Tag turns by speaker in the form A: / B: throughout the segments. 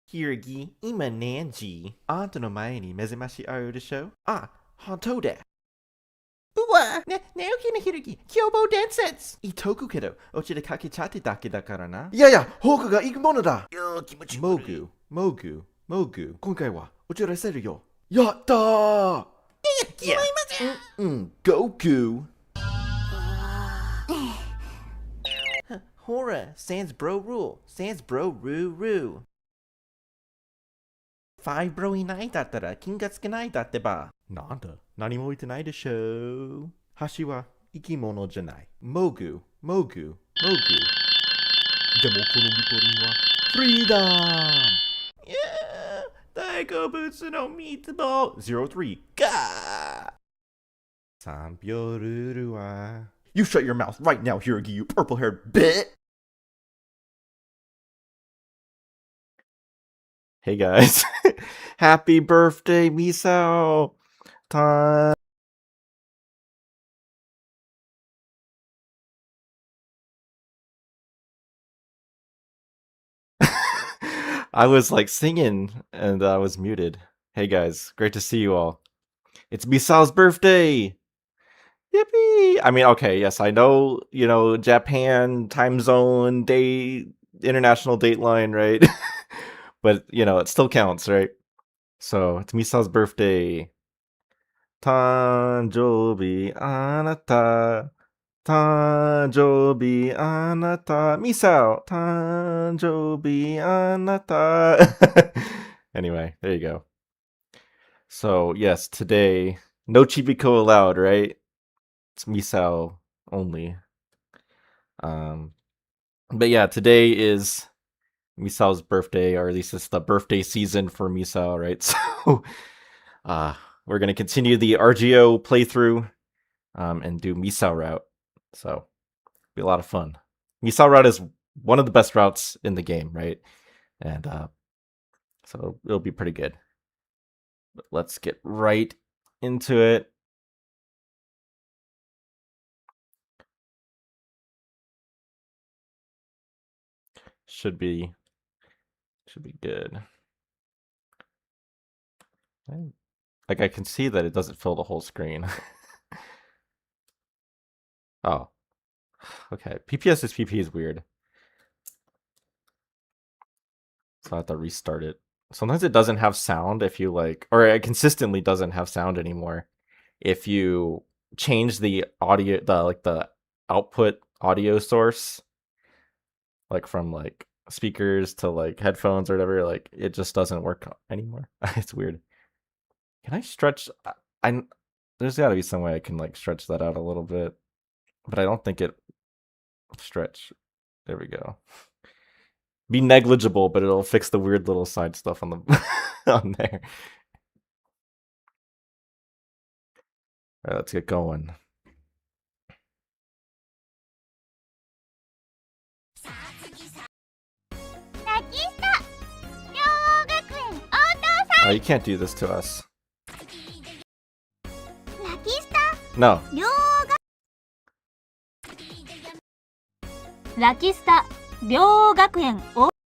A: ひるぎ、今何時？あんたの前に目覚ましあるでしょ？あ、本当だ。うわ、寝起きのひるぎ、凶暴伝説。言っとくけど、お家でかけちゃってだけだからな。
B: いやいや、ホークが行くものだ。
A: 気持ち悪い。もぐ。
B: 今回はおちらせるよ。やったー。
A: いや、
B: ゴーク
A: ほら、sans bro rule。5ブロいないだったら金がつけないだってば。なんだ、何も言ってないでしょ。橋は生き物じゃない。もぐ。でもこのリポリンはフリーダム。いやー、大好物のミートボール03か。3秒ルールは
B: You shut your mouth right now, Hirogi, you purple-haired bitch!
A: Hey guys, happy birthday, Misao! Time. I was like singing and I was muted. Hey guys, great to see you all. It's Misao's birthday! Yippee! I mean, okay, yes, I know, Japan, time zone, day, international dateline, right? But, it still counts, right? So, it's Misao's birthday. Tanjobi anata. Tanjobi anata. Misao. Tanjobi anata. Anyway, there you go. So, yes, today, no Chibiko allowed, right? It's Misao only. But yeah, today is Misao's birthday, or at least it's the birthday season for Misao, right? So, we're gonna continue the RGO playthrough, and do Misao route. So, be a lot of fun. Misao route is one of the best routes in the game, right? And so it'll be pretty good. But let's get right into it. Should be good. Like, I can see that it doesn't fill the whole screen. Oh. Okay. PPSSPP is weird. So I have to restart it. Sometimes it doesn't have sound if you or it consistently doesn't have sound anymore. If you change the audio, the output audio source, like from speakers to headphones or whatever, it just doesn't work anymore. It's weird. Can I stretch? There's got to be some way I can stretch that out a little bit, but I don't think it stretch. There we go. Be negligible, but it'll fix the weird little side stuff on the on there. All right, let's get going. Oh, you can't do this to us. No.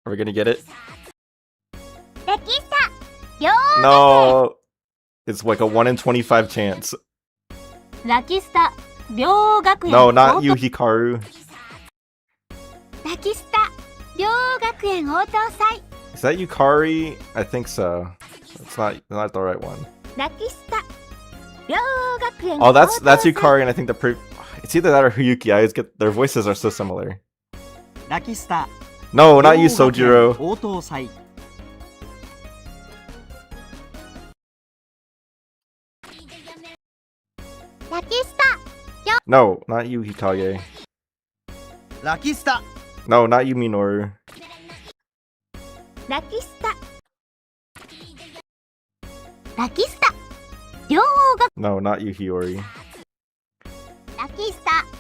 A: Are we gonna get it? No. It's like a 1 in 25 chance. No, not you, Hikaru. Is that Yukari? I think so. It's not the right one. Oh, that's Yukari, and I think it's either that or Huyuki. I always get their voices are so similar. No, not you, Sojiro. No, not you, Hikage. No, not you, Minoru. No, not you, Hiyori.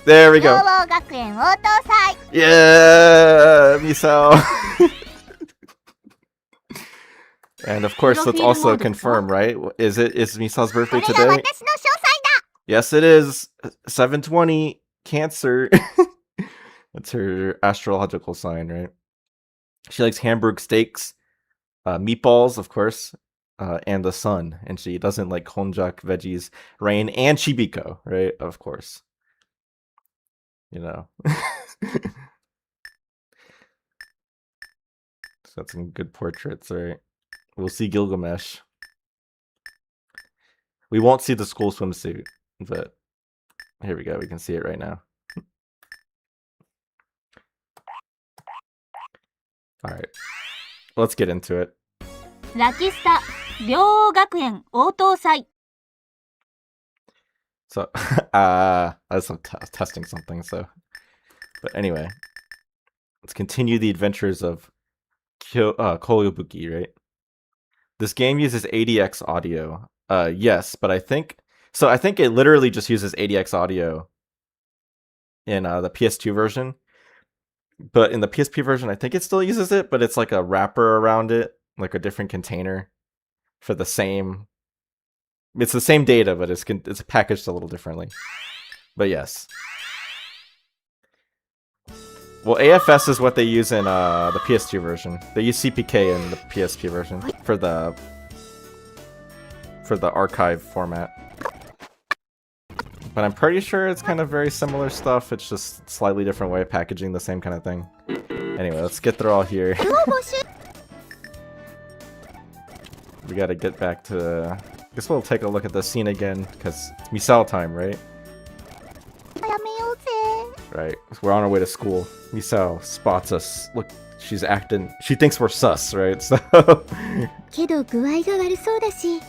A: There we go. Yeah, Misao. And of course, let's also confirm, right? Is Misao's birthday today? Yes, it is. 7/20, Cancer. That's her astrological sign, right? She likes Hamburg steaks, meatballs, of course, and the sun. And she doesn't like konjac, veggies, rain, and chibiko, right? Of course. So that's some good portraits, right? We'll see Gilgamesh. We won't see the school swimsuit, but here we go. We can see it right now. All right, let's get into it. So, I was testing something, but anyway, let's continue the adventures of Koyobuki, right? This game uses ADX audio. Yes, but I think it literally just uses ADX audio in the PS2 version. But in the PSP version, I think it still uses it, but it's like a wrapper around it, like a different container for the same. It's the same data, but it's packaged a little differently. But yes. Well, AFS is what they use in the PS2 version. They use CPK in the PSP version for the archive format. But I'm pretty sure it's kind of very similar stuff. It's just slightly different way of packaging the same kind of thing. Anyway, let's get through all here. We gotta get back to... I guess we'll take a look at the scene again, because it's Misao time, right? Right, we're on our way to school. Misao spots us. Look, she's acting... She thinks we're sus, right? So...
C: けど具合が悪そうだし、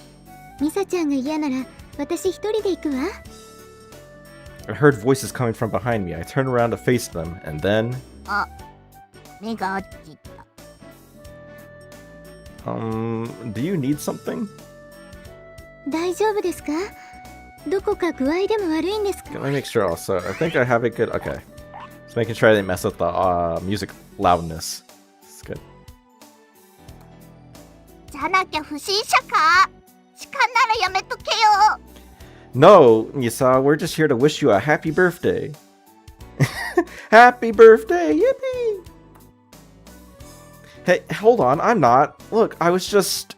C: ミサちゃんが嫌なら私一人で行くわ。
A: I heard voices coming from behind me. I turned around to face them, and then...
C: あ、目があっち行った。
A: Do you need something?
C: 大丈夫ですか？どこか具合でも悪いんですか？
A: Let me make sure also. I think I have it good. Okay. Just making sure I didn't mess with the music loudness. It's good.
C: じゃなきゃ不審者か？痴漢ならやめとけよ。
A: No, Misao, we're just here to wish you a happy birthday. Happy birthday, yippee! Hey, hold on, I'm not. Look, I was just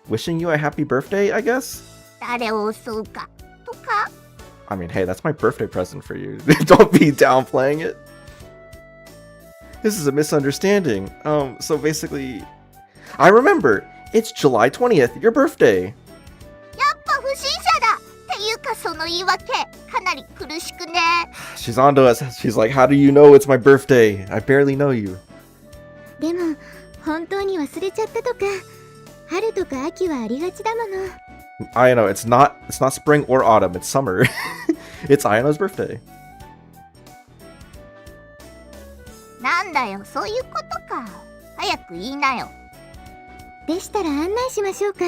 A: wishing you a happy birthday, I guess?
C: 誰を襲うかとか。
A: I mean, hey, that's my birthday present for you. Don't be downplaying it. This is a misunderstanding. So basically... I remember! It's July 20th, your birthday!
C: やっぱ不審者だっていうかその言い訳かなり苦しくね。
A: She's onto us. She's like, how do you know it's my birthday? I barely know you.
C: でも本当に忘れちゃったとか春とか秋はありがちだもの。
A: I know, it's not spring or autumn, it's summer. It's Ayano's birthday.
C: なんだよそういうことか。早く言いなよ。でしたら案内しましょうか。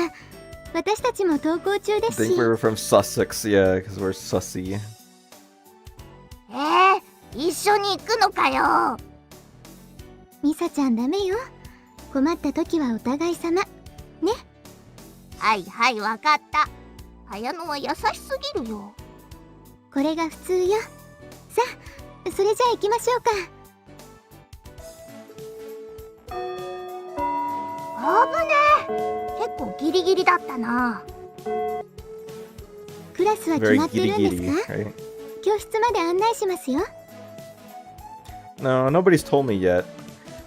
C: 私たちも登校中です
A: I
C: し。
A: think we were from Sussex, yeah, because we're sussy.
C: 一緒に行くのかよ。ミサちゃんダメよ。困った時はお互い様。ね。はいはいわかった。綾乃は優しすぎるよ。これが普通よ。さあ、それじゃあ行きましょうか。危ねえ。結構ギリギリだったな。クラスは決
A: Very
C: まってるん
A: giddy
C: ですか？
A: right?
C: 教室まで案内しますよ。
A: No, nobody's told me yet.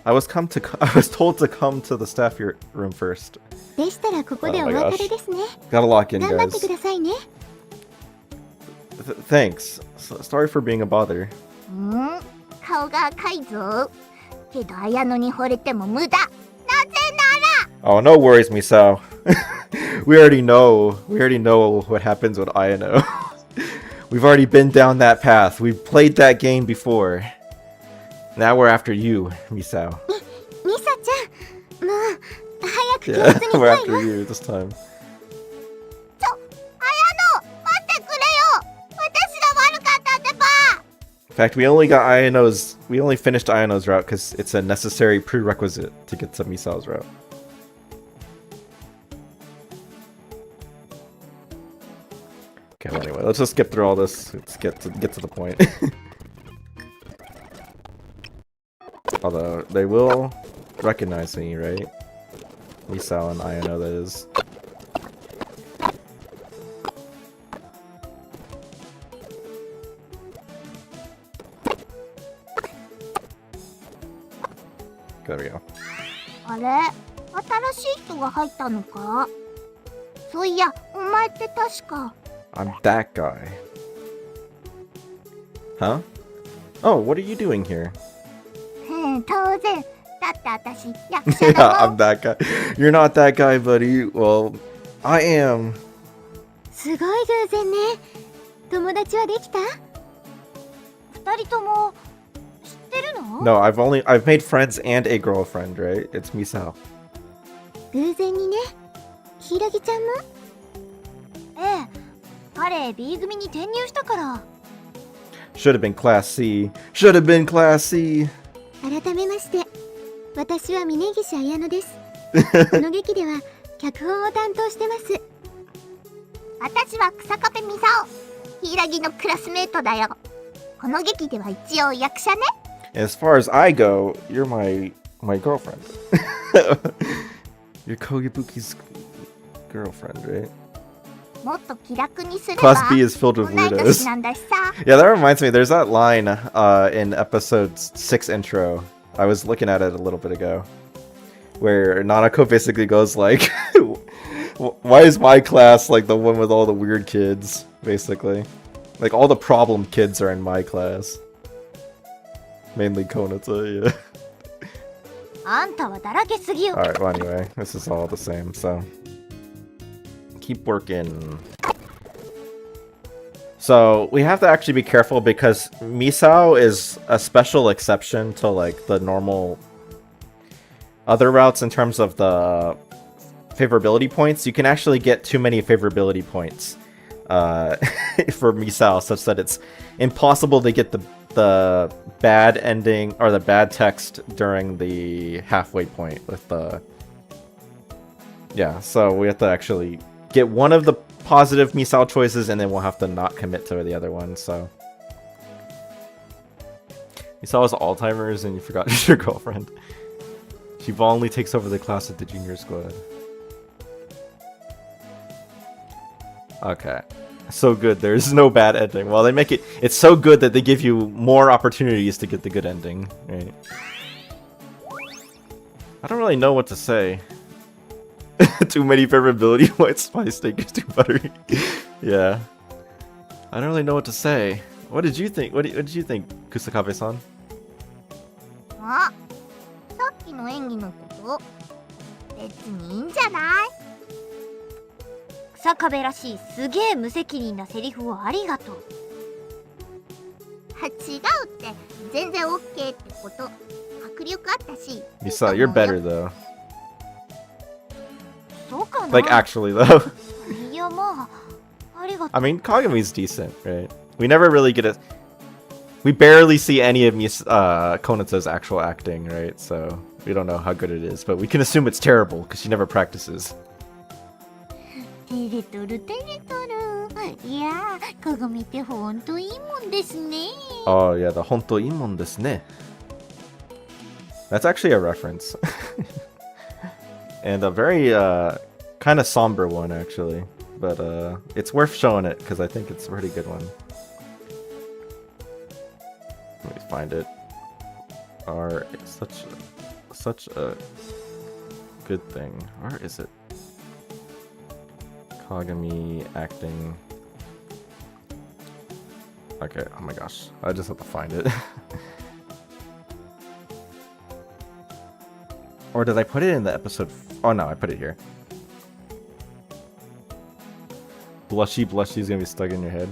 A: I was told to come to the staff room first.
C: でしたらここで
A: Oh
C: お
A: my
C: 別れですね。
A: Gotta lock in,
C: 頑張って
A: guys.
C: くださいね。
A: Thanks. Sorry for being a bother.
C: 顔が赤いぞ。けど綾乃に惚れても無駄。なぜなら。
A: Oh, no worries, Misao. We already know what happens with Ayano. We've already been down that path. We've played that game before. Now we're after you, Misao.
C: ミサちゃん、もう早く教
A: Yeah,
C: 室に
A: we're
C: 来い
A: after
C: よ。
A: you this time.
C: 綾乃、待ってくれよ。私が悪かったってば。
A: In fact, we only finished Ayano's route because it's a necessary prerequisite to get to Misao's route. Okay, well, anyway, let's just skip through all this. Let's get to the point. Although they will recognize me, right? Misao and Ayano, that is. There we go.
C: あれ、新しい人が入ったのか？そういや、お前って確か。
A: I'm that guy. Huh? Oh, what are you doing here?
C: 当然。だって私、役者だ
A: Yeah,
C: も
A: I'm
C: ん。
A: that guy. You're not that guy, buddy. Well, I am.
C: すごい偶然ね。友達はできた？二人とも知ってるの？
A: No, I've made friends and a girlfriend, right? It's Misao.
C: 偶然にね。柊ちゃんも？ええ、彼 B 組に転入したから。
A: Should have been Class C. Should have been Class C.
C: 改めまして、私は峯岸綾乃です。この劇では脚本を担当してます。私は草壁美沙柊のクラスメートだよ。この劇では一応役者ね。
A: As far as I go, you're my girlfriend. You're Kogebuki's girlfriend, right?
C: もっと気楽にすれば
A: Class B is filled with
C: 同い
A: weirdos.
C: 年なんだしさ
A: Yeah, that reminds me. There's that line in episode 6 intro. I was looking at it a little bit ago, where Nanako basically goes like, "Why is my class like the one with all the weird kids?" Basically, like all the problem kids are in my class. Mainly Konata, yeah.
C: あんたはだらけすぎよ
A: Alright, well anyway, this is all the same, so keep working. So we have to actually be careful because Misao is a special exception to like the normal other routes in terms of the favorability points. You can actually get too many favorability points for Misao, such that it's impossible to get the bad ending or the bad text during the halfway point with the... Yeah, so we have to actually get one of the positive Misao choices and then we'll have to not commit to the other one, so... Misao has Alzheimer's and you forgot your girlfriend. She voluntarily takes over the class at the junior squad. Okay. So good, there's no bad ending. Well, they make it's so good that they give you more opportunities to get the good ending, right? I don't really know what to say. Too many favorability points, my steak is too buttery. Yeah. I don't really know what to say. What did you think? What did you think, Kusakabe-san?
C: あ、さっきの演技のこと別にいいんじゃない草壁らしいすげえ無責任なセリフをありがとう違うって全然 OK ってこと迫力あったし
A: Misao, you're better though.
C: そうかな
A: Like actually though.
C: いやまあありがとう
A: I mean, Kagami's decent, right? We never really get we barely see any of Konata's actual acting, right? So we don't know how good it is, but we can assume it's terrible because she never practices.
C: テレトルテレトルいや鏡ってほんといいもんですね
A: Oh yeah, the honto imon desu ne. That's actually a reference. And a very kind of somber one actually, but it's worth showing it because I think it's a pretty good one. Let me find it. R such a good thing. Where is it? Kagami acting. Okay, oh my gosh. I just have to find it. Or did I put it in the episode? Oh no, I put it here. Blushy is gonna be stuck in your head.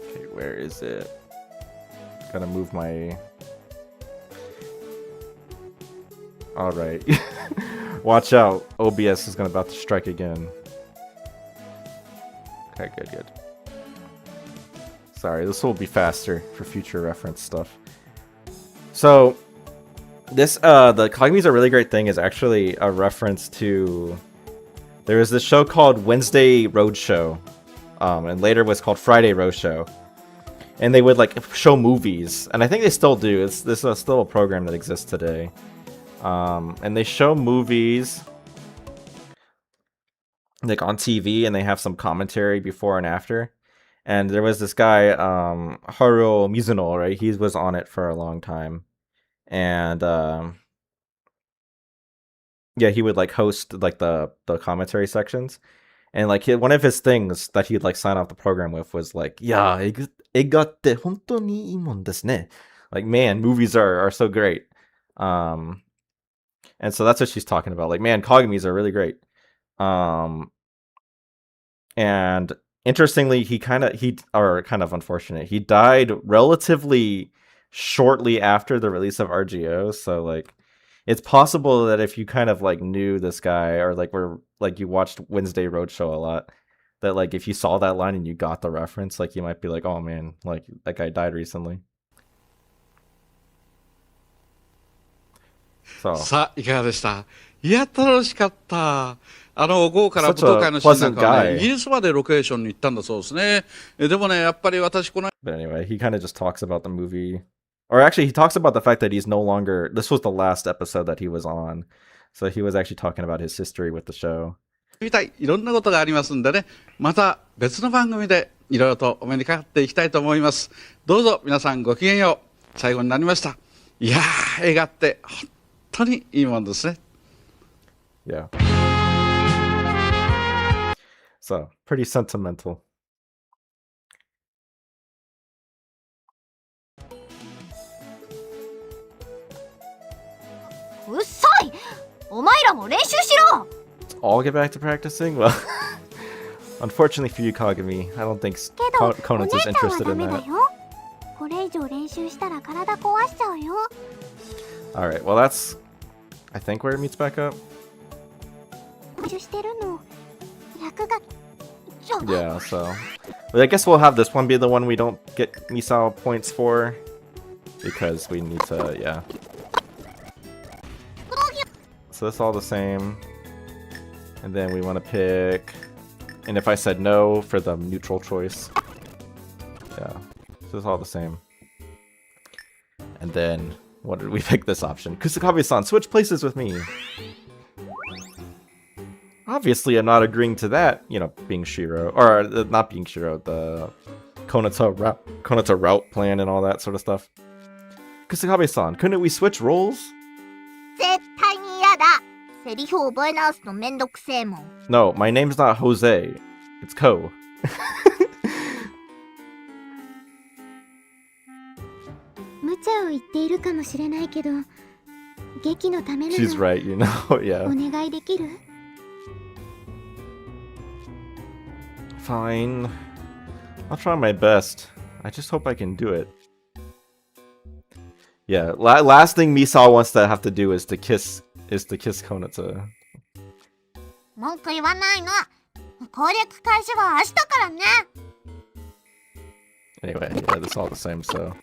A: Okay, where is it? Gotta move my... Alright. Watch out. OBS is about to strike again. Okay, good. Sorry, this will be faster for future reference stuff. So, this, the Kagami's a really great thing is actually a reference to... There was this show called Wednesday Roadshow, and later was called Friday Roadshow. And they would, like, show movies, and I think they still do. This is still a program that exists today. And they show movies like on TV and they have some commentary before and after. And there was this guy, Haruo Mizuno, right? He was on it for a long time. And yeah, he would like host like the commentary sections. And like one of his things that he'd like sign off the program with was like, yeah, egatte hontou ni imon desu ne. Like, man, movies are so great. And so that's what she's talking about. Like, man, Kagami's are really great. And interestingly, kind of unfortunate. He died relatively shortly after the release of RGO. So like, it's possible that if you kind of like knew this guy or like were like you watched Wednesday Roadshow a lot, that like if you saw that line and you got the reference, like you might be like, oh man, like that guy died recently. So.
D: さあ、いかがでした？いや、楽しかった。豪華な
B: Such
D: 舞踏
B: a
D: 会のシーンなんかは
B: pleasant
D: ね、
B: guy.
D: イギリスまでロケーションに行ったんだそうですね。でもね、やっぱり私この
B: But anyway, he kind of just talks about the movie. Or actually, he talks about the fact that he's no longer... This was the last episode that he was on. So he was actually talking about his history with the show.
D: みたい、いろんなことがありますんでね、また別の番組でいろいろとお目にかかっていきたいと思います。どうぞ皆さんごきげんよう。最後になりました。いやー、映画って本当にいいもんですね。
B: Yeah. So, pretty sentimental.
C: うっさい、お前らも練習しろ。
B: All get back to practicing? Well, unfortunately for you, Kagami, I don't think
C: けど、お
B: Conan
C: 姉
B: is
C: ちゃんは
B: interested
C: ダ
B: in
C: メだ
B: that.
C: よ。これ以上練習したら体壊しちゃうよ。
B: Alright, well that's... I think where it meets back up?
C: 練習してるの。役がちょ
B: Yeah, so... But I guess we'll have this one be the one we don't get Misao points for. Because we need to, yeah. So it's all the same. And then we want to pick... And if I said no for the neutral choice. Yeah, so it's all the same. And then, what did we pick this option? Kusakabe-san, switch places with me! Obviously, I'm not agreeing to that, you know, being Shiro. Or, not being Shiro, the Konata route plan and all that sort of stuff. Kusakabe-san, couldn't we switch roles?
C: 絶対に嫌だ。セリフを覚え直すのめんどくせえもん。
B: No, my name's not Jose. It's Ko.
C: 無茶を言っているかもしれないけど、劇のためな
B: She's
C: ら
B: right, you know, yeah.
C: お願いできる？
B: Fine. I'll try my best. I just hope I can do it. Yeah, last thing Misao wants to have to do is to kiss Konata.
C: 文句言わないの。攻略開始は明日からね。
B: Anyway, yeah, it's all the same, so...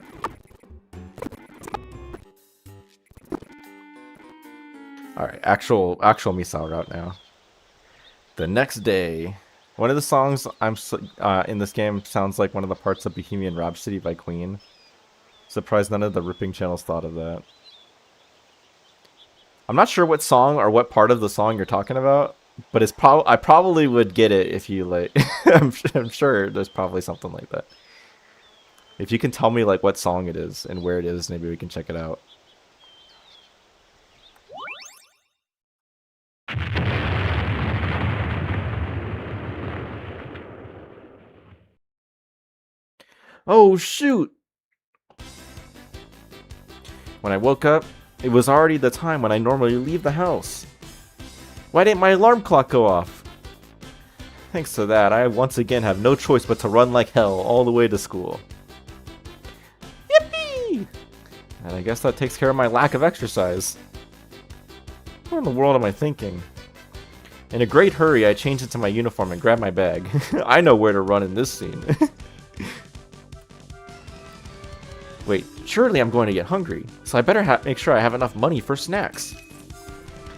B: Alright, actual Misao route now. The next day... One of the songs in this game sounds like one of the parts of Bohemian Rhapsody by Queen. Surprised none of the ripping channels thought of that. I'm not sure what song or what part of the song you're talking about, but it's I probably would get it if you like. I'm sure there's probably something like that. If you can tell me like what song it is and where it is, maybe we can check it out. Oh shoot! When I woke up, it was already the time when I normally leave the house. Why didn't my alarm clock go off? Thanks to that, I once again have no choice but to run like hell all the way to school. Yippee! And I guess that takes care of my lack of exercise. What in the world am I thinking? In a great hurry, I change into my uniform and grab my bag. I know where to run in this scene. Wait, surely I'm going to get hungry, so I better make sure I have enough money for snacks.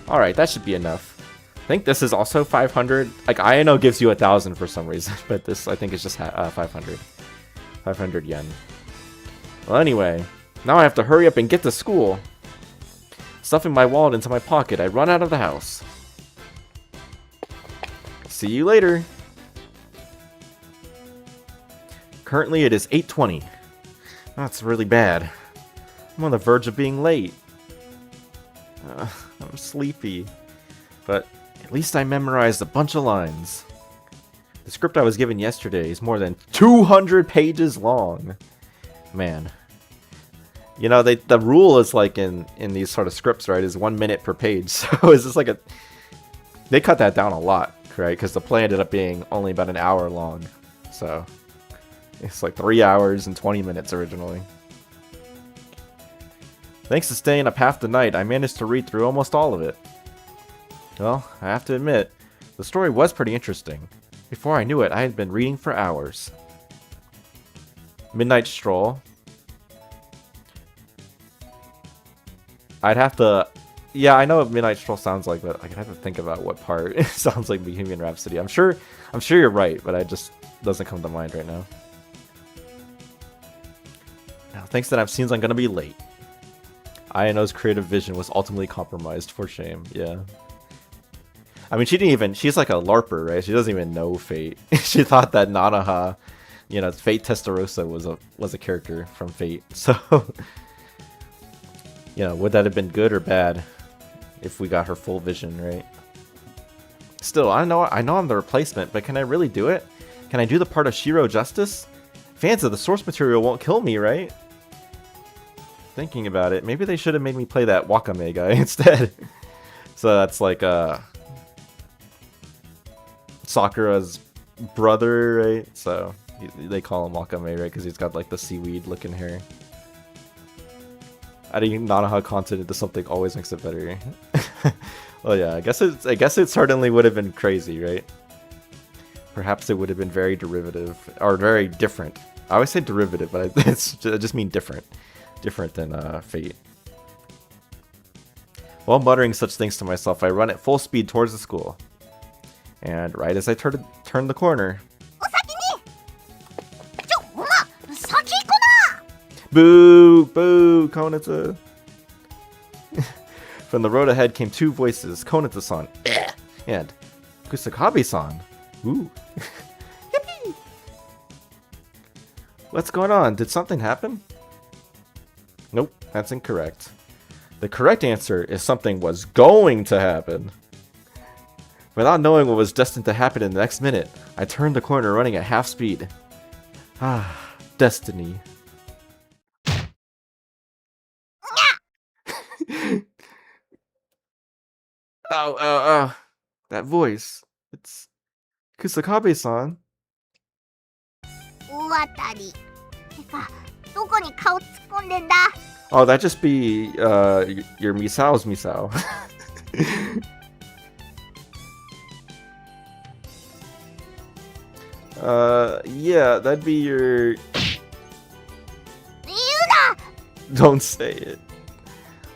B: Alright, that should be enough. I think this is also 500. Like, INO gives you 1,000 for some reason, but this, I think, is just 500. 500 yen. Well, anyway, now I have to hurry up and get to school. Stuffing my wallet into my pocket, I run out of the house. See you later. Currently, it is 8:20. That's really bad. I'm on the verge of being late. I'm sleepy. But at least I memorized a bunch of lines. The script I was given yesterday is more than 200 pages long. Man. You know, the rule is like in these sort of scripts, right, is 1 minute per page. So it's just like a... They cut that down a lot, right? Because the play ended up being only about an hour long. So... It's like 3 hours and 20 minutes originally. Thanks to staying up half the night, I managed to read through almost all of it. Well, I have to admit, the story was pretty interesting. Before I knew it, I had been reading for hours. Midnight stroll. I'd have to Yeah, I know what Midnight Stroll sounds like, but I have to think about what part it sounds like Bohemian Rhapsody. I'm sure you're right, but it just doesn't come to mind right now. Now, thanks to that seems I'm gonna be late. Ayano's creative vision was ultimately compromised, for shame. Yeah. I mean, she's like a LARPer, right? She doesn't even know Fate. She thought that Nanaha, Fate Testarossa was a character from Fate. So, would that have been good or bad if we got her full vision, right? Still, I know I'm the replacement, but can I really do it? Can I do the part of Shiro justice? Fans of the source material won't kill me, right? Thinking about it, maybe they should have made me play that Wakame guy instead. So that's like Sakura's brother, right? So they call him Wakame, right? Because he's got like the seaweed looking hair. Adding Nanaha content into something always makes it better. Well, yeah, I guess it certainly would have been crazy, right? Perhaps it would have been very derivative or very different. I always say derivative, but I just mean different. Different than Fate. While muttering such things to myself, I run at full speed towards the school. And right as I turn the corner... Boo! Boo! Konata! From the road ahead came two voices, Konata-san and Kusakabe-san. Ooh. Yippee! What's going on? Did something happen? Nope, that's incorrect. The correct answer is something was going to happen. Without knowing what was destined to happen in the next minute, I turned the corner running at half speed. Ah, destiny. Oh, that voice. It's Kusakabe-san.
C: 大当たり。てか、どこに顔突っ込んでんだ
B: Oh, that'd just be your Misao's Misao. Yeah, that'd be your...
C: 言うな
B: Don't say it.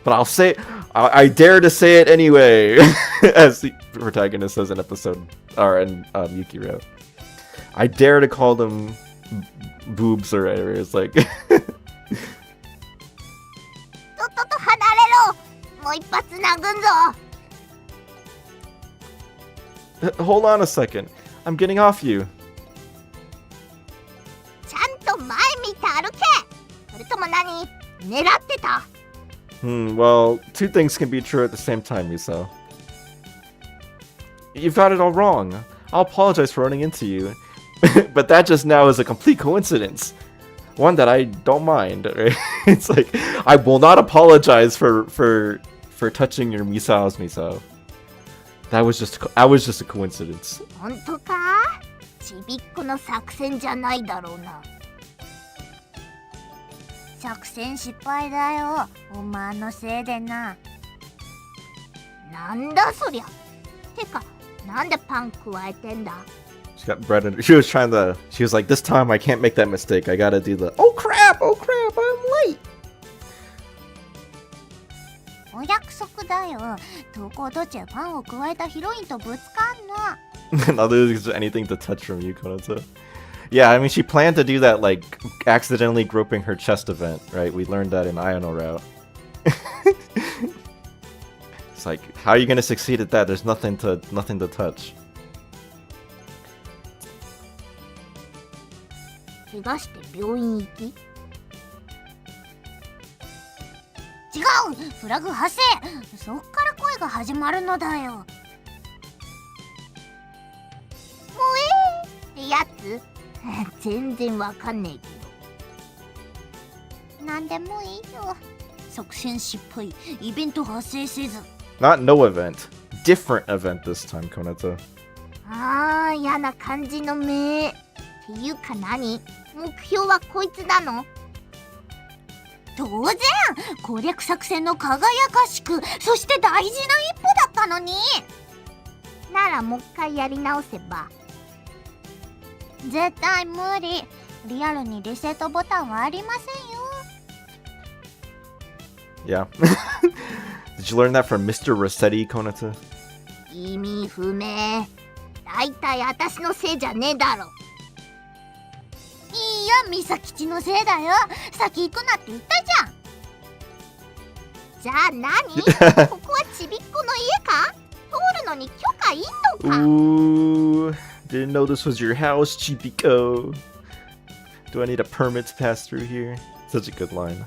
B: But I'll say... I dare to say it anyway! As the protagonist says in episode... Or in Yukiro. I dare to call them boobs or whatever. It's like...
C: とっとと離れろもう一発殴んぞ
B: Hold on a second. I'm getting off you.
C: ちゃんと前見て歩けそれとも何狙ってた
B: Well, two things can be true at the same time, Misao. You've got it all wrong. I'll apologize for running into you. But that just now is a complete coincidence. One that I don't mind, right? It's like, I will not apologize for touching your Misao's Misao. That was just a coincidence.
C: 本当かちびっこの作戦じゃないだろうな作戦失敗だよお前のせいでななんだそりゃてかなんでパン加えてんだ
B: She got bread in. She was like, this time I can't make that mistake. I gotta do the, oh crap, I'm late.
C: お約束だよ投稿途中パンを加えたヒロインとぶつかんの
B: Not losing anything to touch from you, Konata. Yeah, I mean, she planned to do that, like, accidentally groping her chest event, right? We learned that in Ayano Route. It's like, how are you gonna succeed at that? There's nothing to touch.
C: 怪我して病院行き違うフラグ発生そっから声が始まるのだよもうってやつ全然わかんねえけどなんでもいいよ作戦失敗イベント発生せず
B: Not no event. Different event this time, Konata.
C: あー嫌な感じの目っていうか何目標はこいつなの当然攻略作戦の輝かしくそして大事な一歩だったのにならもう一回やり直せば絶対無理リアルにリセットボタンはありませんよ
B: Yeah. Did you learn that from Mr. Rossetti, Konata?
C: 意味不明。だいたい私のせいじゃねえだろ。いいや、ミサ吉のせいだよ。先行くなって言ったじゃん。じゃあ何ここはちびっこの家か？通るのに許可いんのか？
B: Ooh, didn't know this was your house, Chibiko. Do I need a permit to pass through here? Such a good line.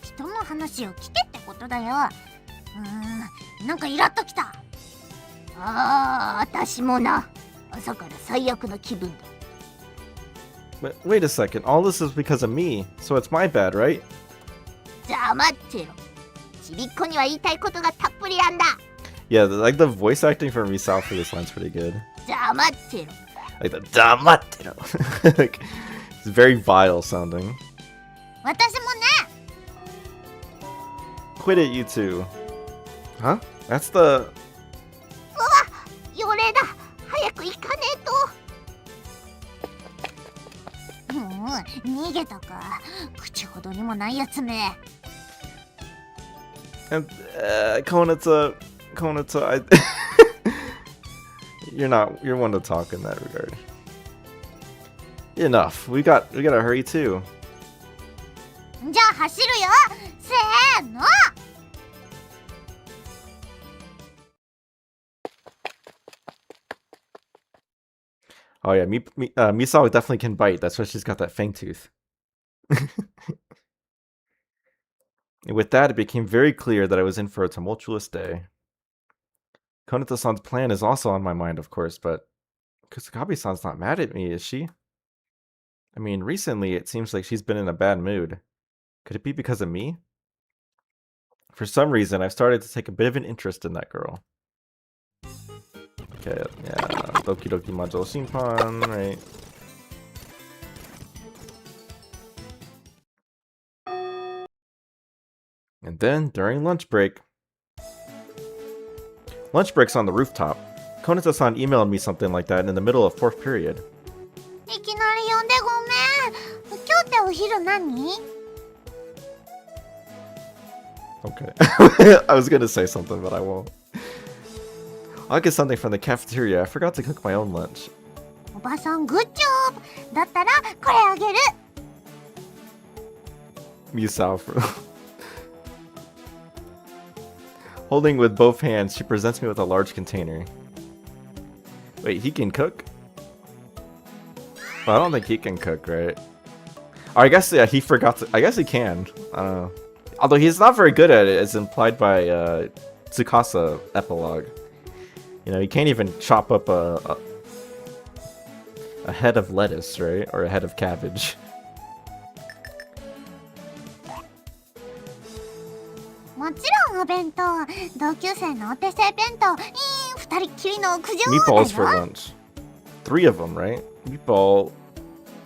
C: 人の話を聞けってことだよ。なんかイラっときた。私もな。朝から最悪な気分だ。
B: Wait a second, all this is because of me, so it's my bad, right?
C: 黙ってろ。ちびっこには言いたいことがたっぷりあんだ。
B: Yeah, like the voice acting for Misao for this line's pretty good.
C: 黙ってろ。
B: Like the damatero. Like, it's very vile sounding.
C: 私もね。
B: Quit it, you two. Huh? That's the...
C: 妖霊だ。早く行かねえと。逃げたか。口ほどにもないやつめ。
B: And, Konata, I... You're one to talk in that regard. Enough. We gotta hurry too.
C: じゃあ走るよ。せーの。
B: Oh yeah, Misao definitely can bite. That's why she's got that fang tooth. And with that, it became very clear that I was in for a tumultuous day. Konata-san's plan is also on my mind, of course, but Kusakabe-san's not mad at me, is she? I mean, recently it seems like she's been in a bad mood. Could it be because of me? For some reason, I've started to take a bit of an interest in that girl. Okay, yeah, Doki Doki Majou Shinpan, right? And then, during lunch break... Lunch break's on the rooftop. Konata-san emailed me something like that in the middle of 4th period.
C: いきなり呼んでごめん。今日ってお昼何？
B: Okay. I was gonna say something, but I won't. I'll get something from the cafeteria. I forgot to cook my own lunch.
C: おばさんグッジョブ。だったらこれあげる。
B: Misao. Holding with both hands, she presents me with a large container. Wait, he can cook? Well, I don't think he can cook, right? Or I guess, yeah, he forgot to... I guess he can. I don't know. Although he's not very good at it, as implied by Tsukasa epilogue. You know, he can't even chop up a head of lettuce, right? Or a head of cabbage.
C: もちろんお弁当。同級生のお手製弁当。二人っきりの屋上だよ。
B: Meatballs for lunch. 3 of them, right? Meatball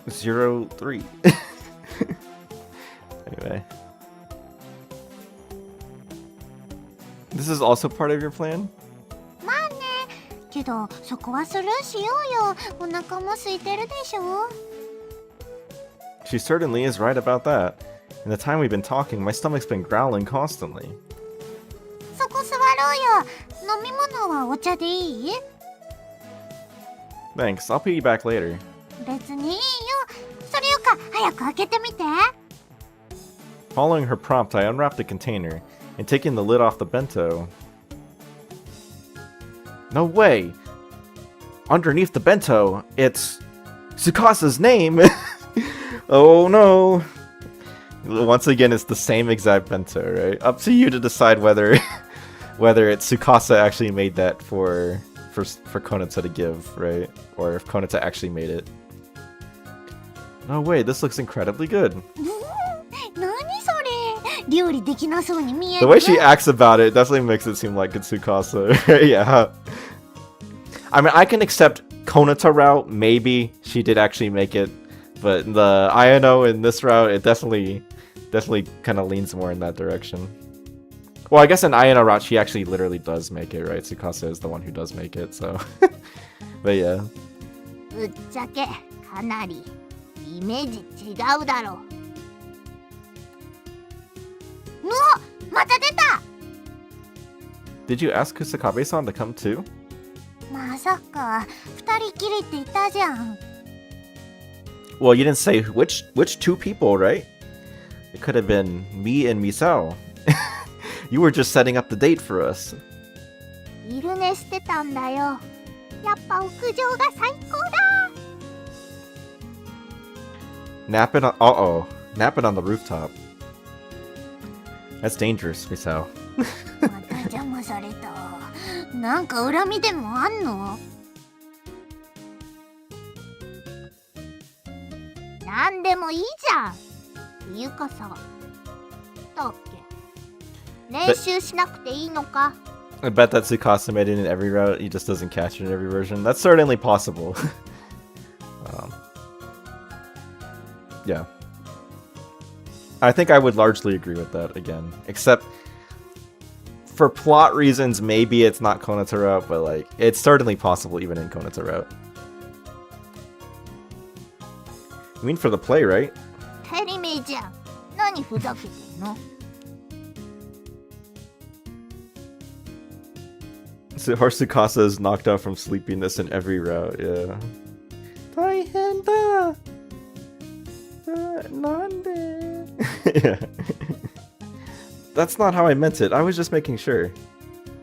B: 03. Anyway. This is also part of your plan?
C: まあね。けどそこはスルーしようよ。お腹も空いてるでしょ。
B: She certainly is right about that. In the time we've been talking, my stomach's been growling constantly.
C: そこ座ろうよ。飲み物はお茶でいい？
B: Thanks, I'll pay you back later.
C: 別にいいよ。それよか早く開けてみて。
B: Following her prompt, I unwrapped the container, and taking the lid off the bento... No way! Underneath the bento, it's... Tsukasa's name! Oh no! Once again, it's the same exact bento, right? Up to you to decide whether it's Tsukasa actually made that for Konata to give, right? Or if Konata actually made it. No way, this looks incredibly good.
C: 何それ？料理できなそうに見える。
B: The way she acts about it definitely makes it seem like it's Tsukasa. Yeah. I mean, I can accept Konata route. Maybe she did actually make it. But the Ayano in this route, it definitely kind of leans more in that direction. Well, I guess in Ayano route, she actually literally does make it, right? Tsukasa is the one who does make it, so... But yeah.
C: ぶっちゃけかなりイメージ違うだろう。また出た。
B: Did you ask Kusakabe-san to come too?
C: まさか二人きりって言ったじゃん。
B: Well, you didn't say which two people, right? It could have been me and Misao. You were just setting up the date for us.
C: 昼寝してたんだよ。やっぱ屋上が最高だ。
B: Napping on uh-oh. Napping on the rooftop. That's dangerous, Misao.
C: また邪魔された。なんか恨みでもあんの？なんでもいいじゃん。っていうかさ、だっけ？練習しなくていいのか？
B: I bet that Tsukasa made it in every route, he just doesn't catch it in every version. That's certainly possible. Yeah. I think I would largely agree with that again. Except, for plot reasons, maybe it's not Konata route, but like, it's certainly possible even in Konata route. You mean for the play, right?
C: テリメじゃん。何ふざけてんの？
B: So Tsukasa is knocked out from sleepiness in every route, yeah. Taihenda! Nande? Yeah. That's not how I meant it. I was just making sure.
C: っ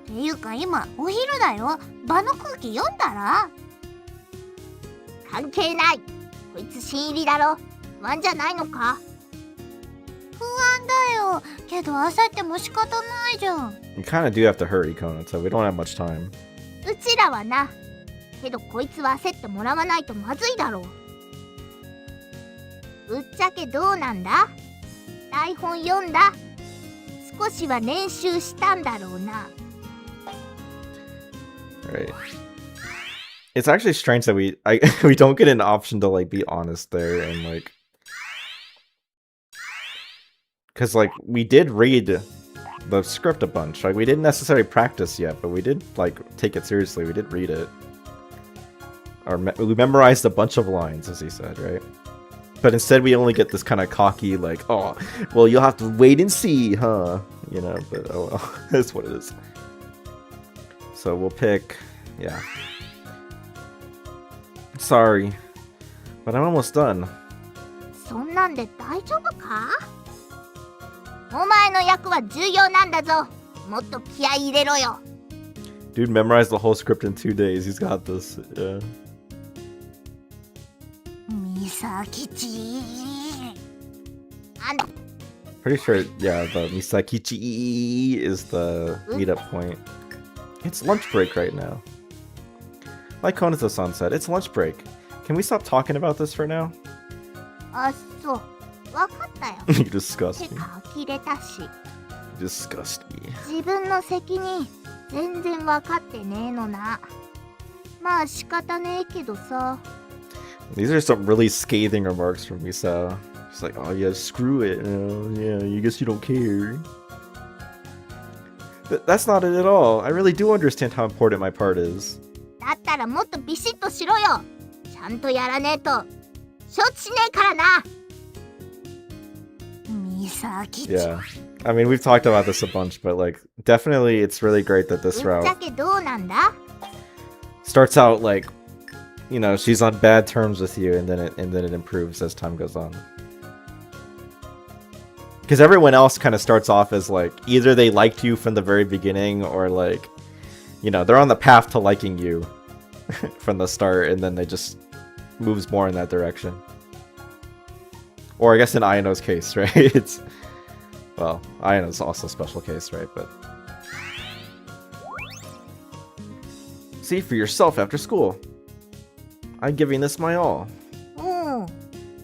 C: ていうか今お昼だよ。場の空気読んだら？関係ない。こいつ新入りだろ。不安じゃないのか？不安だよ。けど焦っても仕方ないじゃん。
B: You kinda do have to hurry, Conan, so we don't have much time.
C: うちらはな。けどこいつは焦ってもらわないとまずいだろう。ぶっちゃけどうなんだ？台本読んだ？少しは練習したんだろうな。
B: Right. It's actually strange that we don't get an option to like be honest there and like, because like we did read the script a bunch. Like we didn't necessarily practice yet, but we did like take it seriously. We did read it, or we memorized a bunch of lines, as he said, right? But instead, we only get this kind of cocky, like, oh, well, you'll have to wait and see, huh? You know, but oh well, that's what it is. So we'll pick, yeah. Sorry, but I'm almost done.
C: そんなんで大丈夫か？お前の役は重要なんだぞ。もっと気合い入れろよ。
B: Dude memorized the whole script in 2 days. He's got this. Yeah.
C: ミサキチ。あんた。
B: Pretty sure, yeah, the Misakichi is the meetup point. It's lunch break right now. Like Konato-san said, it's lunch break. Can we stop talking about this for now?
C: あ、そう。わかったよ。
B: You disgust
C: て
B: me.
C: か呆れたし。
B: You disgust me.
C: 自分の責任全然わかってねえのな。まあ仕方ねえけどさ。
B: These are some really scathing remarks from Misao. She's like, oh yeah, screw it. Yeah, you guess you don't care. That's not it at all. I really do understand how important my part is.
C: だったらもっとビシッとしろよ。ちゃんとやらねえと承知しねえからな。ミサキチ。
B: Yeah. I mean, we've talked about this a bunch, but like, definitely it's really great that this
C: ぶっちゃ
B: route
C: けどうなんだ？
B: starts out like, you know, she's on bad terms with you, and then it improves as time goes on. Because everyone else kind of starts off as like, either they liked you from the very beginning, or like, you know, they're on the path to liking you from the start, and then they just moves more in that direction. Or I guess in Ayano's case, right? It's, well, Ayano's also a special case, right? But see for yourself after school. I'm giving this my all.
C: うん。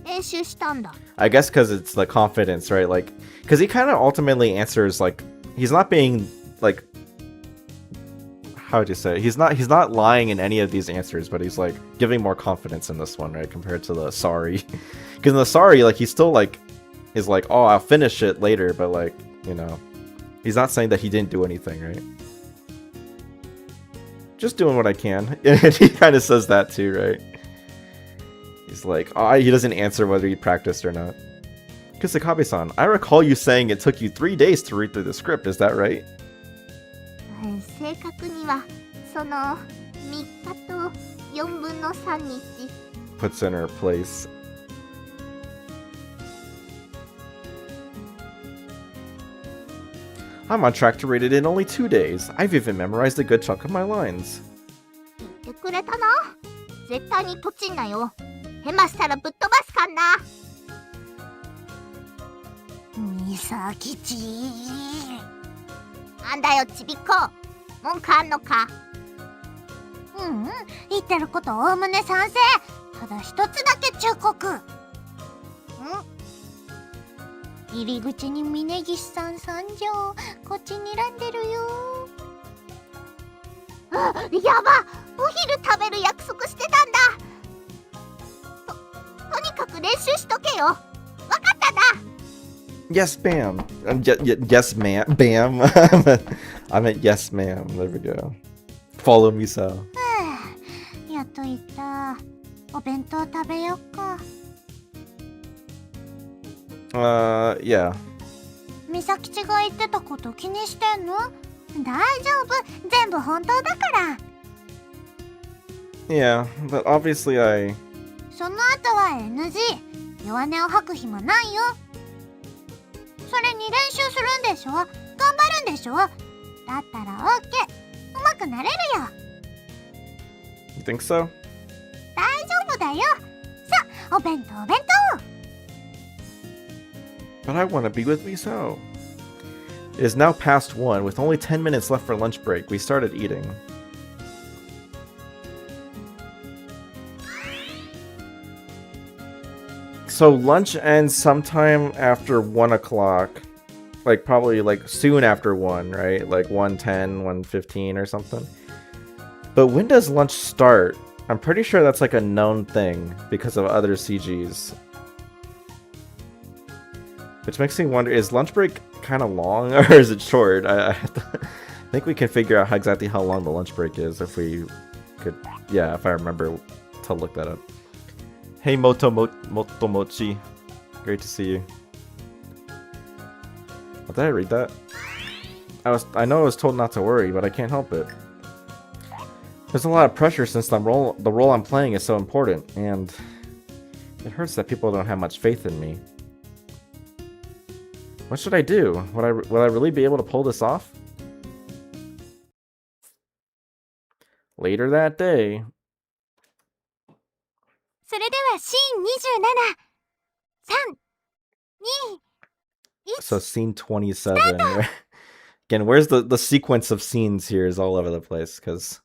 C: 練習したんだ。
B: I guess because it's the confidence, right? Like, because he kind of ultimately answers like, he's not being like, how would you say? He's not lying in any of these answers, but he's like giving more confidence in this one, right? Compared to the sorry, because in the sorry, like he still like is like, oh, I'll finish it later, but like, you know, he's not saying that he didn't do anything, right? Just doing what I can. And he kind of says that too, right? He's like, oh, he doesn't answer whether he practiced or not. Kusakabe-san, I recall you saying it took you 3 days to read through the script, is that right?
C: 正確にはその3日と4分の3日。
B: Puts in her place. I'm on track to read it in only 2 days. I've even memorized a good chunk of my lines.
C: 言ってくれたな。絶対にとちんなよ。ヘマしたらぶっ飛ばすかんな。みさきち。なんだよちびっこ。文句あんのか。言ってることおおむね賛成。ただ一つだけ忠告。入り口に峯岸さん参上。こっちにらんでるよ。やば、お昼食べる約束してたんだ。とにかく練習しとけよ。わかったな。
B: Yes, bam. Yes, ma'am. Bam. I meant yes, ma'am. There we go. Follow Misao.
C: やっと言った。お弁当食べよっか。
B: Yeah.
C: 美咲ちが言ってたこと気にしてんの？大丈夫。全部本当だから。
B: Yeah, but obviously I...
C: その後は NG。弱音を吐く暇ないよ。それに練習するんでしょ？頑張るんでしょ？だったら OK。 うまくなれるよ。
B: You think so?
C: 大丈夫だよ。さあ、お弁当お弁当。
B: But I want to be with Misao. It is now past 1, with only 10 minutes left for lunch break. We started eating. So lunch ends sometime after 1 o'clock. Like, probably, like, soon after 1, right? Like, 1:10, 1:15 or something. But when does lunch start? I'm pretty sure that's, like, a known thing because of other CGs. Which makes me wonder, is lunch break kind of long or is it short? I think we can figure out exactly how long the lunch break is if we could, yeah, if I remember to look that up. Hey Motomochi, great to see you. Oh, did I read that? I know I was told not to worry, but I can't help it. There's a lot of pressure since the role I'm playing is so important, and it hurts that people don't have much faith in me. What should I do? Will I really be able to pull this off? Later that day.
C: それではシーン27、3、2、1。
B: So scene 27. Right? Again, where's the sequence of scenes here is all over the place, because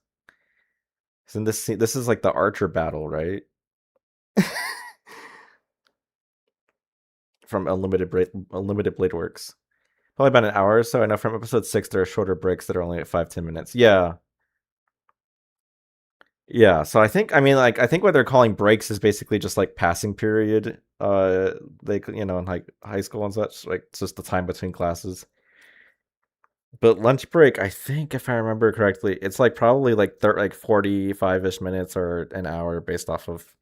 B: in this scene, this is like the Archer battle, right? From Unlimited Blade Works. Probably about an hour or so. I know from episode 6 there are shorter breaks that are only at 5-10 minutes. Yeah. Yeah, so I think what they're calling breaks is basically just like passing period. They, you know, in like high school and such, like it's just the time between classes. But lunch break, I think if I remember correctly, it's like probably like 45-ish minutes or an hour based off of.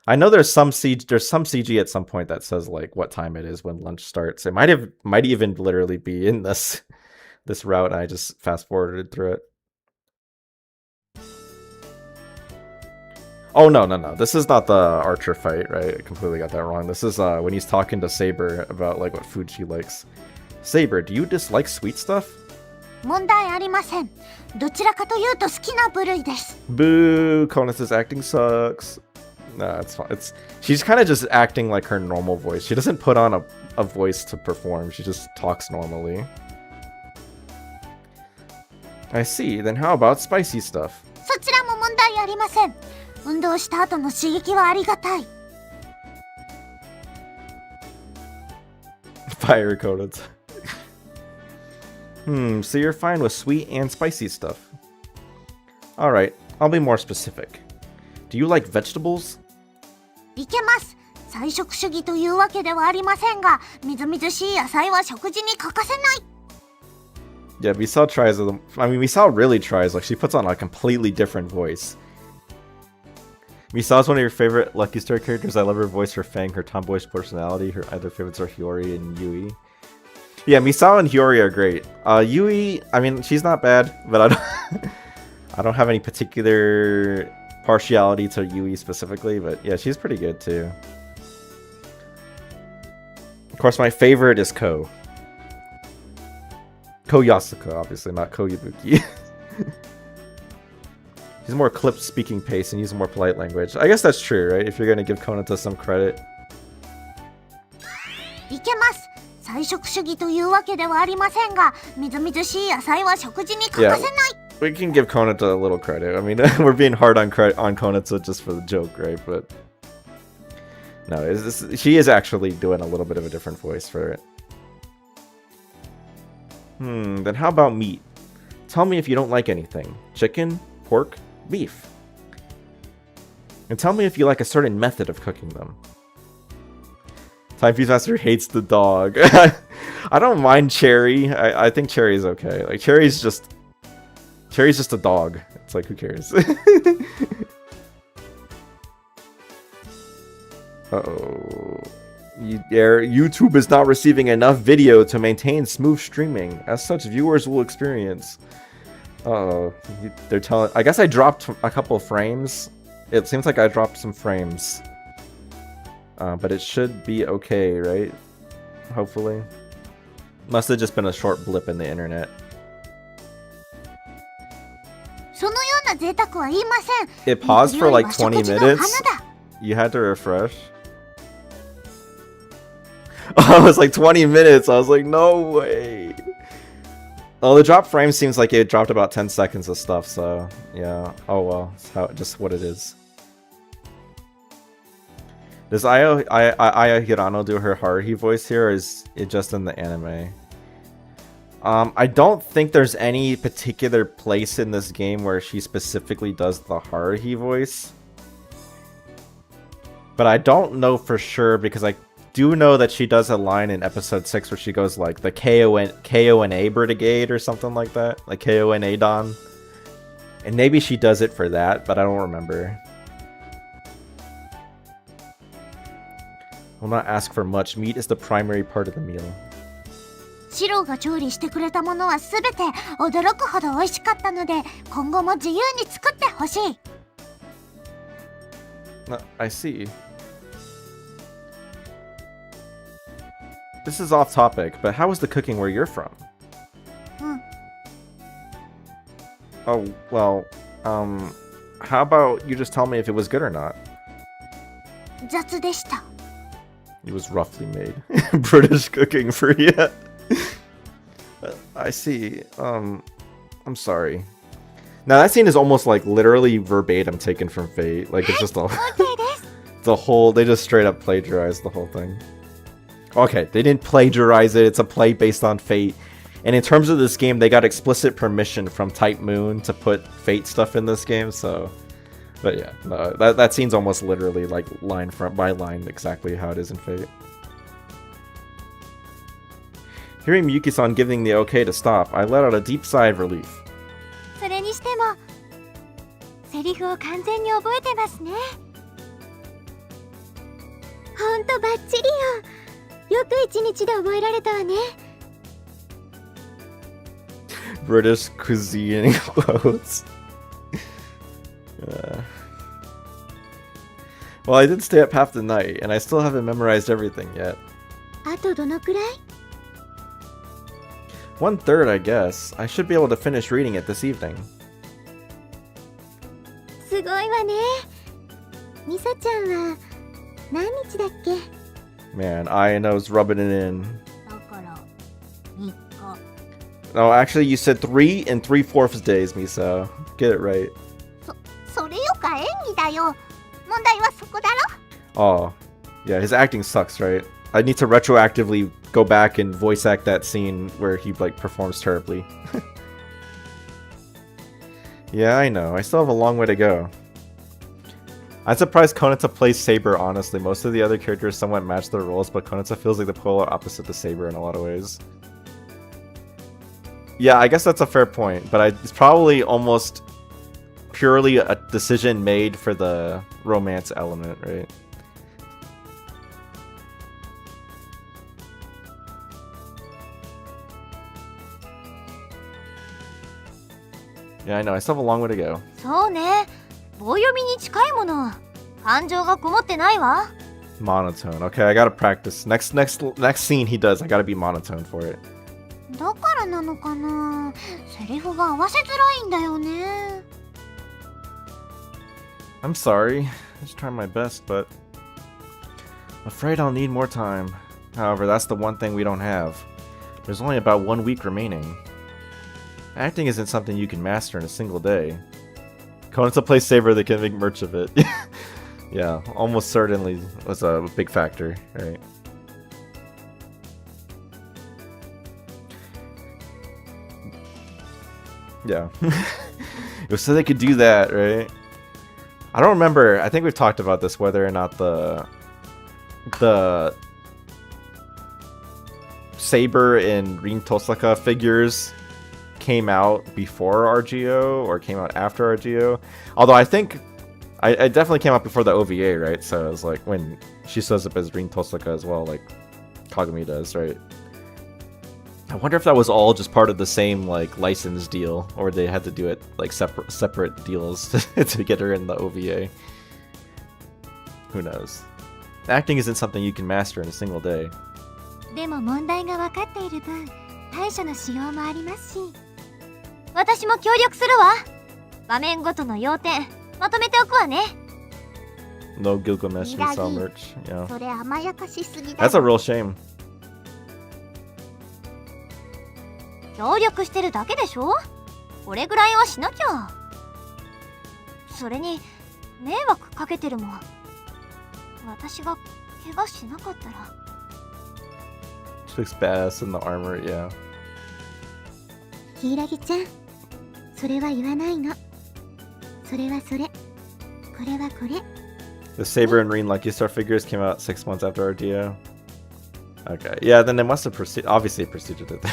B: I know there's some CG at some point that says like what time it is when lunch starts. It might even literally be in this route. And I just fast forwarded through it. Oh no! This is not the Archer fight, right? I completely got that wrong. This is when he's talking to Saber about like what food she likes. Saber, do you dislike sweet stuff?
C: 問題ありません。どちらかというと好きな部類です。
B: Boo! Konus' acting sucks. Nah, it's fine. She's kind of just acting like her normal voice. She doesn't put on a voice to perform. She just talks normally. I see. Then how about spicy stuff?
C: そちらも問題ありません。運動した後の刺激はありがたい。
B: Fire coated. So you're fine with sweet and spicy stuff. Alright, I'll be more specific. Do you like vegetables?
C: いけます。菜食主義というわけではありませんが、みずみずしい野菜は食事に欠かせない。
B: Yeah, Misao tries. Misao really tries. Like, she puts on a completely different voice. Misao's one of your favorite Lucky Star characters. I love her voice, her fang, her tomboyish personality. Her other favorites are Hiyori and Yui. Yeah, Misao and Hiyori are great. Yui, I mean, she's not bad, but I don't, I don't have any particular partiality to Yui specifically, but yeah, she's pretty good too. Of course, my favorite is Ko. Ko Yasuko, obviously, not Ko Ibuki. He's more clipped speaking pace and uses more polite language. I guess that's true, right? If you're gonna give Konata some credit.
C: いけます。菜食主義というわけではありませんが、みずみずしい野菜は食事に欠かせない。
B: We can give Konata a little credit. I mean, we're being hard on Konata just for the joke, right? But no, she is actually doing a little bit of a different voice for it. Then how about meat? Tell me if you don't like anything. Chicken, pork, beef. And tell me if you like a certain method of cooking them. Time Fuse Master hates the dog. I don't mind Cherry. I think Cherry's okay. Like Cherry's just a dog. It's like, who cares? Uh-oh. YouTube is not receiving enough video to maintain smooth streaming. As such, viewers will experience. Uh-oh. They're telling... I guess I dropped a couple of frames. It seems like I dropped some frames. But it should be okay, right? Hopefully. Must have just been a short blip in the internet.
C: そのような贅沢は言いません。
B: It paused for like 20
C: 食事の
B: minutes.
C: 花だ。
B: You had to refresh. Oh, it was like 20 minutes. I was like, no way. Oh, the drop frame seems like it dropped about 10 seconds of stuff, so yeah. Oh well, it's just what it is. Does Aya Hirano do her Haruhi voice here, or is it just in the anime? I don't think there's any particular place in this game where she specifically does the Haruhi voice. But I don't know for sure, because I do know that she does a line in episode 6 where she goes like the KONA Brigade or something like that. Like KONA Don. And maybe she does it for that, but I don't remember. Will not ask for much. Meat is the primary part of the meal.
C: シロが調理してくれたものはすべて驚くほど美味しかったので、今後も自由に作ってほしい。
B: I see. This is off topic, but how was the cooking where you're from? Oh, well, how about you just tell me if it was good or not?
C: 雑でした。
B: It was roughly made. British cooking for you. I see. I'm sorry. Now that scene is almost like literally verbatim taken from Fate. Like it's just the whole. They just straight up plagiarized the whole thing. Okay, they didn't plagiarize it. It's a play based on Fate. And in terms of this game, they got explicit permission from Type Moon to put Fate stuff in this game. So, but yeah, no, that scene's almost literally like line by line exactly how it is in Fate. Hearing Miyuki-san giving the okay to stop, I let out a deep sigh of relief.
C: それにしても、セリフを完全に覚えてますね。ほんとバッチリよ。よく一日で覚えられたわね。
B: British cuisine in quotes. Well, I did stay up half the night, and I still haven't memorized everything yet.
C: あとどのくらい？
B: 1/3, I guess. I should be able to finish reading it this evening.
C: すごいわね。ミサちゃんは何日だっけ？
B: Man, Ayano's rubbing it in.
C: だから3日。
B: No, actually, you said 3 3/4 days, Misao. Get it right.
C: それよか演技だよ。問題はそこだろ。
B: Oh, yeah, his acting sucks, right? I need to retroactively go back and voice act that scene where he like performs terribly. Yeah, I know. I still have a long way to go. I'm surprised Konata plays Saber, honestly. Most of the other characters somewhat match their roles, but Konata feels like the polar opposite to Saber in a lot of ways. Yeah, I guess that's a fair point, but it's probably almost purely a decision made for the romance element, right? Yeah, I know. I still have a long way to go.
C: そうね。棒読みに近いもの。感情がこもってないわ。
B: Monotone. Okay, I gotta practice. Next scene he does, I gotta be monotone for it.
C: だからなのかな。セリフが合わせづらいんだよね。
B: I'm sorry. I just trying my best, but I'm afraid I'll need more time. However, that's the one thing we don't have. There's only about 1 week remaining. Acting isn't something you can master in a single day. Going to play Saber, they can make merch of it. Yeah, almost certainly was a big factor, right? Yeah. It was so they could do that, right? I don't remember. I think we've talked about this, whether or not the Saber and Rin Tosaka figures came out before RGO or came out after RGO. Although I think I definitely came out before the OVA, right? So it was like when she shows up as Rin Tosaka as well, like Kagami does, right? I wonder if that was all just part of the same like license deal, or they had to do it like separate deals to get her in the OVA. Who knows? Acting isn't something you can master in a single day.
C: でも問題が分かっている分、対処のしようもありますし。私も協力するわ。場面ごとの要点、まとめておくわね。
B: No Gilgamesh Misao merch. Yeah.
C: それ甘やかしすぎだ。
B: That's a real shame.
C: 協力してるだけでしょ。これぐらいはしなきゃ。それに迷惑かけてるもん。私が怪我しなかったら。
B: She looks badass in the armor, yeah.
C: 柊ちゃん、それは言わないの。それはそれ。これはこれ。
B: The Saber and Rin Lucky Star figures came out 6 months after RGO. Okay, yeah, then they must have obviously preceded it then.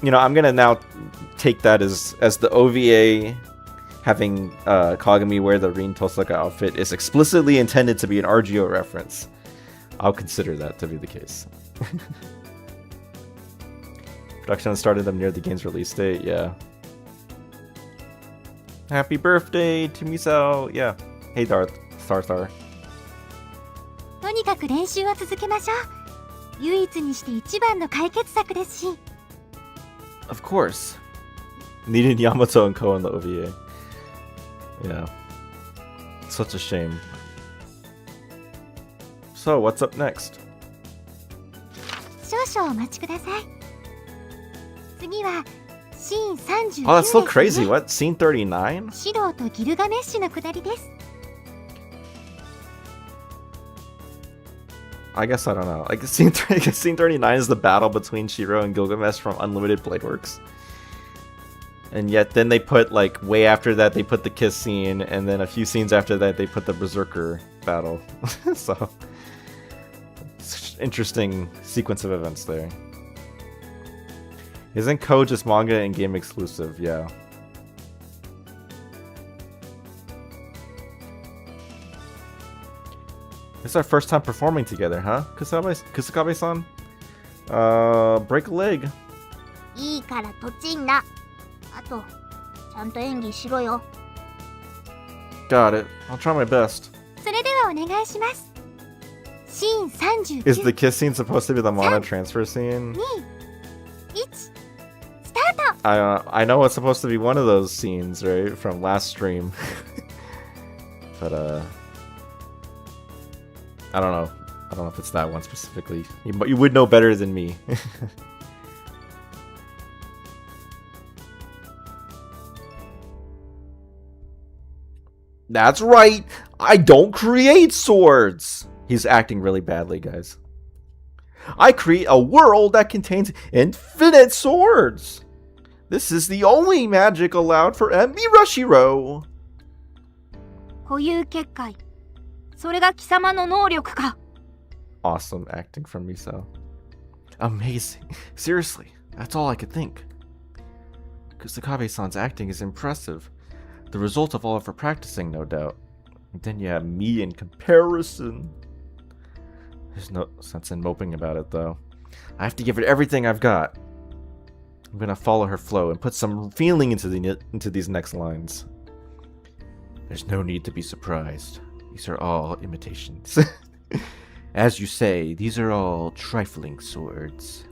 B: You know, I'm gonna now take that as the OVA having Kagami wear the Rin Tosaka outfit is explicitly intended to be an RGO reference. I'll consider that to be the case. Production started them near the game's release date, yeah. Happy birthday to Misao! Yeah. Hey Darth, Star.
C: とにかく練習を続けましょう。唯一にして一番の解決策ですし。
B: Of course. Needed Yamato and Ko in the OVA. Yeah. Such a shame. So, what's up next?
C: 少々お待ちください。次はシーン39
B: Oh, that's so
C: ですね。
B: crazy. What? Scene 39?
C: シローとギルガメッシュのくだりです。
B: I guess I don't know. Like scene 39 is the battle between Shiro and Gilgamesh from Unlimited Blade Works. And yet then they put like way after that they put the kiss scene, and then a few scenes after that they put the Berserker battle. So interesting sequence of events there. Isn't Ko just manga and game exclusive? Yeah. It's our first time performing together, huh? Kusakabe-san? Break a leg.
C: いいからとちんな。あと、ちゃんと演技しろよ。
B: Got it. I'll try my best.
C: それではお願いします。シーン39。
B: Is the kiss scene supposed to be the mana transfer scene?
C: 2、1、スタート。
B: I know it's supposed to be one of those scenes, right? From last stream. But, I don't know. I don't know if it's that one specifically. You would know better than me. That's right! I don't create swords! He's acting really badly, guys. I create a world that contains infinite swords! This is the only magic allowed for Mirashiro!
C: 固有結界。それが貴様の能力か。
B: Awesome acting from Misao. Amazing. Seriously, that's all I could think. Kusakabe-san's acting is impressive. The result of all of her practicing, no doubt. And then you have me in comparison. There's no sense in moping about it, though. I have to give it everything I've got. I'm gonna follow her flow and put some feeling into these next lines. There's no need to be surprised. These are all imitations. As you say, these are all trifling swords.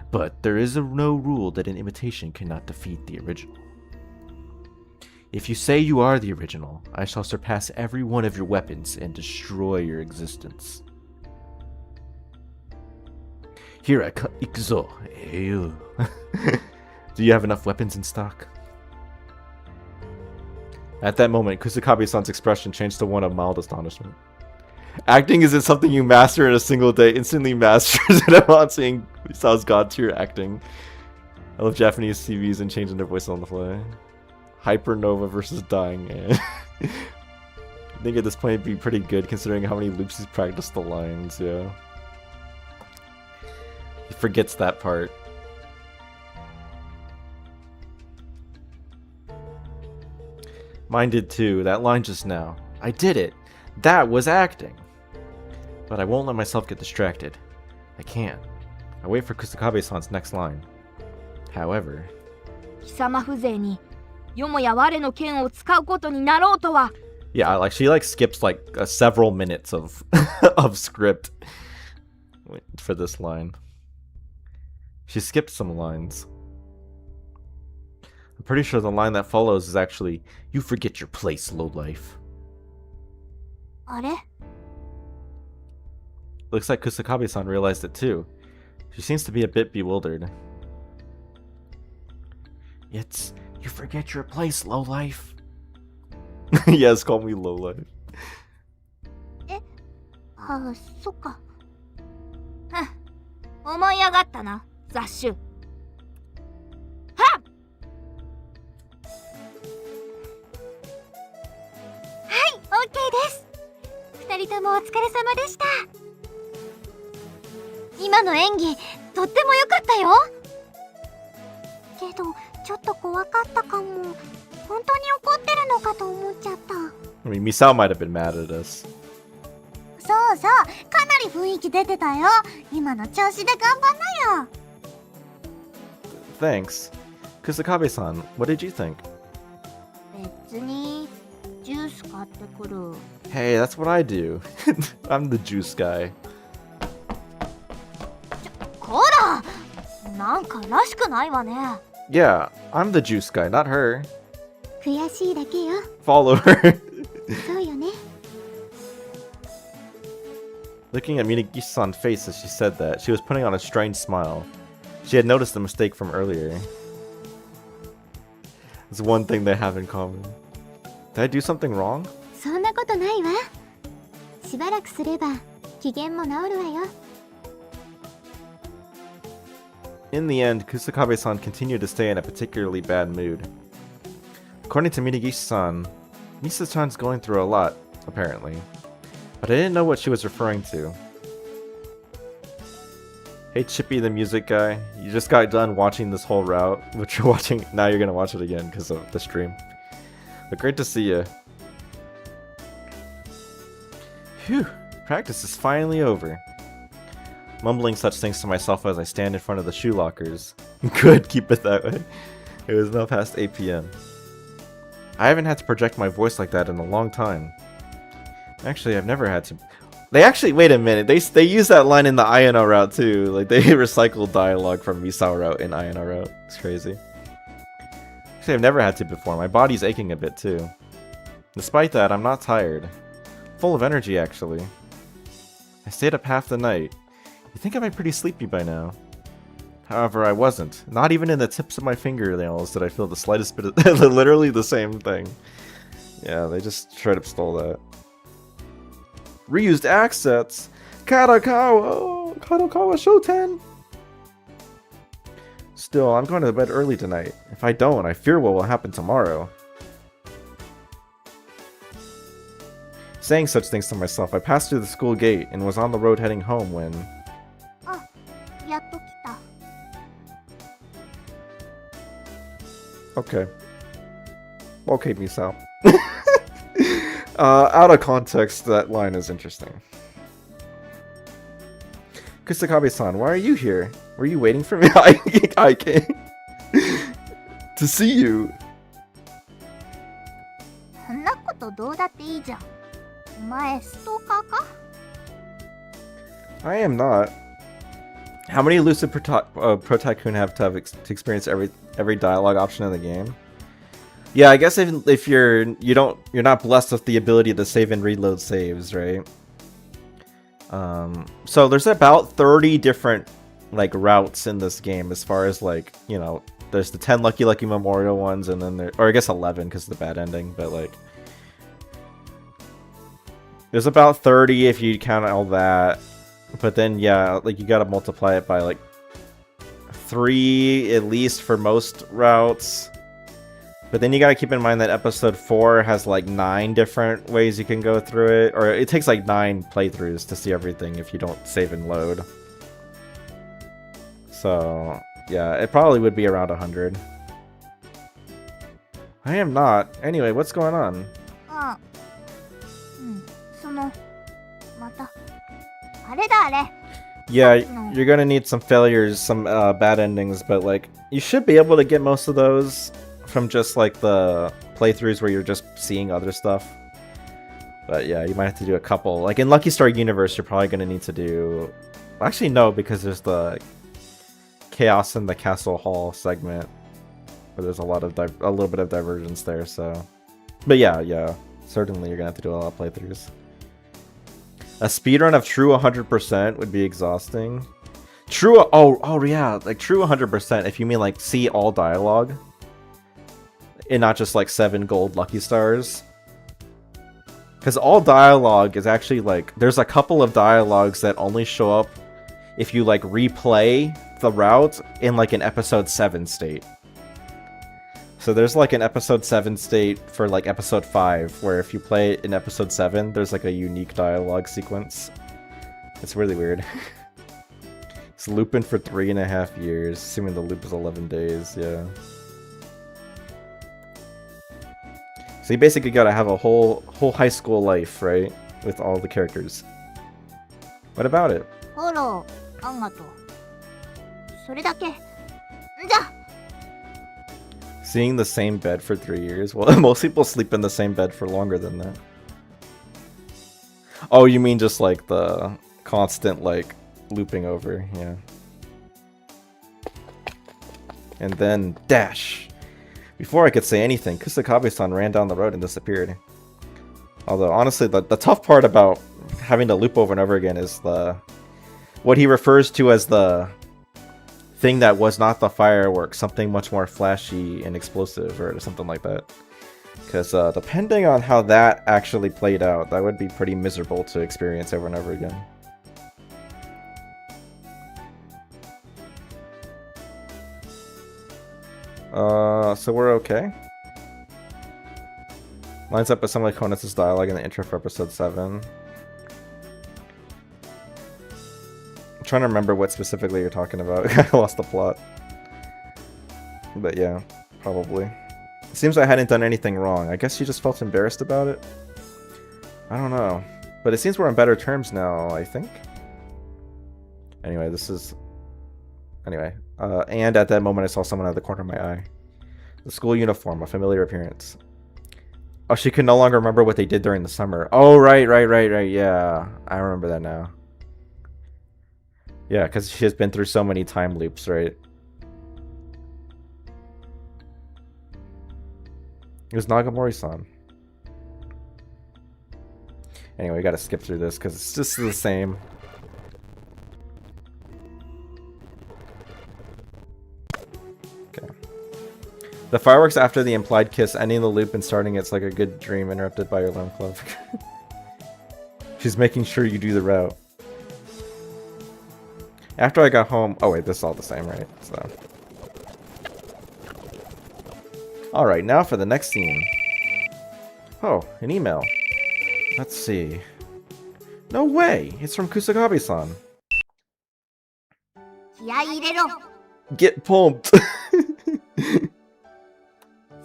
B: But there is no rule that an imitation cannot defeat the original. If you say you are the original, I shall surpass every one of your weapons and destroy your existence. Here I come. Ikuzo. Ew. Do you have enough weapons in stock? At that moment, Kusakabe-san's expression changed to one of mild astonishment. Acting isn't something you master in a single day. Instantly masters it upon seeing Misao's god tier acting. I love Japanese CVs and changing their voice on the fly. Hypernova versus Dying Man. I think at this point it'd be pretty good considering how many loops he's practiced the lines, yeah. He forgets that part. Mine did too, that line just now. I did it! That was acting! But I won't let myself get distracted. I can't. I wait for Kusakabe-san's next line. However...
E: 貴様風情によもや我の剣を使うことになろうとは
B: Yeah, like she skips several minutes of of script for this line. She skipped some lines. I'm pretty sure the line that follows is actually, "You forget your place, lowlife."
C: あれ
B: Looks like Kusakabe-san realized it too. She seems to be a bit bewildered. It's, "You forget your place, lowlife." Yes, call me lowlife.
C: ああ、そっか。
E: 思い上がったな雑種はっ
C: はい、OK です。二人ともお疲れ様でした。今の演技、とっても良かったよ。けど、ちょっと怖かったかも。本当に怒ってるのかと思っちゃった。
B: I mean, Misao might have been mad at us.
C: そうそう、かなり雰囲気出てたよ。今の調子で頑張んなよ。
B: Thanks. Kusakabe-san, what did you think?
C: 別に、ジュース買ってくる。
B: Hey, that's what I do. I'm the juice guy.
C: こらなんからしくないわね。
B: Yeah, I'm the juice guy, not her.
C: 悔しいだけよ。
B: Follow her.
C: そうよね。
B: Looking at Minagishi-san's face as she said that, she was putting on a strange smile. She had noticed the mistake from earlier. It's one thing they have in common. Did I do something wrong?
C: そんなことないわ。しばらくすれば機嫌も治るわよ。
B: In the end, Kusakabe-san continued to stay in a particularly bad mood. According to Minagishi-san, Misa-chan's going through a lot, apparently. But I didn't know what she was referring to. Hey Chippy the music guy, you just got done watching this whole route, which you're watching, now you're gonna watch it again because of the stream. But great to see you. Phew, practice is finally over. Mumbling such things to myself as I stand in front of the shoe lockers. Good, keep it that way. It was now past 8 p.m. I haven't had to project my voice like that in a long time. Actually, I've never had to. They actually, wait a minute, they use that line in the Ayano route too. Like, they recycled dialogue from Misao route in Ayano route. It's crazy. Actually, I've never had to before. My body's aching a bit too. Despite that, I'm not tired. Full of energy, actually. I stayed up half the night. You'd think I'd be pretty sleepy by now. However, I wasn't. Not even in the tips of my fingernails did I feel the slightest bit of literally the same thing. Yeah, they just straight up stole that. Reused accents! Kadokawa! Kadokawa Shoten! Still, I'm going to bed early tonight. If I don't, I fear what will happen tomorrow. Saying such things to myself, I passed through the school gate and was on the road heading home when...
C: やっと来た。
B: Okay. Okay, Misao. Out of context, that line is interesting. Kusakabe-san, why are you here? Were you waiting for me? I came to see you.
C: そんなことどうだっていいじゃん。お前ストーカーか？
B: I am not. How many Lucid Pro Tycoon have to experience every dialogue option in the game? Yeah, I guess if you're not blessed with the ability to save and reload saves, right? So there's about 30 different like routes in this game as far as like, you know, there's the 10 Lucky Lucky Memorial ones, and then or I guess 11 because of the bad ending, but like there's about 30 if you count all that. But then yeah, like you gotta multiply it by like 3 at least for most routes. But then you gotta keep in mind that episode 4 has like 9 different ways you can go through it. Or it takes like 9 playthroughs to see everything if you don't save and load. So yeah, it probably would be around 100. I am not. Anyway, what's going on?
C: ああ、うん、そのまたあれだあれ。
B: Yeah, you're gonna need some failures, some bad endings, but like you should be able to get most of those from just like the playthroughs where you're just seeing other stuff. But yeah, you might have to do a couple. Like in Lucky Star Universe, you're probably gonna need to do. Actually, no, because there's the Chaos in the Castle Hall segment where there's a little bit of divergence there. So, but yeah, certainly you're gonna have to do a lot of playthroughs. A speedrun of true 100% would be exhausting. True, oh yeah, like true 100% if you mean like see all dialogue. And not just like 7 gold lucky stars. Because all dialogue is actually like, there's a couple of dialogues that only show up if you like replay the route in like an episode 7 state. So there's like an episode 7 state for like episode 5, where if you play it in episode 7, there's like a unique dialogue sequence. It's really weird. It's looping for 3.5 years, assuming the loop is 11 days, yeah. So you basically gotta have a whole high school life, right? With all the characters. What about it?
C: フォローあんがとう。それだけ。じゃ。
B: Seeing the same bed for 3 years? Well, most people sleep in the same bed for longer than that. Oh, you mean just like the constant like looping over, yeah. And then dash. Before I could say anything, Kusakabe-san ran down the road and disappeared. Although honestly, the tough part about having to loop over and over again is what he refers to as the thing that was not the fireworks, something much more flashy and explosive or something like that. Because depending on how that actually played out, that would be pretty miserable to experience over and over again. So we're okay. Lines up with some of Konitsu's dialogue in the intro for episode 7. I'm trying to remember what specifically you're talking about. I lost the plot. But yeah, probably. It seems I hadn't done anything wrong. I guess she just felt embarrassed about it. I don't know. But it seems we're on better terms now, I think. Anyway, and at that moment I saw someone out of the corner of my eye. The school uniform, a familiar appearance. Oh, she can no longer remember what they did during the summer. Oh, right, yeah. I remember that now. Yeah, because she has been through so many time loops, right? It was Nagamori-san. Anyway, we gotta skip through this because it's just the same. Okay. The fireworks after the implied kiss, ending the loop and starting it's like a good dream interrupted by your alarm clock. She's making sure you do the route. After I got home... Oh wait, this is all the same, right? So. Alright, now for the next scene. Oh, an email. Let's see. No way! It's from Kusakabe-san.
C: 気合い入れろ。
B: Get pumped!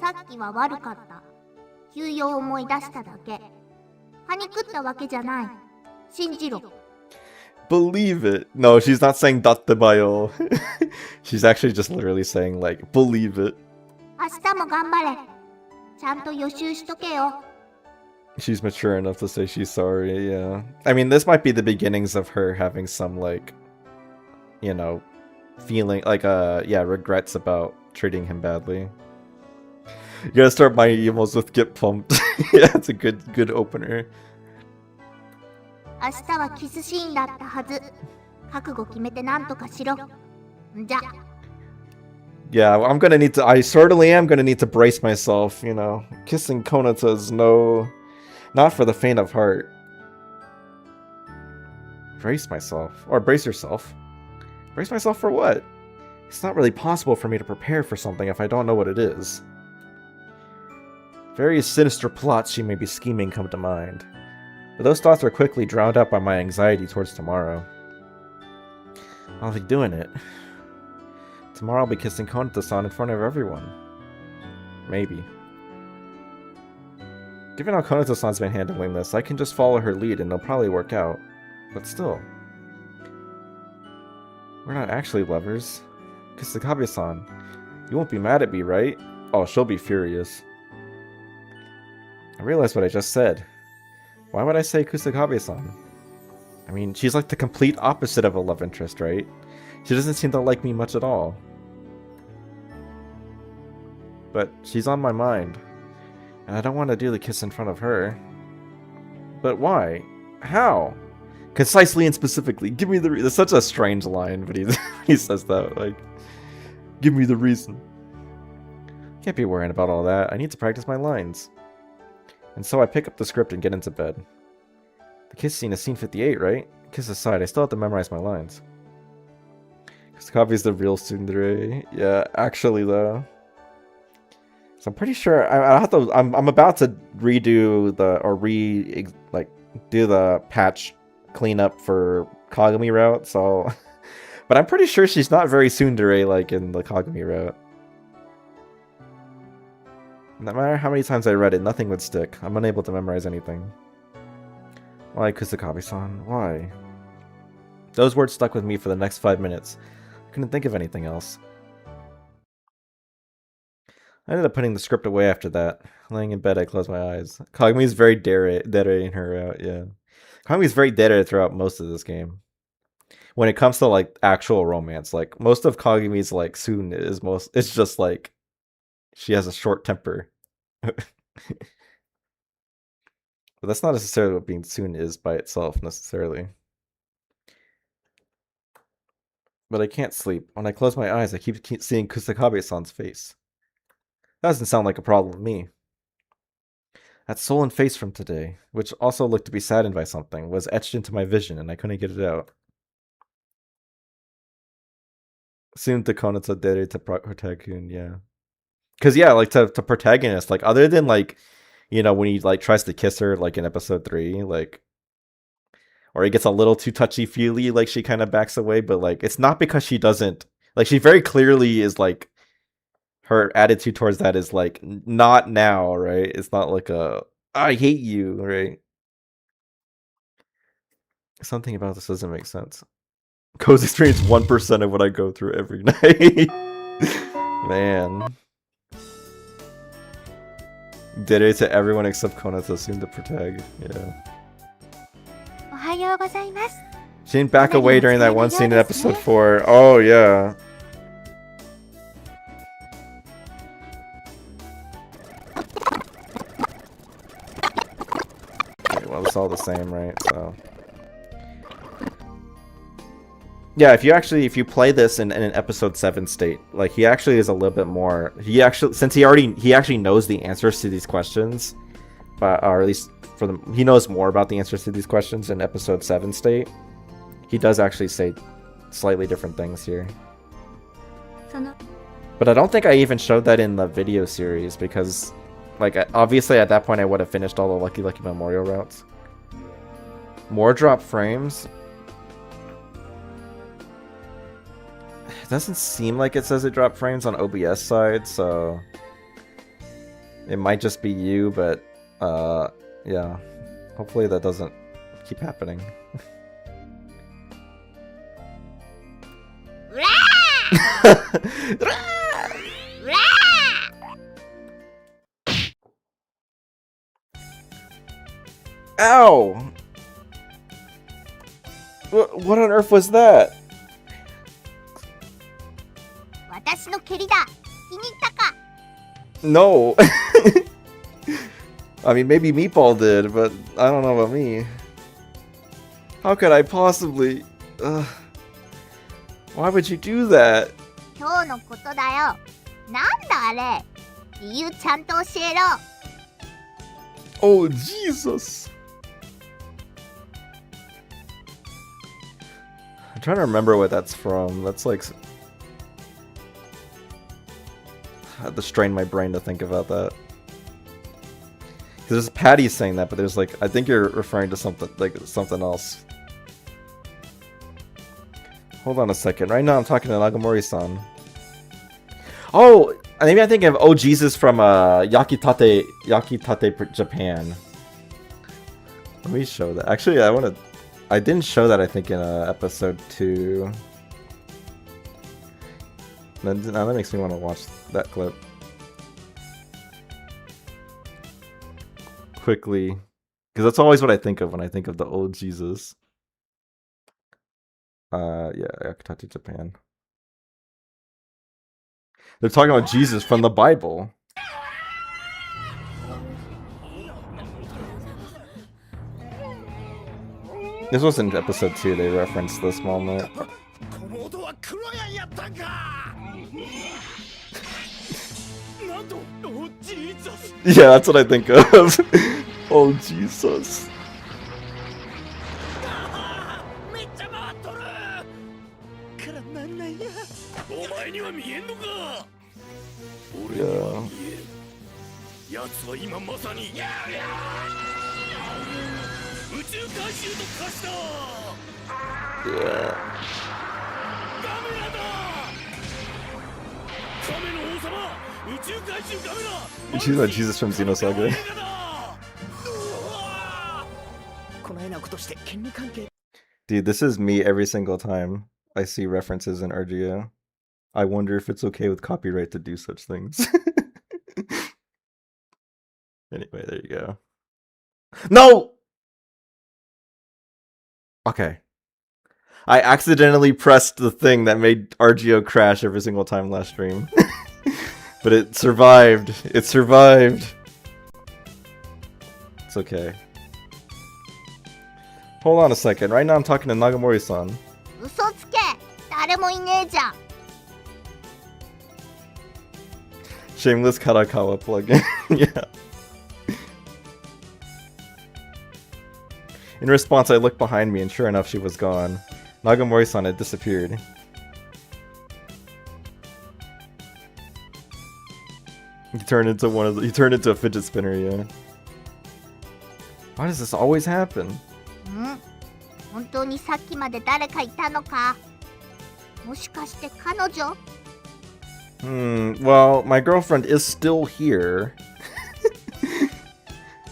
C: さっきは悪かった。休養を思い出しただけ。パニクったわけじゃない。信じろ。
B: Believe it. No, she's not saying dattemayo. She's actually just literally saying like, believe it.
C: 明日も頑張れ。ちゃんと予習しとけよ。
B: She's mature enough to say she's sorry, yeah. I mean, this might be the beginnings of her having some, like, you know, feeling, like, yeah, regrets about treating him badly. You gotta start my emos with get pumped. Yeah, it's a good opener.
C: 明日はキスシーンだったはず。覚悟決めてなんとかしろ。じゃ。
B: Yeah, I'm gonna need to, I certainly am gonna need to brace myself, you know. Kissing Konata is not for the faint of heart. Brace myself. Or brace yourself. Brace myself for what? It's not really possible for me to prepare for something if I don't know what it is. Various sinister plots she may be scheming come to mind. But those thoughts are quickly drowned out by my anxiety towards tomorrow. I'll be doing it. Tomorrow I'll be kissing Konata-san in front of everyone. Maybe. Given how Konata-san's been handling this, I can just follow her lead and it'll probably work out. But still. We're not actually lovers. Kusakabe-san, you won't be mad at me, right? Oh, she'll be furious. I realized what I just said. Why would I say Kusakabe-san? I mean, she's like the complete opposite of a love interest, right? She doesn't seem to like me much at all. But she's on my mind. And I don't want to do the kiss in front of her. But why? How? Concisely and specifically. Give me the reason. It's such a strange line, but he says that. Like, give me the reason. Can't be worrying about all that. I need to practice my lines. And so I pick up the script and get into bed. The kiss scene is scene 58, right? Kiss aside, I still have to memorize my lines. Kusakabe's the real tsundere. Yeah, actually though. So I'm pretty sure I'm about to redo do the patch cleanup for Kagami route, so but I'm pretty sure she's not very tsundere like in the Kagami route. No matter how many times I read it, nothing would stick. I'm unable to memorize anything. Why, Kusakabe-san? Why? Those words stuck with me for the next 5 minutes. I couldn't think of anything else. I ended up putting the script away after that. Laying in bed, I closed my eyes. Kagami's very dere in her route, yeah. Kagami's very dere throughout most of this game. When it comes to, like, actual romance, like, most of Kagami's, like, Tsun is it's just, like, she has a short temper. But that's not necessarily what being Tsun is by itself, necessarily. But I can't sleep. When I close my eyes, I keep seeing Kusakabe-san's face. That doesn't sound like a problem to me. That sullen face from today, which also looked to be saddened by something, was etched into my vision and I couldn't get it out. Soon to Konata dere to protagon, yeah. Cause yeah, like to protagonist, like other than like, you know, when he like tries to kiss her like in episode 3, like, or he gets a little too touchy-feely, like she kind of backs away, but like it's not because she doesn't, like she very clearly is like, her attitude towards that is like, not now, right? It's not like a, I hate you, right? Something about this doesn't make sense. Co's experience 1% of what I go through every night. Man. Did it to everyone except Konata seemed to protag. Yeah.
C: おはようございます。
B: She didn't back away during that one scene in episode 4. Oh, yeah. Okay, well, it's all the same, right? So. Yeah, if you play this in an episode 7 state, like he actually is a little bit more. He actually knows the answers to these questions, but or at least he knows more about the answers to these questions in episode 7 state. He does actually say slightly different things here. But I don't think I even showed that in the video series because, like, obviously at that point I would have finished all the Lucky Lucky Memorial routes. More drop frames. It doesn't seem like it says it dropped frames on OBS side, so it might just be you, but yeah, hopefully that doesn't keep happening. Ow! What on earth was that?
C: 私の蹴りだ。気に入ったか？
B: No. I mean, maybe Meatball did, but I don't know about me. How could I possibly? Why would you do that?
C: 今日のことだよ。なんだあれ。理由ちゃんと教えろ。
B: Oh, Jesus. I'm trying to remember what that's from. That's like... I had to strain my brain to think about that. Because there's Patty saying that, but there's like... I think you're referring to something else. Hold on a second. Right now I'm talking to Nagamori-san. Oh! Maybe I'm thinking of Oh Jesus from Yakitate Japan. Let me show that. Actually, I didn't show that, I think, in episode 2. Now that makes me want to watch that clip. Quickly. Because that's always what I think of when I think of the old Jesus. Yeah, Yakitate Japan. They're talking about Jesus from the Bible. This was in episode 2, they referenced this moment. Yeah, that's what I think of. Oh, Jesus. Yeah. She's about Jesus from Xenosaga. Dude, this is me every single time I see references in RGO. I wonder if it's okay with copyright to do such things. Anyway, there you go. No! Okay. I accidentally pressed the thing that made RGO crash every single time last stream. But it survived. It survived. It's okay. Hold on a second. Right now I'm talking to Nagamori-san.
C: 嘘つけ。誰もいねえじゃん。
B: Shameless Karakawa plugin. Yeah. In response, I looked behind me and sure enough, she was gone. Nagamori-san had disappeared. He turned into a fidget spinner, yeah. Why does this always happen?
C: ん？本当にさっきまで誰かいたのか？もしかして彼女？
B: Well, my girlfriend is still here.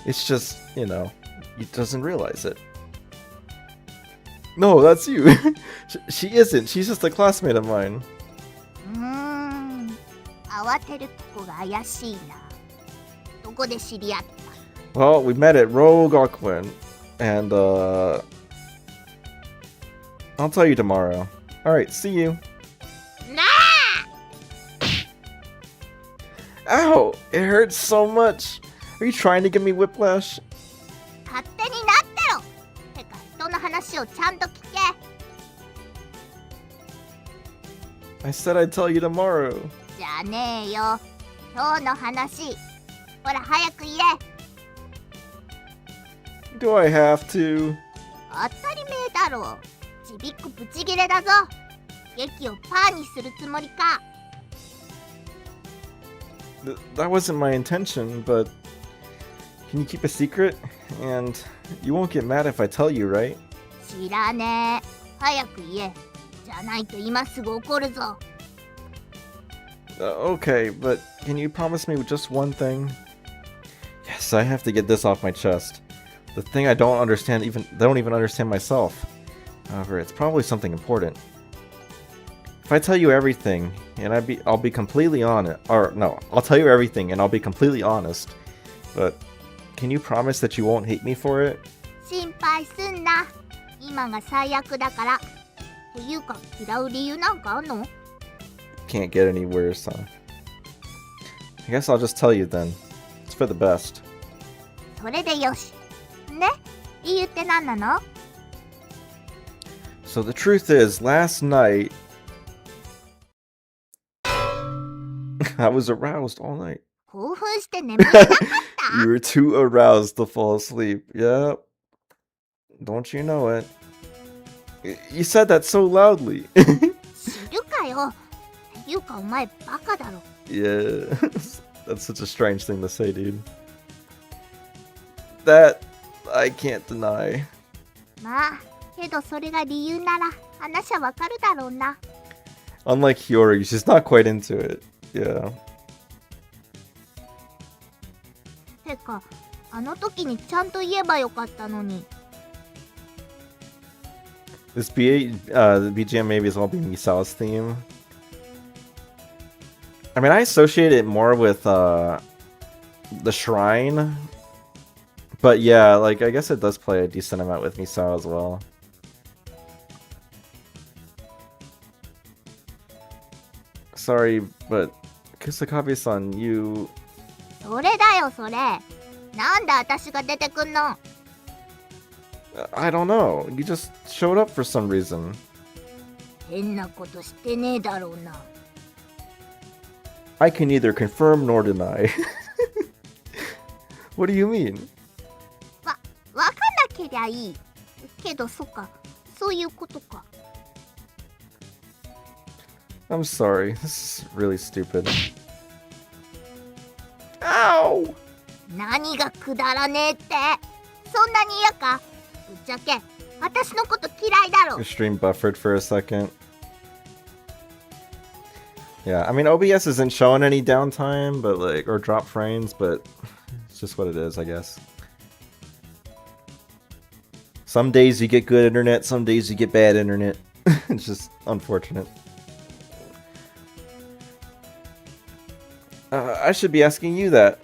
B: It's just, you know, he doesn't realize it. No, that's you. She isn't. She's just a classmate of mine.
C: 慌てるとこが怪しいな。どこで知り合った？
B: Well, we met at Rogakuen, and I'll tell you tomorrow. Alright, see you. Ow! It hurts so much! Are you trying to give me whiplash?
C: 勝手になってろ。てか人の話をちゃんと聞け。
B: I said I'd tell you tomorrow.
C: じゃねえよ。今日の話。ほら早く言え。
B: Do I have to?
C: 当たり前だろ。ちびっこブチギレだぞ。劇をパーにするつもりか。
B: That wasn't my intention, but can you keep a secret? And you won't get mad if I tell you, right?
C: 知らねえ。早く言え。じゃないと今すぐ怒るぞ。
B: Okay, but can you promise me just one thing? Yes, I have to get this off my chest. The thing I don't even understand myself. However, it's probably something important. If I tell you everything, and I'll be completely honest, or no, I'll tell you everything and I'll be completely honest, but can you promise that you won't hate me for it?
C: 心配すんな。今が最悪だから。っていうか、嫌う理由なんかあんの？
B: Can't get any worse, huh? I guess I'll just tell you then. It's for the best.
C: それでよし。ね？理由って何なの？
B: So the truth is, last night I was aroused all night.
C: 興奮して眠れなかった？
B: You were too aroused to fall asleep. Yep. Don't you know it? You said that so loudly.
C: 知るかよ。っていうかお前バカだろ。
B: Yeah. That's such a strange thing to say, dude. That I can't deny.
C: まあ、けどそれが理由なら話はわかるだろうな。
B: Unlike Hiyori, she's not quite into it. Yeah.
C: てか、あの時にちゃんと言えばよかったのに。
B: This the BGM maybe as well be Misao's theme. I mean, I associate it more with the shrine. But yeah, like, I guess it does play a decent amount with Misao as well. Sorry, but Kusakabe-san, you...
C: それだよそれ。なんで私が出てくんの？
B: I don't know. You just showed up for some reason.
C: 変なことしてねえだろうな。
B: I can neither confirm nor deny. What do you mean?
C: わかんなけりゃいい。けどそっか、そういうことか。
B: I'm sorry. This is really stupid. Ow!
C: 何がくだらねえって。そんなに嫌か？ぶっちゃけ、私のこと嫌いだろ。
B: Your stream buffered for a second. Yeah, I mean, OBS isn't showing any downtime, but like, or drop frames, but it's just what it is, I guess. Some days you get good internet, some days you get bad internet. It's just unfortunate. I should be asking you that.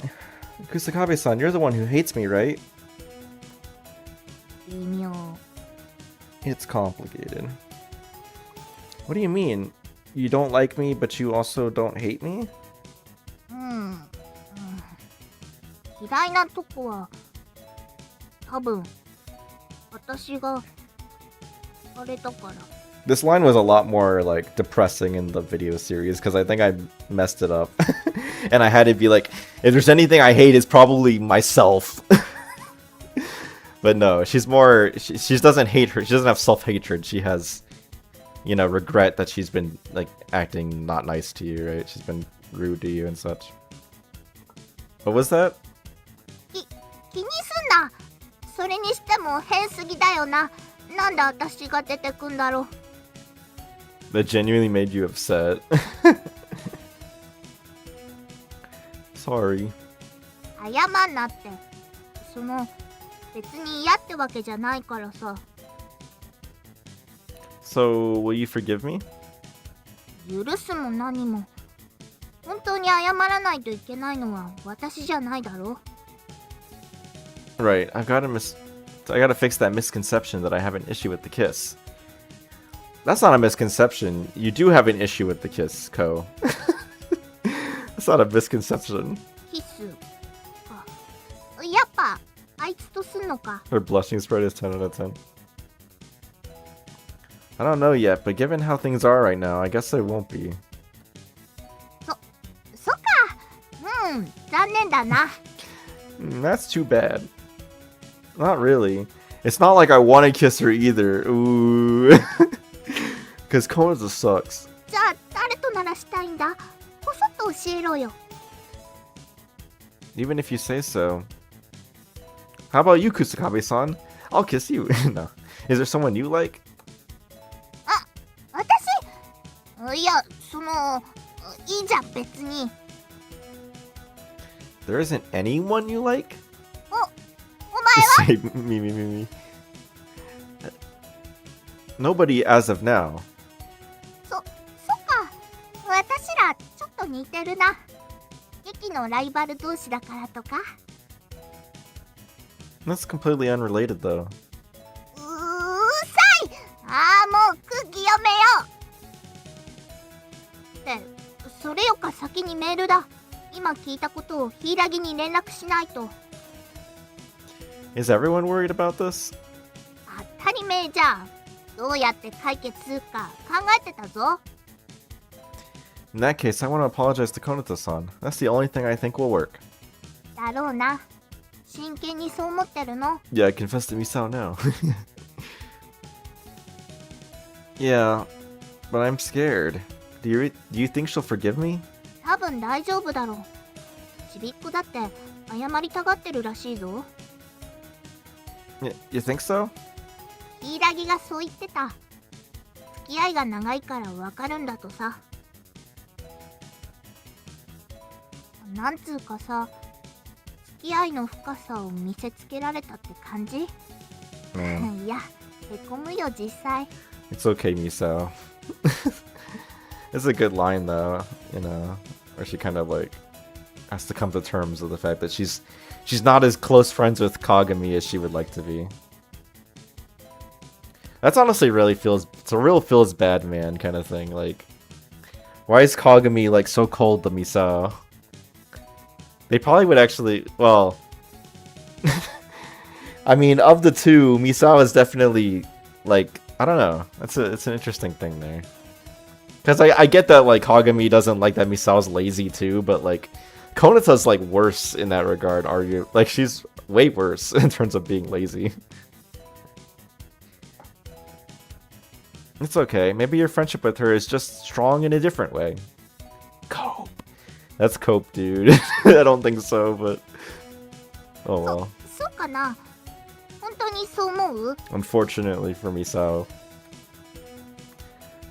B: Kusakabe-san, you're the one who hates me, right?
C: 微妙。
B: It's complicated. What do you mean? You don't like me, but you also don't hate me?
C: 嫌いなとこは多分私があれだから。
B: This line was a lot more like depressing in the video series because I think I messed it up. And I had to be like, if there's anything I hate, it's probably myself. But no, she's more, she doesn't hate her, she doesn't have self-hatred, she has, you know, regret that she's been like acting not nice to you, right? She's been rude to you and such. What was that?
C: 気にすんな。それにしても変すぎだよな。なんで私が出てくんだろう。
B: That genuinely made you upset. Sorry.
C: 謝んなって。その別に嫌ってわけじゃないからさ。
B: So, will you forgive me?
C: 許すも何も。本当に謝らないといけないのは私じゃないだろ。
B: Right, I gotta fix that misconception that I have an issue with the kiss. That's not a misconception. You do have an issue with the kiss, Ko. That's not a misconception.
C: キスか。やっぱあいつとすんのか。
B: Her blushing spread is 10 out of 10. I don't know yet, but given how things are right now, I guess I won't be.
C: そっか。残念だな。
B: That's too bad. Not really. It's not like I want to kiss her either. Ooh. Because Konoza sucks.
C: じゃあ誰とならしたいんだ。こそっと教えろよ。
B: Even if you say so. How about you, Kusakabe-san? I'll kiss you. No. Is there someone you like?
C: 私？いや、いいじゃん別に。
B: There isn't anyone you like?
C: お前は？
B: Say me. Nobody as of now.
C: そっ似てるな。劇のライバル同士だからとか。
B: That's completely unrelated, though.
C: うーさい。ああ、もう空気読めよ。ってそれよか先にメールだ。今聞いたことを柊に連絡しないと。
B: Is everyone worried about this?
C: 当たり前じゃん。どうやって解決するか考えてたぞ。
B: In that case, I want to apologize to Konata-san. That's the only thing I think will work.
C: だろうな。真剣にそう思ってるの？
B: Yeah, I confess to Misao now. Yeah, but I'm scared. Do you think she'll forgive me?
C: 多分大丈夫だろう。ちびっこだって謝りたがってるらしいぞ。
B: You think so?
C: 柊がそう言ってた。付き合いが長いからわかるんだとさ。なんつうかさ、付き合いの深さを見せつけられたって感じ？
B: Man,
C: いや、へこむよ実際。
B: it's okay, Misao. It's a good line, though, you know, where she kind of like has to come to terms with the fact that she's not as close friends with Kagami as she would like to be. That's honestly it's a real feels bad man kind of thing. Like, why is Kagami like so cold to Misao? They probably would actually, well, I mean, of the two, Misao is definitely like, I don't know. It's an interesting thing there. Because I get that like Kagami doesn't like that Misao's lazy too, but like Konata's like worse in that regard, like she's way worse in terms of being lazy. It's okay. Maybe your friendship with her is just strong in a different way. Cope. That's cope, dude. I don't think so, but oh well.
C: そうかな。本当にそう思う？
B: Unfortunately for Misao.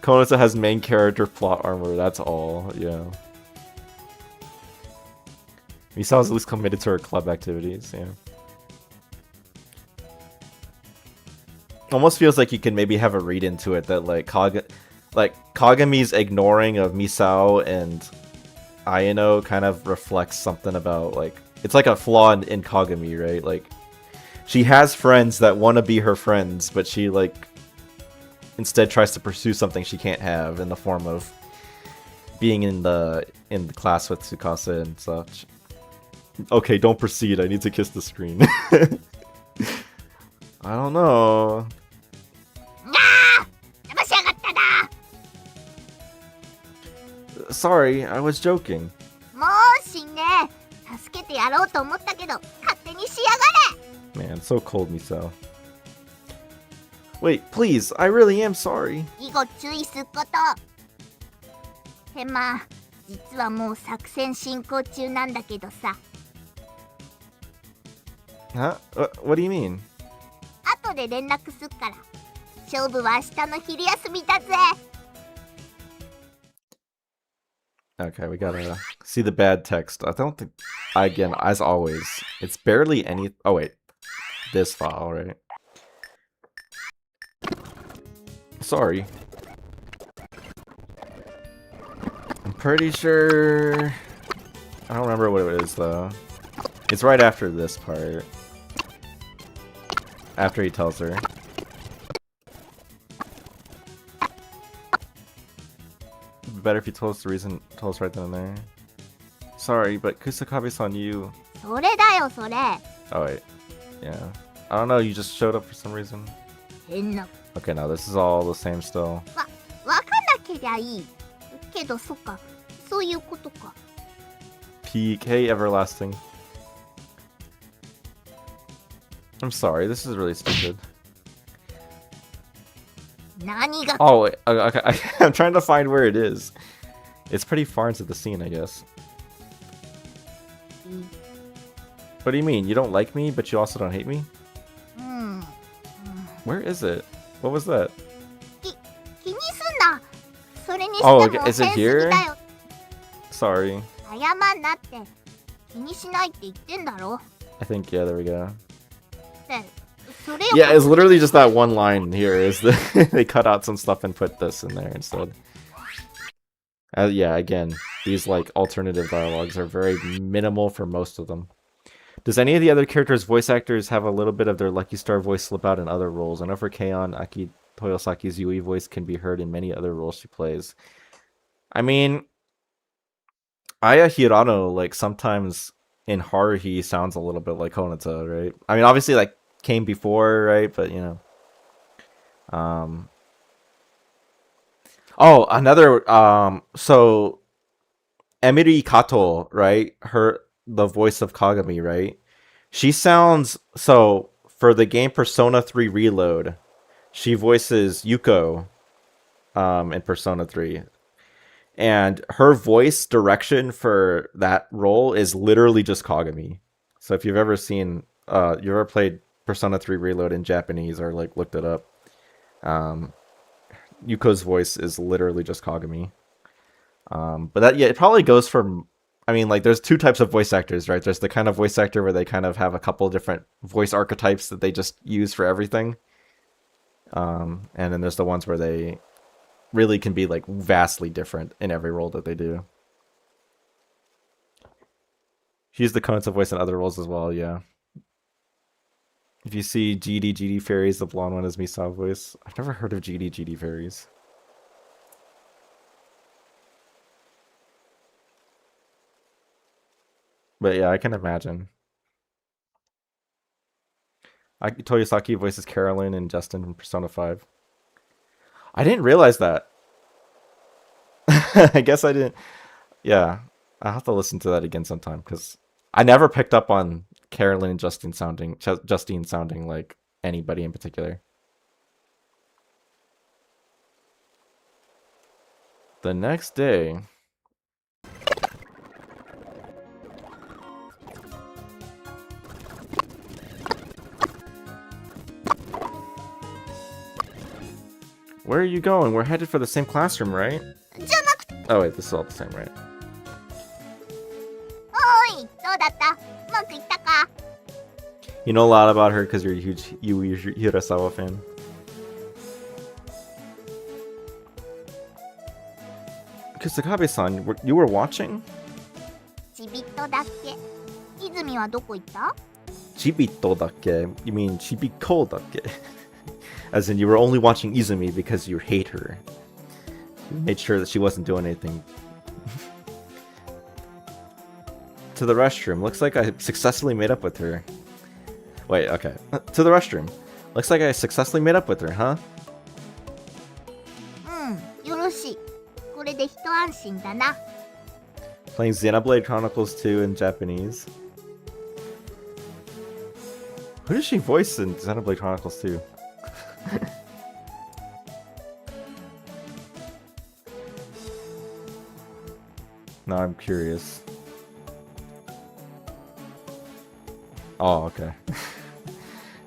B: Konata has main character plot armor, that's all, yeah. Misao's at least committed to her club activities, yeah. Almost feels like you can maybe have a read into it that like Kagami's ignoring of Misao and Ayano kind of reflects something about like it's like a flaw in Kagami, right? Like she has friends that want to be her friends, but she like instead tries to pursue something she can't have in the form of being in the class with Tsukasa and such. Okay, don't proceed. I need to kiss the screen. I don't know.
C: 騙しやがったな。
B: Sorry, I was joking.
C: もう死ね。助けてやろうと思ったけど勝手にしやがれ。
B: Man, so cold, Misao. Wait, please, I really am sorry.
C: 以後注意すっこと。ヘマ、実はもう作戦進行中なんだけどさ。
B: Huh? What do you mean?
C: 後で連絡すっから。勝負は明日の昼休みだぜ。
B: Okay, we gotta see the bad text. I don't think... Again, as always, it's barely any... Oh, wait. This file, right? Sorry. I'm pretty sure... I don't remember what it is, though. It's right after this part. After he tells her. It'd be better if you told us the reason, told us right then and there. Sorry, but Kusakabe-san, you...
C: それだよそれ。
B: Oh, wait. Yeah. I don't know, you just showed up for some reason.
C: 変な。
B: Okay, no, this is all the same still.
C: わかんなけりゃいい。けどそっか、そういうことか。
B: Peak. Hey, Everlasting. I'm sorry, this is really stupid.
C: 何が。
B: Oh, wait, okay, I'm trying to find where it is. It's pretty far into the scene, I guess. What do you mean? You don't like me, but you also don't hate me?
C: うん。
B: Where is it? What was that?
C: 気にすんな。それにして
B: Oh,
C: も
B: okay,
C: 変
B: is
C: す
B: it
C: ぎ
B: here?
C: だよ。
B: Sorry.
C: 謝んなって。気にしないって言ってんだろ。
B: I think, yeah, there we go.
C: ってそれよ。
B: Yeah, it's literally just that one line here. Is the they cut out some stuff and put this in there instead. Yeah, again, these like alternative dialogues are very minimal for most of them. Does any of the other characters' voice actors have a little bit of their Lucky Star voice slip out in other roles? I know for Keion, Aki Toyosaki's Yui voice can be heard in many other roles she plays. I mean, Aya Hirano, like, sometimes in Haruhi sounds a little bit like Konata, right? I mean, obviously, like, came before, right? But, you know. Oh, another, so, Emiri Kato, right? The voice of Kagami, right? She sounds, so, for the game Persona 3 Reload, she voices Yuko, in Persona 3. And her voice direction for that role is literally just Kagami. So if you've ever seen, you ever played Persona 3 Reload in Japanese or like looked it up, Yuko's voice is literally just Kagami. But that, yeah, it probably goes from, I mean, like, there's two types of voice actors, right? There's the kind of voice actor where they kind of have a couple different voice archetypes that they just use for everything. And then there's the ones where they really can be like vastly different in every role that they do. She's the Konata voice in other roles as well, yeah. If you see GD Fairies, the blonde one is Misao voice. I've never heard of GD Fairies. But yeah, I can imagine. Toyosaki voices Carolyn and Justin from Persona 5. I didn't realize that. I guess I didn't. Yeah, I'll have to listen to that again sometime because I never picked up on Carolyn and Justine sounding like anybody in particular. The next day. Where are you going? We're headed for the same classroom, right? Oh wait, this is all the same, right?
C: おーい、どうだった？うまくいったか？
B: You know a lot about her because you're a huge Yui Hirasawa fan. Kusakabe-san, you were watching?
C: ちびっとだけ。泉はどこ行った？
B: Chibito dakke? You mean Chibiko dakke? As in, you were only watching Izumi because you hate her. You made sure that she wasn't doing anything. To the restroom. Looks like I successfully made up with her. Wait, okay. To the restroom. Looks like I successfully made up with her, huh?
C: うん、よろしい。これで一安心だな。
B: Playing Xenoblade Chronicles 2 in Japanese. Who does she voice in Xenoblade Chronicles 2? Now I'm curious. Oh, okay.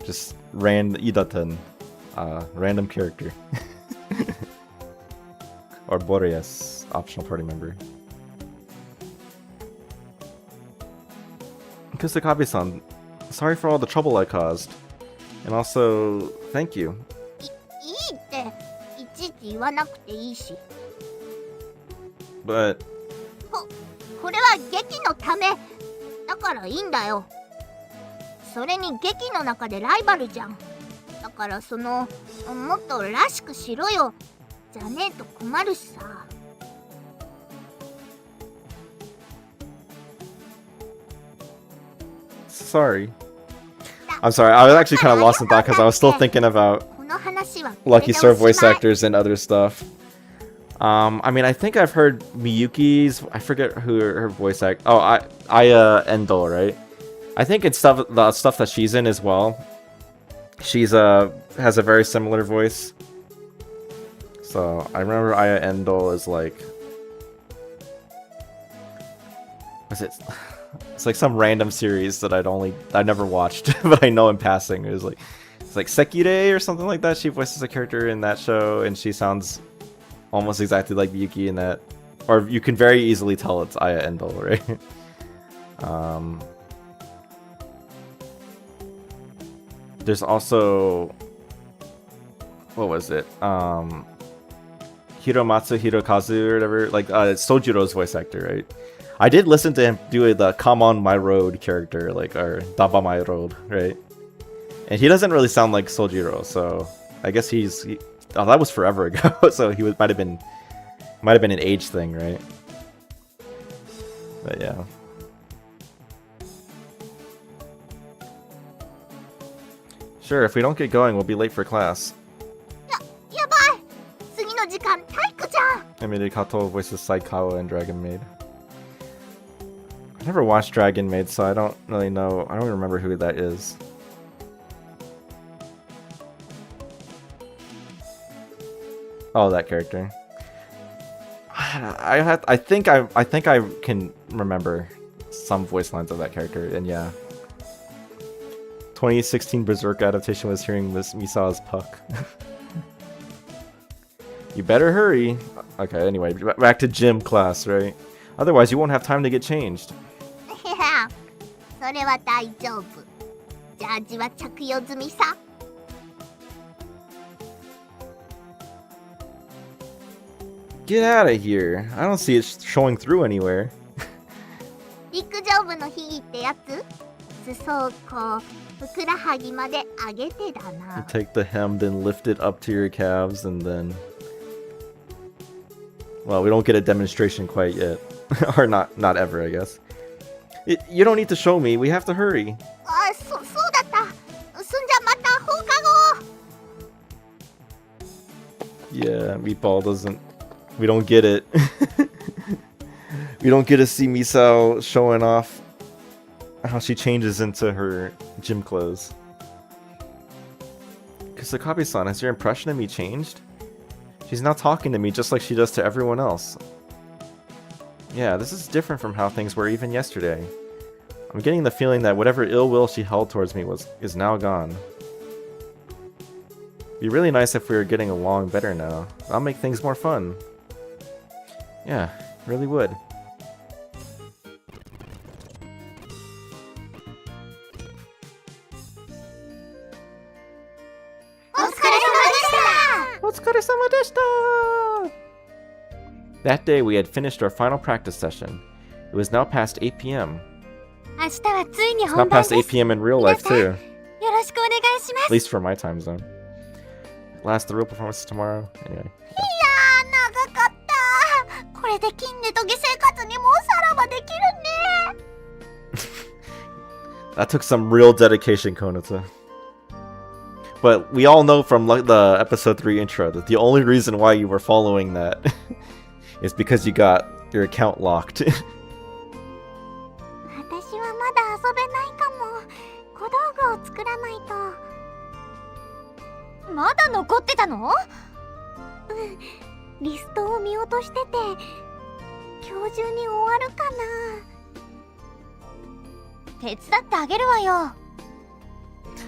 B: Just Idatan. Random character. Or Boreas, optional party member. Kusakabe-san, sorry for all the trouble I caused. And also, thank you.
C: いいって、いちいち言わなくていいし。
B: But
C: これは劇のため。だからいいんだよ。それに劇の中でライバルじゃん。だからもっとらしくしろよ。じゃねえと困るしさ。
B: sorry. I'm sorry, I was actually kind of lost in thought because I was still thinking about
C: この話はこれ
B: Lucky
C: でお
B: Star
C: しまい。
B: voice actors and other stuff. I mean, I think I've heard Miyuki's. I forget who her voice act. Oh, Aya Endo, right? I think it's the stuff that she's in as well. She's has a very similar voice. So I remember Aya Endo is like, what's it? It's like some random series that I never watched, but I know in passing. It's like Sekirei or something like that. She voices a character in that show, and she sounds almost exactly like Yuki in that. Or you can very easily tell it's Aya Endo, right? There's also, what was it? Hiromatsu Hirokazu or whatever, like Sojiro's voice actor, right? I did listen to him do the "Come on My Road" character, like, or "Daba My Road," right? And he doesn't really sound like Sojiro, so I guess oh, that was forever ago, so he might have been an age thing, right? But yeah. Sure, if we don't get going, we'll be late for class.
C: やばい、次の時間体育じゃん。
B: Emily Kato voices Saikawa in Dragon Maid. I never watched Dragon Maid, so I don't really know. I don't remember who that is. Oh, that character. I think I can remember some voice lines of that character, and yeah. 2016 Berserk adaptation was hearing Miss Misao's puck. You better hurry. Okay, anyway, back to gym class, right? Otherwise, you won't have time to get changed.
C: いや、それは大丈夫。ジャージは着用済みさ。
B: Get out of here. I don't see it showing through anywhere.
C: 陸上部の秘技ってやつ？裾をこうふくらはぎまで上げてだ
B: You
C: な。
B: take the hem, then lift it up to your calves, and then... Well, we don't get a demonstration quite yet. Or not ever, I guess. You don't need to show me. We have to hurry.
C: あ、そうだった。すんじゃまた放課後。
B: Yeah, Meatball doesn't... We don't get it. We don't get to see Misao showing off how she changes into her gym clothes. Kusakabe-san, has your impression of me changed? She's now talking to me just like she does to everyone else. Yeah, this is different from how things were even yesterday. I'm getting the feeling that whatever ill will she held towards me is now gone. It'd be really nice if we were getting along better now. That'll make things more fun. Yeah, really would. That day we had finished our final practice session. It was now past 8 p.m.
C: 明日はついに
B: It's now
C: 本番
B: past
C: で
B: 8
C: す。
B: p.m. in real life too.
C: よろしくお願いしま
B: At
C: す。
B: least for my time zone. Last, the real performance is tomorrow. Anyway.
C: いやー、長かった。これで金ネトゲ生活にもさらばできるね。
B: That took some real dedication, Konata. But we all know from the episode 3 intro that the only reason why you were following that is because you got your account locked.
C: 私はまだ遊べないかも。小道具を作らないと。まだ残ってたの？うん。リストを見落としてて、今日中に終わるかな。手伝ってあげるわよ。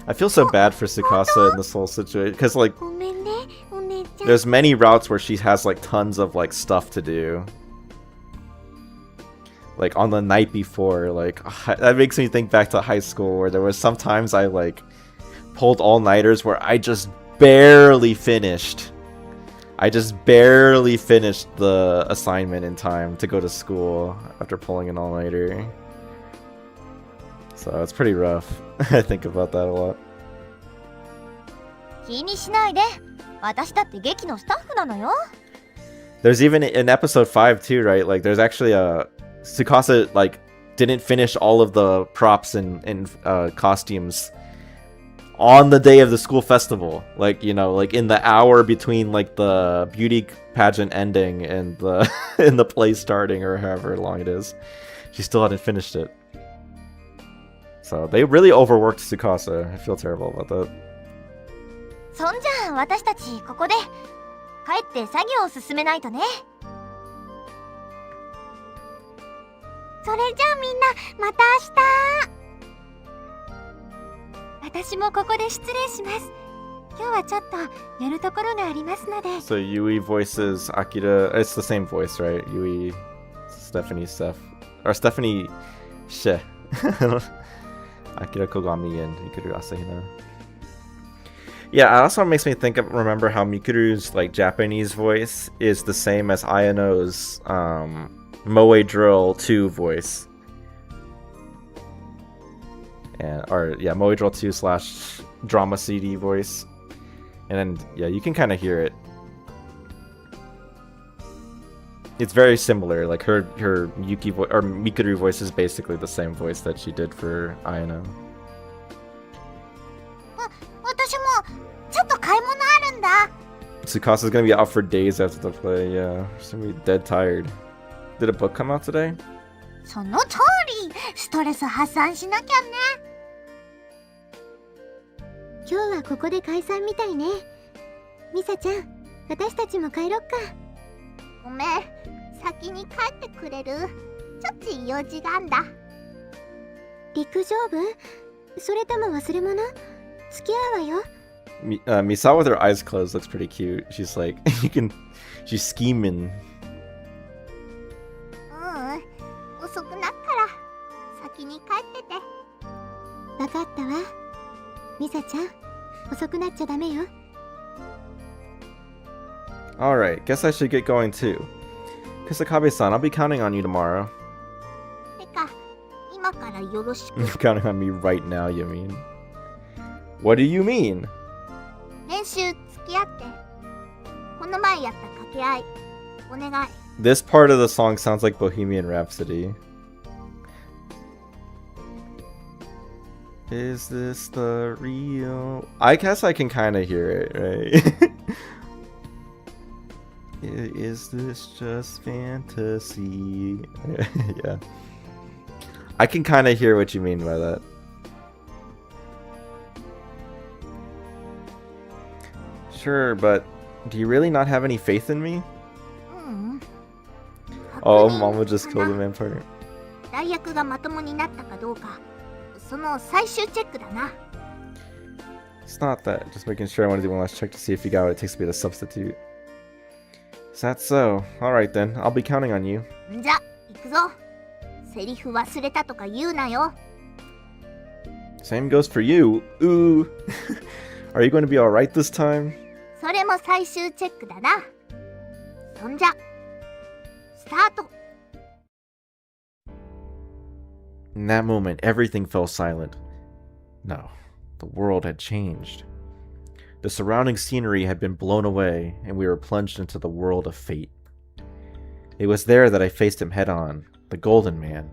B: I feel so bad for Tsukasa in this whole situation because like
C: ごめんね、お姉ちゃん。
B: there's many routes where she has like tons of like stuff to do. Like on the night before, like that makes me think back to high school where there was sometimes I like pulled all-nighters where I just barely finished. I just barely finished the assignment in time to go to school after pulling an all-nighter. So it's pretty rough. I think about that a lot.
C: 気にしないで。私だって劇のスタッフなのよ。
B: There's even in episode 5 too, right? Like there's actually a Tsukasa like didn't finish all of the props and costumes on the day of the school festival. Like, you know, like in the hour between like the beauty pageant ending and the and the play starting or however long it is. She still hadn't finished it. So they really overworked Tsukasa. I feel terrible about that.
C: そんじゃあ私たちここで帰って作業を進めないとね。それじゃあみんなまた明日。私もここで失礼します。今日はちょっとやるところがありますので。
B: So Yui voices Akira. It's the same voice, right? Yui, Stephanie, or Stephanie She. Akira Kogami and Hikaru Asahina. Yeah, it also makes me remember how Mikuru's like Japanese voice is the same as Ayano's Moe Drill 2 voice. Moe Drill 2 / Drama CD voice. And then, yeah, you can kind of hear it. It's very similar. Like her Yuki or Mikuru voice is basically the same voice that she did for Ayano.
C: 私もちょっと買い物あるんだ。
B: Tsukasa's gonna be out for days after the play. Yeah, she's gonna be dead tired. Did a book come out today?
C: その通り、ストレス発散しなきゃね。今日はここで解散みたいね。ミサちゃん、私たちも帰ろっか。ごめん、先に帰ってくれる？ちょっと用事があんだ。陸上部？それとも忘れ物？付き合うわよ。
B: Misao with her eyes closed looks pretty cute. She's like, she's scheming.
C: 遅くなったら先に帰ってて。わかったわ。ミサちゃん、遅くなっちゃダメよ。
B: Alright, guess I should get going too. Kusakabe-san, I'll be counting on you tomorrow.
C: てか、今からよろしく。
B: You're counting on me right now, you mean? What do you mean?
C: 練習付き合って。この前やった掛け合い、お願い。
B: This part of the song sounds like Bohemian Rhapsody. Is this the real? I guess I can kind of hear it, right? Is this just fantasy? Yeah. I can kind of hear what you mean by that. Sure, but do you really not have any faith in me? Oh, Mama just killed him in part.
C: 代役がまともになったかどうか、その最終チェックだな。
B: It's not that. Just making sure I want to do one last check to see if you got what it takes to be the substitute. Is that so? Alright then, I'll be counting on you.
C: んじゃ、行くぞ。セリフ忘れたとか言うなよ。
B: Same goes for you. Ooh. Are you going to be alright this time?
C: それも最終チェックだな。そんじゃ、スタート。
B: In that moment, everything fell silent. No, the world had changed. The surrounding scenery had been blown away, and we were plunged into the world of fate. It was there that I faced him head on, the Golden Man,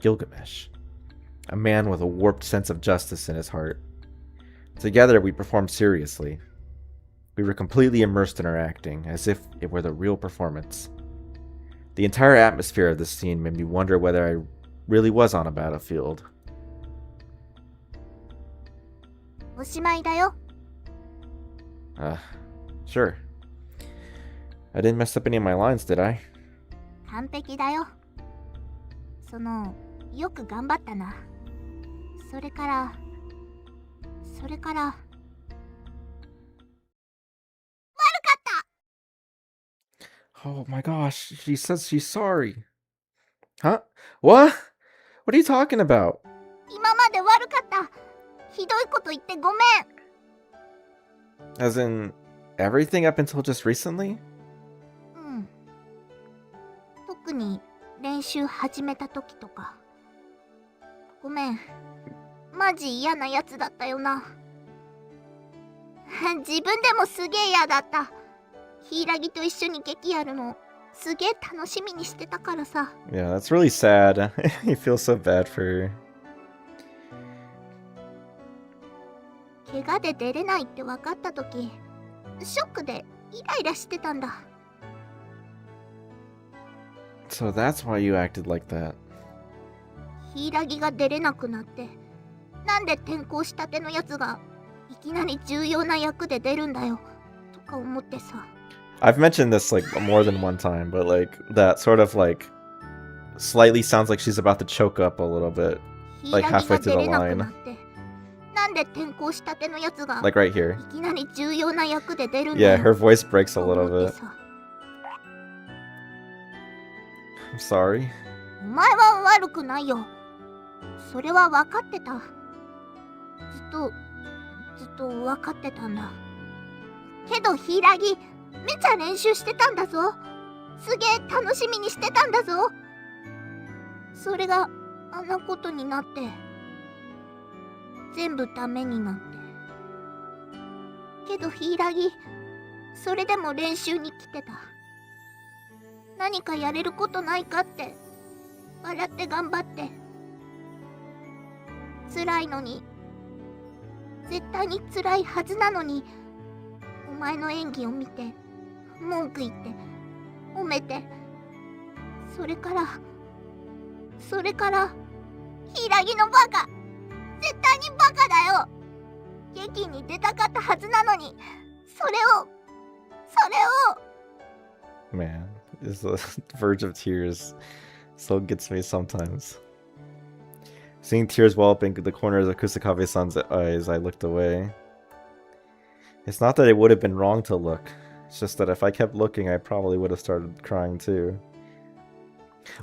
B: Gilgamesh. A man with a warped sense of justice in his heart. Together we performed seriously. We were completely immersed in our acting, as if it were the real performance. The entire atmosphere of this scene made me wonder whether I really was on a battlefield.
C: おしまいだよ。
B: Sure. I didn't mess up any of my lines, did I?
C: 完璧だよ。よく頑張ったな。それから。悪かった。
B: Oh my gosh, she says she's sorry. Huh? What? What are you talking about?
C: 今まで悪かった。ひどいこと言ってごめん。
B: As in, everything up until just recently?
C: 特に練習始めた時とか。ごめん。マジ嫌なやつだったよな。自分でもすげえ嫌だった。柊と一緒に劇やるのすげえ楽しみにしてたからさ。
B: Yeah, that's really sad. I feel so bad for her.
C: 怪我で出れないって分かった時、ショックでイライラしてたんだ。
B: So that's why you acted like that.
C: 柊が出れなくなって、なんで転校したてのやつがいきなり重要な役で出るんだよとか思ってさ。
B: I've mentioned this like more than one time, but like that sort of like slightly sounds like she's about to choke up a little bit, like halfway through the line.
C: なんで転校したてのやつが
B: Like right here.
C: いきなり重要な役で出るんだよ。
B: Yeah, her voice breaks a little bit. I'm sorry.
C: お前は悪くないよ。それは分かってた。ずっとずっと分かってたんだ。けど柊、めちゃ練習してたんだぞ。すげえ楽しみにしてたんだぞ。それがあんなことになって、全部ダメになって。けど柊、それでも練習に来てた。何かやれることないかって笑って頑張って。辛いのに、絶対に辛いはずなのに、お前の演技を見て文句言って褒めて、それから柊のバカ、絶対にバカだよ。劇に出たかったはずなのに、それを
B: Man, this verge of tears still gets me sometimes. Seeing tears well up in the corners of Kusakabe-san's eyes, I looked away. It's not that it would have been wrong to look. It's just that if I kept looking, I probably would have started crying too.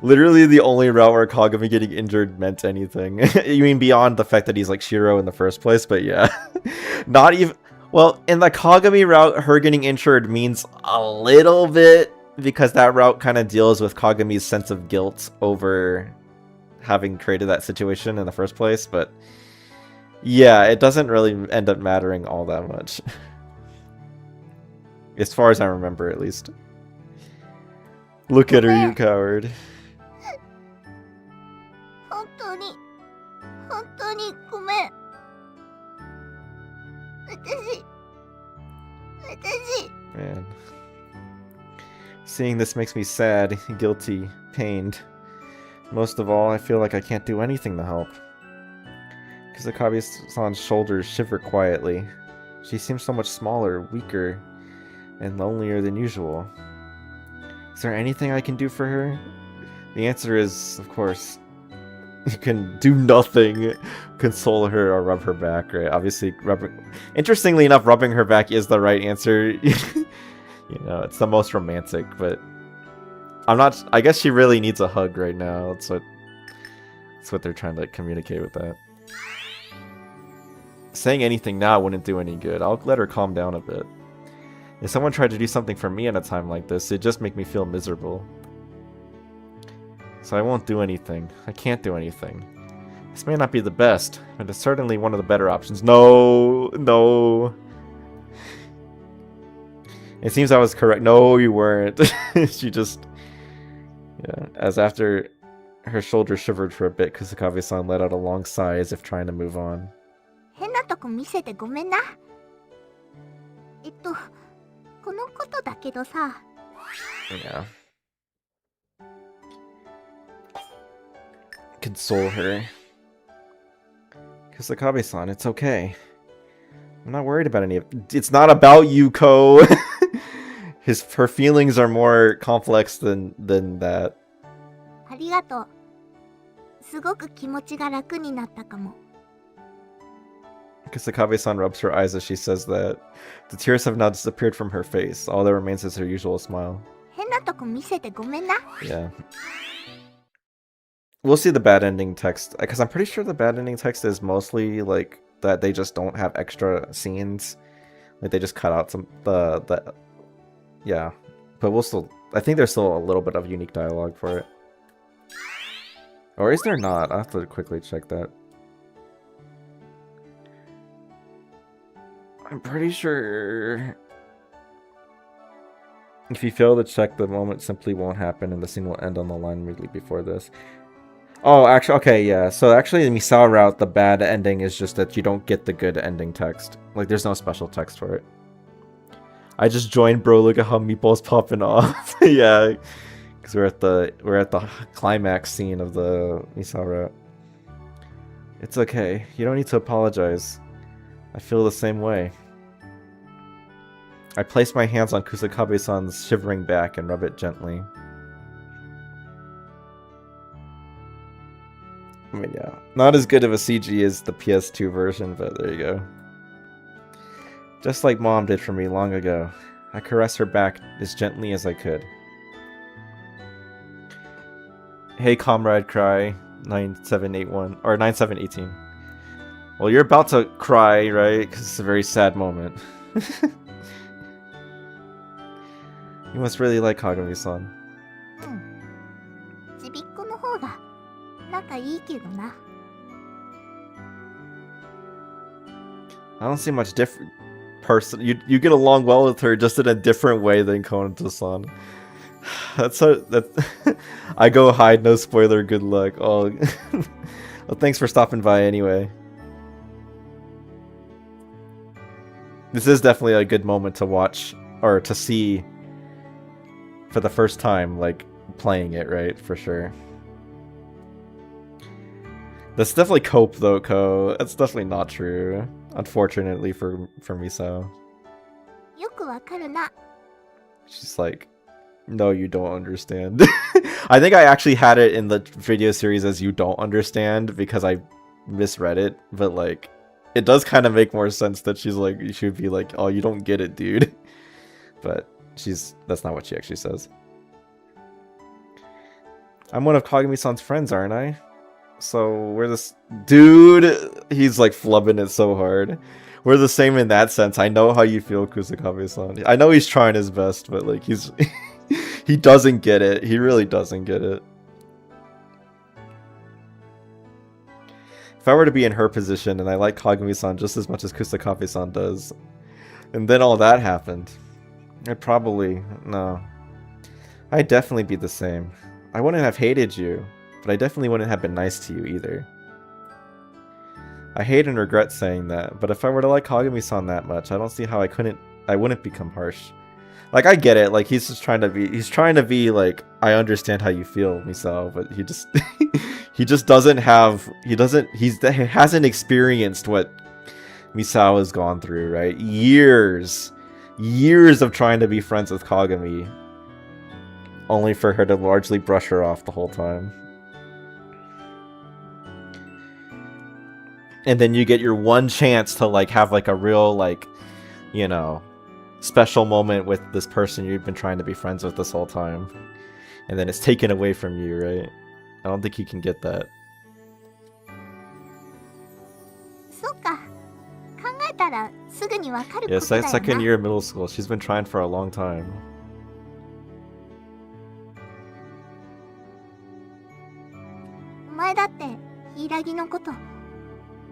B: Literally the only route where Kagami getting injured meant anything. You mean beyond the fact that he's like Shiro in the first place, but yeah. Not even... Well, in the Kagami route, her getting injured means a little bit, because that route kind of deals with Kagami's sense of guilt over having created that situation in the first place, but yeah, it doesn't really end up mattering all that much. As far as I remember, at least. Look at her, you coward.
C: 本当にごめん。私
B: Man. Seeing this makes me sad, guilty, pained. Most of all, I feel like I can't do anything to help. Kusakabe-san's shoulders shiver quietly. She seems so much smaller, weaker, and lonelier than usual. Is there anything I can do for her? The answer is, of course, you can do nothing. Console her or rub her back, right? Obviously, interestingly enough, rubbing her back is the right answer. You know, it's the most romantic, but I guess she really needs a hug right now. That's what they're trying to communicate with that. Saying anything now wouldn't do any good. I'll let her calm down a bit. If someone tried to do something for me at a time like this, it'd just make me feel miserable. So I won't do anything. I can't do anything. This may not be the best, but it's certainly one of the better options. No! It seems I was correct. No, you weren't. She just... Yeah, as after her shoulders shivered for a bit, Kusakabe-san let out a long sigh as if trying to move on.
C: 変なとこ見せてごめんな。このことだけどさ。
B: Yeah. Console her. Kusakabe-san, it's okay. I'm not worried about any of... It's not about you, Ko! Her feelings are more complex than that.
C: ありがとう。すごく気持ちが楽になったかも。
B: Kusakabe-san rubs her eyes as she says that. The tears have now disappeared from her face. All that remains is her usual smile.
C: 変なとこ見せてごめんな。
B: Yeah. We'll see the bad ending text, because I'm pretty sure the bad ending text is mostly like that they just don't have extra scenes. Like they just cut out some the yeah. But we'll still, I think there's still a little bit of unique dialogue for it. Or is there not? I'll have to quickly check that. I'm pretty sure if you fail to check, the moment simply won't happen and the scene will end on the line immediately before this. Oh, actually, okay, yeah. So actually, the Misao route, the bad ending is just that you don't get the good ending text. Like, there's no special text for it. I just joined, bro. Look at how Meatball's popping off. Yeah, because we're at the climax scene of the Misao route. It's okay. You don't need to apologize. I feel the same way. I place my hands on Kusakabe-san's shivering back and rub it gently. I mean, yeah. Not as good of a CG as the PS2 version, but there you go. Just like Mom did for me long ago. I caressed her back as gently as I could. Hey, Comrade Cry 9781 or 9718. Well, you're about to cry, right? Because it's a very sad moment. You must really like Kagami-san.
C: ちびっこの方が仲いいけどな。
B: I don't see much different person. You get along well with her, just in a different way than Konoto-san. That's so that I go hide, no spoiler, good luck. Oh, well, thanks for stopping by anyway. This is definitely a good moment to watch or to see for the first time, like playing it, right? For sure. That's definitely cope though, Ko. That's definitely not true. Unfortunately for Misao.
C: よくわかるな。
B: She's like, no, you don't understand. I think I actually had it in the video series as you don't understand because I misread it, but like, it does kind of make more sense that she's like, you should be like, oh, you don't get it, dude. But that's not what she actually says. I'm one of Kagami-san's friends, aren't I? So we're this dude. He's like flubbing it so hard. We're the same in that sense. I know how you feel, Kusakabe-san. I know he's trying his best, but like he's he doesn't get it. He really doesn't get it. If I were to be in her position and I like Kagami-san just as much as Kusakabe-san does, and then all that happened, I'd probably no. I'd definitely be the same. I wouldn't have hated you, but I definitely wouldn't have been nice to you either. I hate and regret saying that, but if I were to like Kagami-san that much, I don't see how I wouldn't become harsh. Like, I get it, like, he's trying to be like, I understand how you feel, Misao, but he just, he hasn't experienced what Misao has gone through, right? Years of trying to be friends with Kagami, only for her to largely brush her off the whole time. And then you get your one chance to like have like a real like, you know, special moment with this person you've been trying to be friends with this whole time. And then it's taken away from you, right? I don't think you can get that.
C: そうか。考えたらすぐにわかる
B: Yeah,
C: ことだよな。
B: second year of middle school. She's been trying for a long time.
C: お前だって柊のこと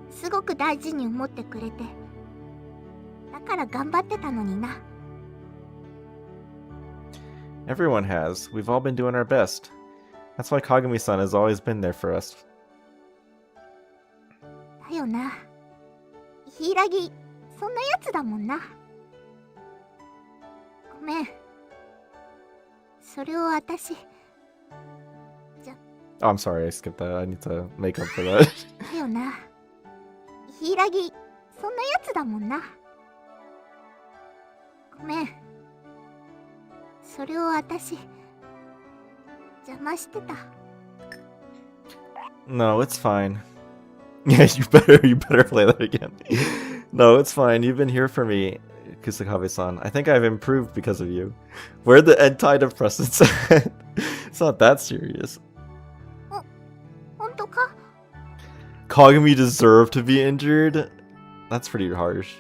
C: すごく大事に思ってくれて、だから頑張ってたのにな。
B: Everyone has. We've all been doing our best. That's why Kagami-san has always been there for us.
C: だよな。柊、そんなやつだもんな。ごめん。それを私。
B: Oh, I'm sorry, I skipped that. I need to make up for that.
C: だよな。柊、そんなやつだもんな。ごめん。それを私、邪魔してた。
B: No, it's fine. Yeah, you better play that again. No, it's fine. You've been here for me, Kusakabe-san. I think I've improved because of you. Where the antidepressants at? It's not that serious.
C: 本当か？
B: Kagami deserved to be injured? That's pretty harsh.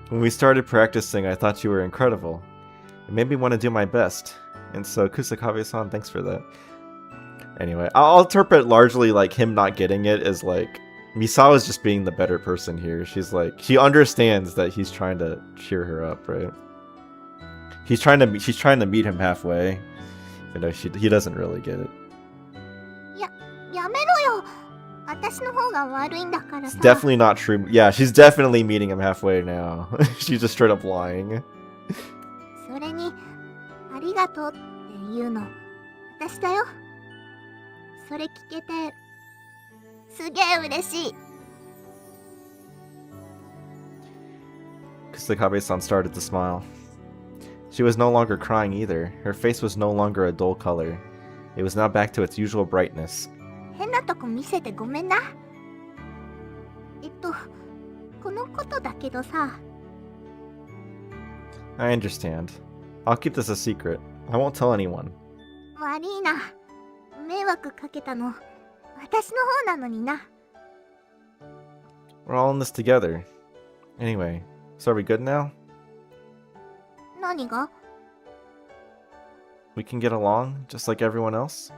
B: When we started practicing, I thought you were incredible. It made me want to do my best. And so, Kusakabe-san, thanks for that. Anyway, I'll interpret largely like him not getting it as like Misao is just being the better person here. She's like, she understands that he's trying to cheer her up, right? She's trying to meet him halfway. You know, he doesn't really get it.
C: やめろよ。私の方が悪いんだから
B: It's
C: さ。
B: definitely not true. Yeah, she's definitely meeting him halfway now. She's just straight up lying.
C: それに、ありがとうっていうの、私だよ。それ聞けて、すげえ嬉しい。
B: Kusakabe-san started to smile. She was no longer crying either. Her face was no longer a dull color. It was now back to its usual brightness.
C: 変なとこ見せてごめんな。このことだけどさ。
B: I understand. I'll keep this a secret. I won't tell anyone.
C: 悪いな。迷惑かけたの私の方なのにな。
B: We're all in this together. Anyway, so are we good now?
C: 何が？
B: We can get along, just like everyone else?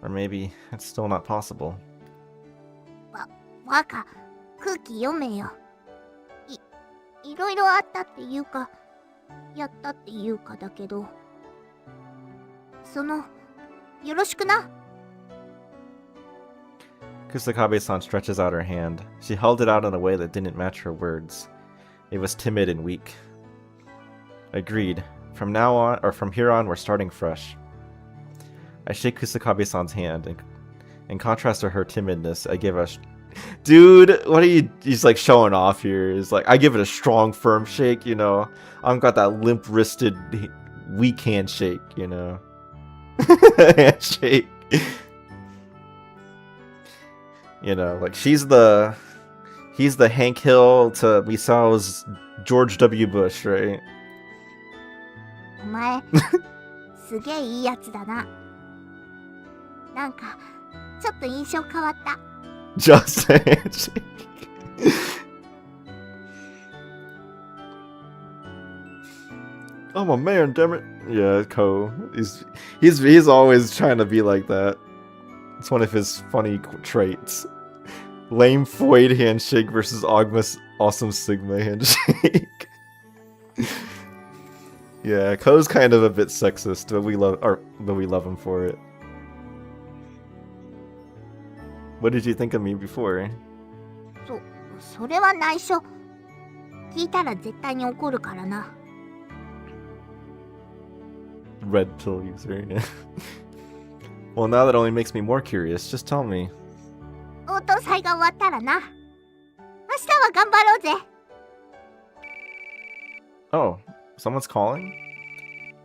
B: Or maybe it's still not possible.
C: バカ、空気読めよ。いろいろあったっていうか、やったっていうかだけど、よろしくな。
B: Kusakabe-san stretches out her hand. She held it out in a way that didn't match her words. It was timid and weak. Agreed. From now on, or from here on, we're starting fresh. I shake Kusakabe-san's hand, and in contrast to her timidness, I give a... Dude, what are you... He's like showing off here. He's like, I give it a strong, firm shake, you know. I've got that limp-wristed, weak handshake, you know. Handshake. You know, like he's the Hank Hill to Misao's George W. Bush, right?
C: お前、すげえいいやつだな。なんか、ちょっと印象変わった。
B: Just a handshake. I'm a man, damn it. Yeah, Ko. He's always trying to be like that. It's one of his funny traits. Lame Foyd handshake versus Ogma's awesome Sigma handshake. Yeah, Ko's kind of a bit sexist, but we love him for it. What did you think of me before?
C: それは内緒。聞いたら絶対に怒るからな。
B: Red pill user, yeah. Well, now that only makes me more curious. Just tell me.
C: 応答祭が終わったらな。明日は頑張ろうぜ。
B: Oh, someone's calling?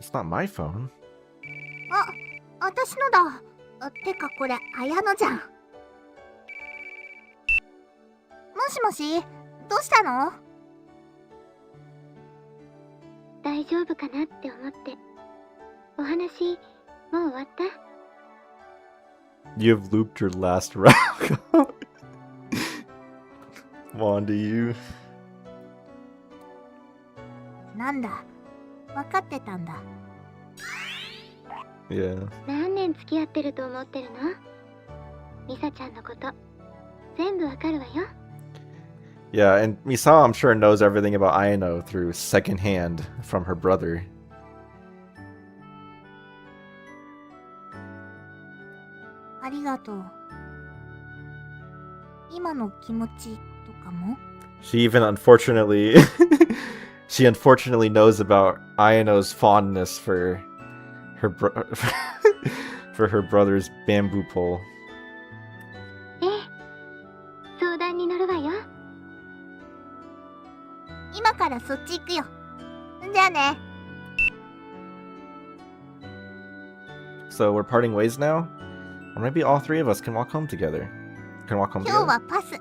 B: It's not my phone.
C: 私のだ。てかこれ、綾乃じゃん。もしもし、どうしたの？大丈夫かなって思って。お話、もう終わった？
B: You've looped your last round. Wanda, you.
C: なんだ、分かってたんだ。
B: Yeah.
C: 何年付き合ってると思ってるの？ミサちゃんのこと、全部わかるわよ。
B: Yeah, and Misao, I'm sure, knows everything about Ayano through secondhand from her brother.
C: ありがとう。今の気持ちとかも？
B: She even unfortunately knows about Ayano's fondness for her for her brother's bamboo pole.
C: ええ、相談に乗るわよ。今からそっち行くよ。じゃあね。
B: So we're parting ways now? Or maybe all three of us can walk home together. Can walk home
C: 今日
B: together?
C: はパス。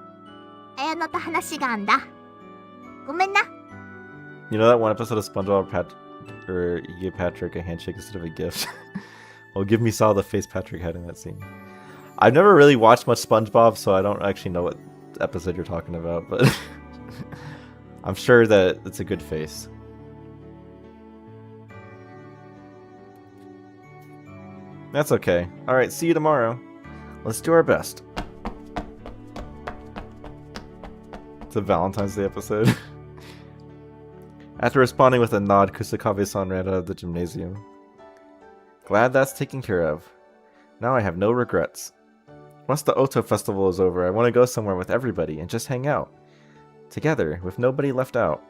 C: 綾乃と話があんだ。ごめんな。
B: You know that one episode of SpongeBob or you gave Patrick a handshake instead of a gift? Well, give Misao the face Patrick had in that scene. I've never really watched much SpongeBob, so I don't actually know what episode you're talking about, but I'm sure that it's a good face. That's okay. Alright, see you tomorrow. Let's do our best. It's a Valentine's Day episode. After responding with a nod, Kusakabe-san ran out of the gymnasium. Glad that's taken care of. Now I have no regrets. Once the Oto festival is over, I want to go somewhere with everybody and just hang out. Together, with nobody left out.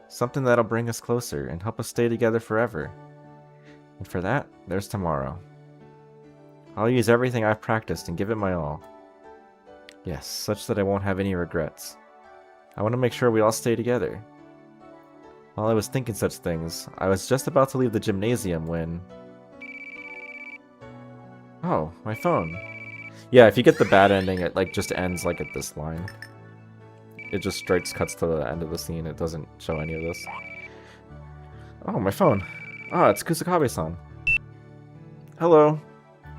B: Something that'll bring us closer and help us stay together forever. And for that, there's tomorrow. I'll use everything I've practiced and give it my all. Yes, such that I won't have any regrets. I want to make sure we all stay together. While I was thinking such things, I was just about to leave the gymnasium when... Oh, my phone. Yeah, if you get the bad ending, it just ends at this line. It just straight cuts to the end of the scene. It doesn't show any of this. Oh, my phone. Ah, it's Kusakabe-san. Hello.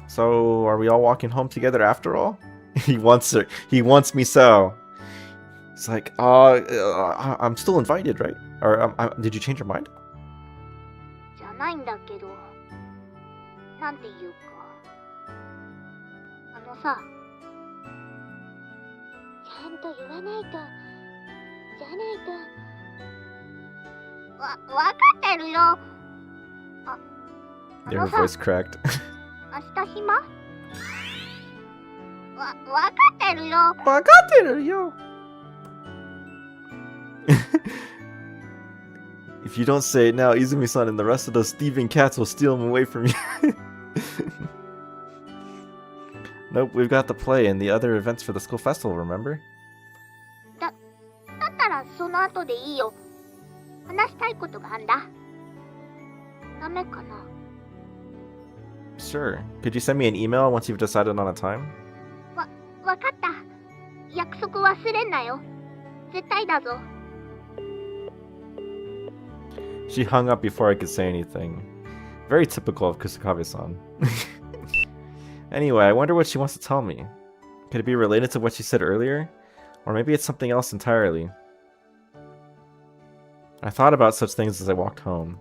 B: So, are we all walking home together after all? He wants her. He wants Misao. It's like, I'm still invited, right? Or did you change your mind?
C: じゃないんだけど、なんていうか、あのさ、ちゃんと言わないと、じゃないと。わかってるよ。あ
B: Yeah,
C: の
B: her
C: さ、
B: voice cracked.
C: 明日暇？わかってるよ。
B: yo. If you don't say it now, Izumi-san and the rest of those thieving cats will steal him away from you. Nope, we've got the play and the other events for the school festival, remember?
C: だったらその後でいいよ。話したいことがあんだ。ダメかな？
B: Sure. Could you send me an email once you've decided on a time?
C: わかった。約束忘れんなよ。絶対だぞ。
B: She hung up before I could say anything. Very typical of Kusakabe-san. Anyway, I wonder what she wants to tell me. Could it be related to what she said earlier? Or maybe it's something else entirely. I thought about such things as I walked home.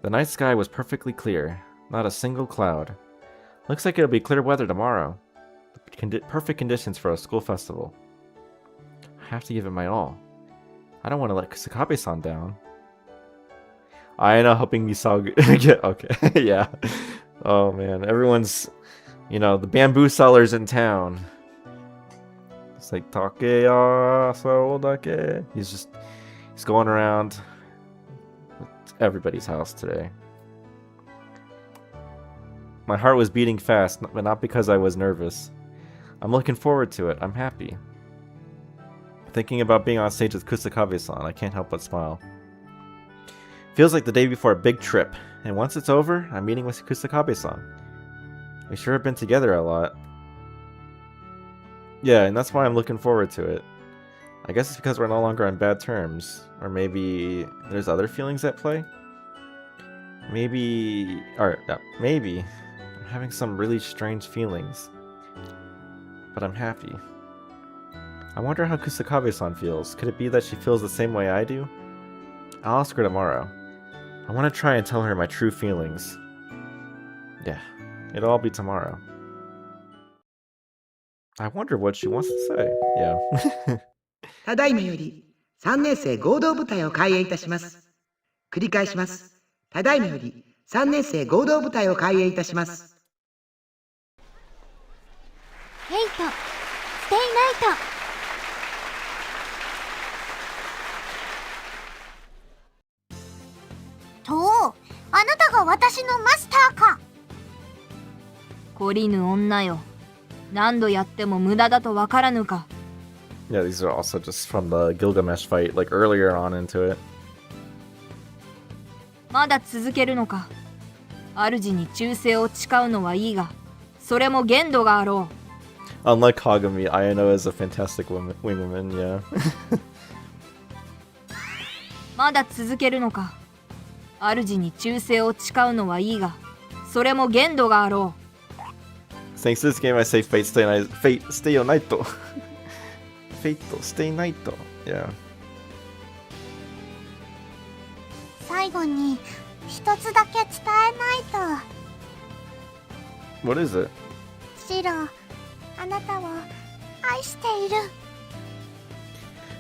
B: The night sky was perfectly clear. Not a single cloud. Looks like it'll be clear weather tomorrow. Perfect conditions for a school festival. I have to give it my all. I don't want to let Kusakabe-san down. I know, helping Misao get okay. Yeah. Oh man, everyone's, you know, the bamboo sellers in town. It's like Takeya Saodake. He's going around with everybody's house today. My heart was beating fast, but not because I was nervous. I'm looking forward to it. I'm happy. Thinking about being on stage with Kusakabe-san, I can't help but smile. Feels like the day before a big trip, and once it's over, I'm meeting with Kusakabe-san. We sure have been together a lot. Yeah, and that's why I'm looking forward to it. I guess it's because we're no longer on bad terms. Or maybe there's other feelings at play? Maybe I'm having some really strange feelings. But I'm happy. I wonder how Kusakabe-san feels. Could it be that she feels the same way I do? I'll ask her tomorrow. I want to try and tell her my true feelings. Yeah, it'll all be tomorrow. I wonder what she wants to say. Yeah.
F: ただいまより3年生合同部隊を開演いたします。繰り返します。ただいまより3年生合同部隊を開演いたします。
C: ヘイト、ステイナイト。と、あなたが私のマスターか。
E: 懲りぬ女よ。何度やっても無駄だとわからぬか。
B: Yeah, these are also just from the Gilgamesh fight, like earlier on into it.
E: まだ続けるのか。主に忠誠を誓うのはいいが、それも限度があろう。
B: Unlike Kagami, Ayano is a fantastic wingwoman, yeah.
E: まだ続けるのか。主に忠誠を誓うのはいいが、それも限度があろう。
B: Thanks to this game, I say fate stay on night. Fate stay night. Yeah.
C: 最後に一つだけ伝えないと。
B: What is it?
C: シロ、あなたを愛している。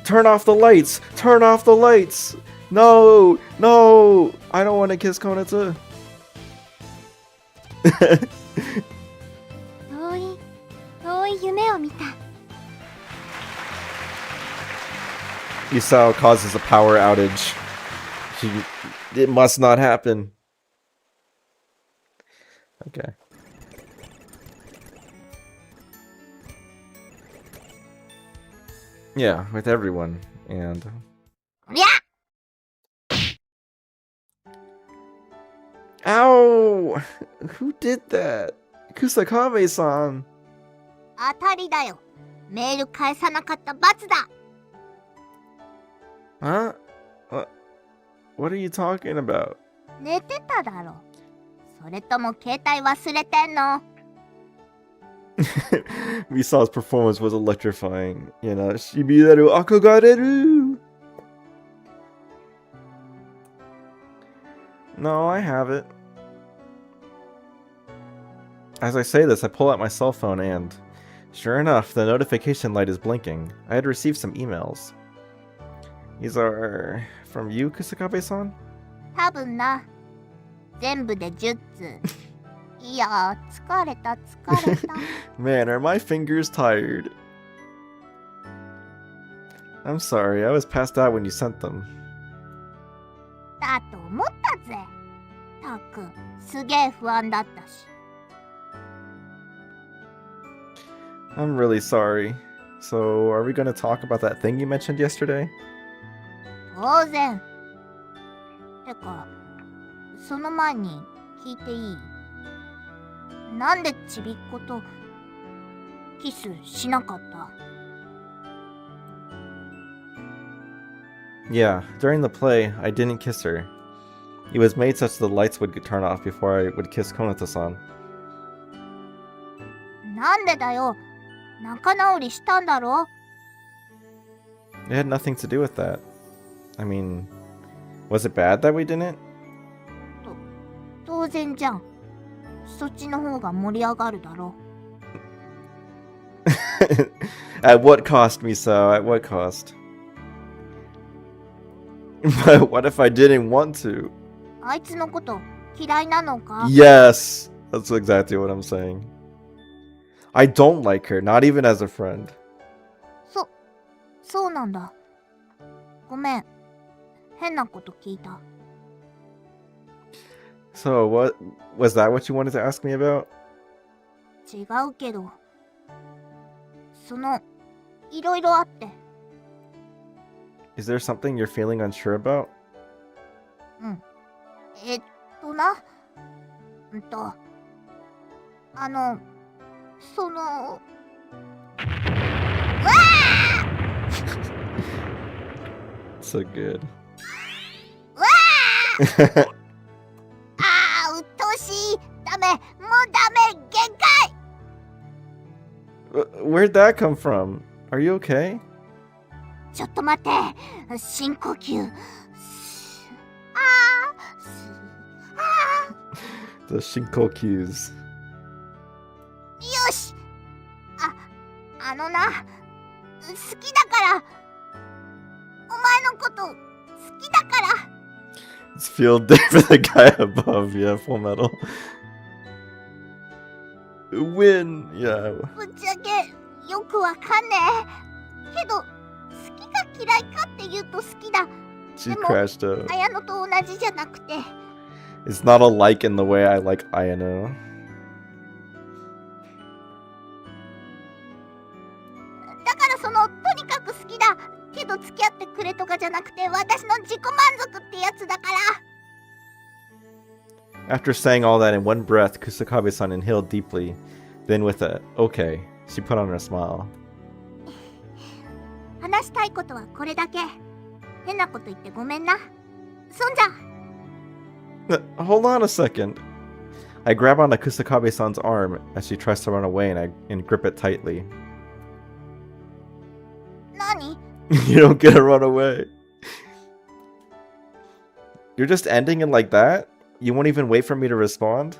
B: Turn off the lights! Turn off the lights! No! No! I don't want to kiss Konatsu.
C: 遠い夢を見た。
B: Misao causes a power outage. It must not happen. Okay. Yeah, with everyone. And...
C: りゃ
B: Ow! Who did that? Kusakabe-san.
C: 当たりだよ。メール返さなかった罰だ。
B: Huh? What are you talking about?
C: 寝てただろ。それとも携帯忘れてんの？
B: Misao's performance was electrifying. You know, Shibidaru Akagareru! No, I have it. As I say this, I pull out my cell phone and, sure enough, the notification light is blinking. I had received some emails. These are from you, Kusakabe-san?
C: 多分な。全部で10通。いやー、疲れた。
B: Man, are my fingers tired? I'm sorry, I was passed out when you sent them.
C: だと思ったぜ。たく、すげえ不安だったし。
B: I'm really sorry. So, are we going to talk about that thing you mentioned yesterday?
C: 当然。てか、その前に聞いていい？なんでちびっことキスしなかった？
B: Yeah, during the play, I didn't kiss her. It was made such the lights would turn off before I would kiss Konata-san.
C: なんでだよ。仲直りしたんだろ？
B: It had nothing to do with that. I mean, was it bad that we didn't?
C: 当然じゃん。そっちの方が盛り上がるだろ。
B: At what cost, Misao? At what cost? But what if I didn't want to?
C: あいつのこと嫌いなのか？
B: Yes! That's exactly what I'm saying. I don't like her, not even as a friend.
C: そうなんだ。ごめん。変なこと聞いた。
B: So, what was that what you wanted to ask me about?
C: 違うけど。いろいろあって。
B: Is there something you're feeling unsure about?
C: うん。な。
B: So good.
C: あー、うっとうしい。ダメ。もうダメ。限界。
B: Where'd that come from? Are you okay?
C: ちょっと待って。深呼吸。
B: The Shinkokyus.
C: よし。あのな。好きだから。お前のこと好きだから。
B: It's field day for the guy above. Yeah, Full Metal. Win. Yeah.
C: ぶっちゃけよくわかんねえ。けど好きか嫌いかって言うと好きだ。
B: She crashed out.
C: 綾乃と同じじゃなくて。
B: It's not alike in the way I like Ayano.
C: だからとにかく好きだ。けど付き合ってくれとかじゃなくて私の自己満足ってやつだから。
B: After saying all that in one breath, Kusakabe-san inhaled deeply. Then with a, okay, she put on a smile.
C: 話したいことはこれだけ。変なこと言ってごめんな。そんじゃ。
B: Hold on a second. I grab onto Kusakabe-san's arm as she tries to run away and grip it tightly.
C: 何？
B: You don't get to run away. You're just ending it like that? You won't even wait for me to respond?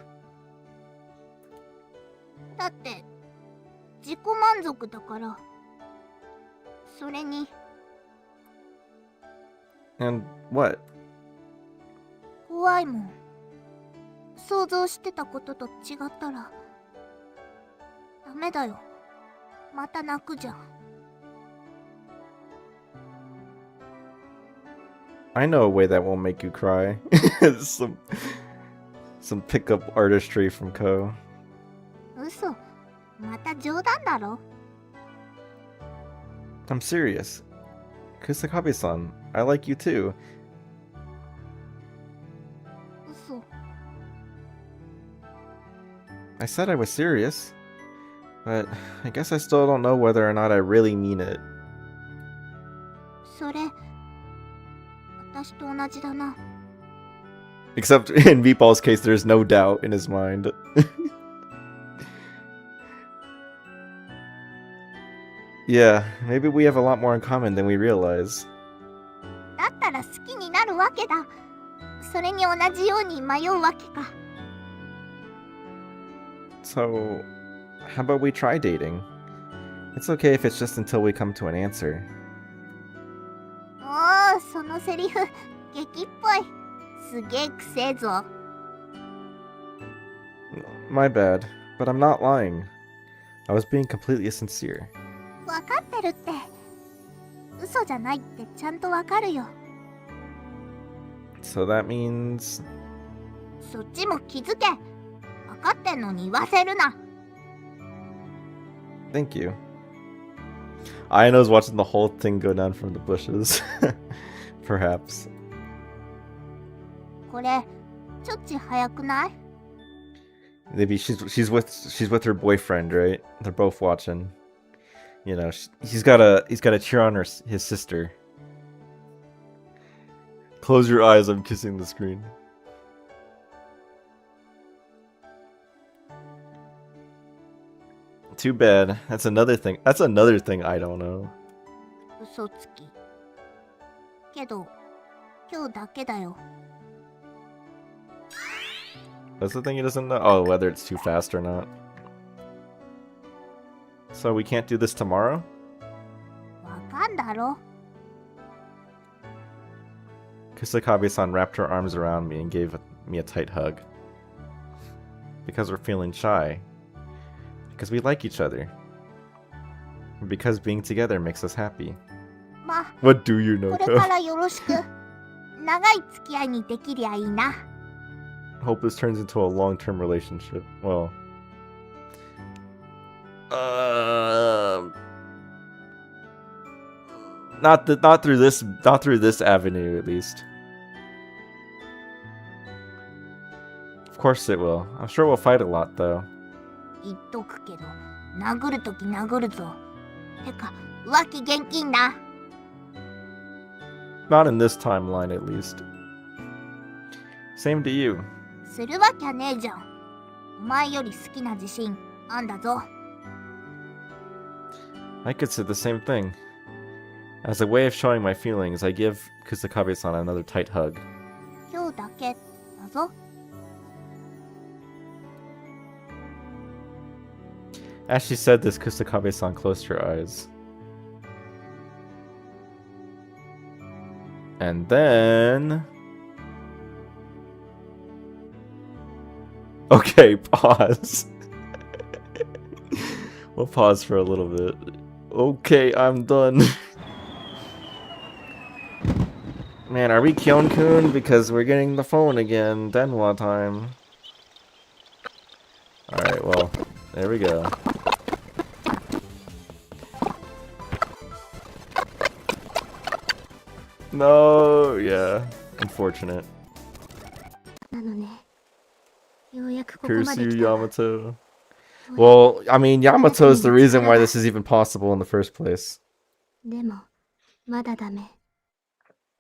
C: だって自己満足だから。それに。
B: And what?
C: 怖いもん。想像してたことと違ったらダメだよ。また泣くじゃん。
B: I know a way that won't make you cry. some pickup artistry from Ko.
C: 嘘。また冗談だろ。
B: I'm serious. Kusakabe-san, I like you too.
C: 嘘。
B: I said I was serious. But I guess I still don't know whether or not I really mean it.
C: それ私と同じだな。
B: Except in Meatball's case, there's no doubt in his mind. Yeah, maybe we have a lot more in common than we realize.
C: だったら好きになるわけだ。それに同じように迷うわけか。
B: So, how about we try dating? It's okay if it's just until we come to an answer.
C: おお、そのセリフ劇っぽい。すげえくせえぞ。
B: My bad, but I'm not lying. I was being completely sincere.
C: わかってるって。嘘じゃないってちゃんとわかるよ。
B: So that means...
C: そっちも気づけ。わかってんのに言わせるな。
B: Thank you. Ayano's watching the whole thing go down from the bushes. Perhaps.
C: これ、ちょっち早くない？
B: Maybe she's with her boyfriend, right? They're both watching. You know, he's gotta cheer on his sister. Close your eyes, I'm kissing the screen. Too bad. That's another thing I don't know.
C: 嘘つき。けど、今日だけだよ。
B: That's the thing he doesn't know? Oh, whether it's too fast or not. So we can't do this tomorrow?
C: わかんだろ。
B: Kusakabe-san wrapped her arms around me and gave me a tight hug. Because we're feeling shy. Because we like each other. And because being together makes us happy.
C: まあ、
B: What do you know,
C: これからよろしく。長い付き合いにできりゃいいな。
B: Hope this turns into a long-term relationship. Well... Not through this avenue, at least. Of course it will. I'm sure we'll fight a lot, though.
C: 言っとくけど、殴るとき殴るぞ。てか、浮気現金な。
B: Not in this timeline, at least. Same to you.
C: するわきゃねえじゃん。お前より好きな自信あんだぞ。
B: I could say the same thing. As a way of showing my feelings, I give Kusakabe-san another tight hug.
C: 今日だけだぞ。
B: As she said this, Kusakabe-san closed her eyes. And then... Okay, pause. We'll pause for a little bit. Okay, I'm done. Man, are we Kyon-kun? Because we're getting the phone again. Denwa time. Alright, well, there we go. No, yeah. Unfortunate.
C: なのね。ようやくここま
B: Curse
C: で
B: you,
C: 来たわ。
B: Yamato. Well, I mean, Yamato's the reason why this is even possible in the first place.
C: でも、まだダメ。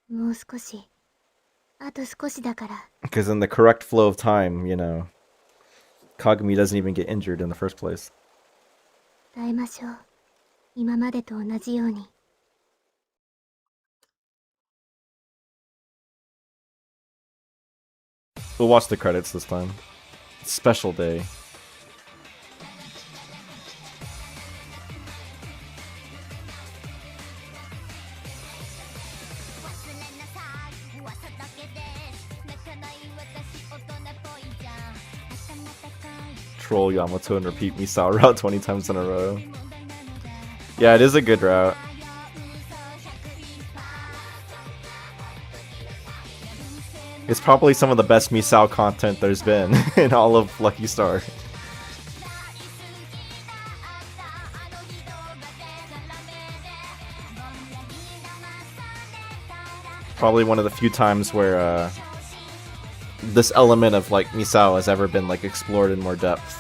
C: もう少し。あと少しだから。
B: Because in the correct flow of time, you know, Kagami doesn't even get injured in the first place.
C: 耐えましょう。今までと同じように。
B: We'll watch the credits this time. Special day. Troll Yamato and repeat Misao route 20 times in a row. Yeah, it is a good route. It's probably some of the best Misao content there's been in all of Lucky Star. Probably one of the few times where this element of like Misao has ever been like explored in more depth.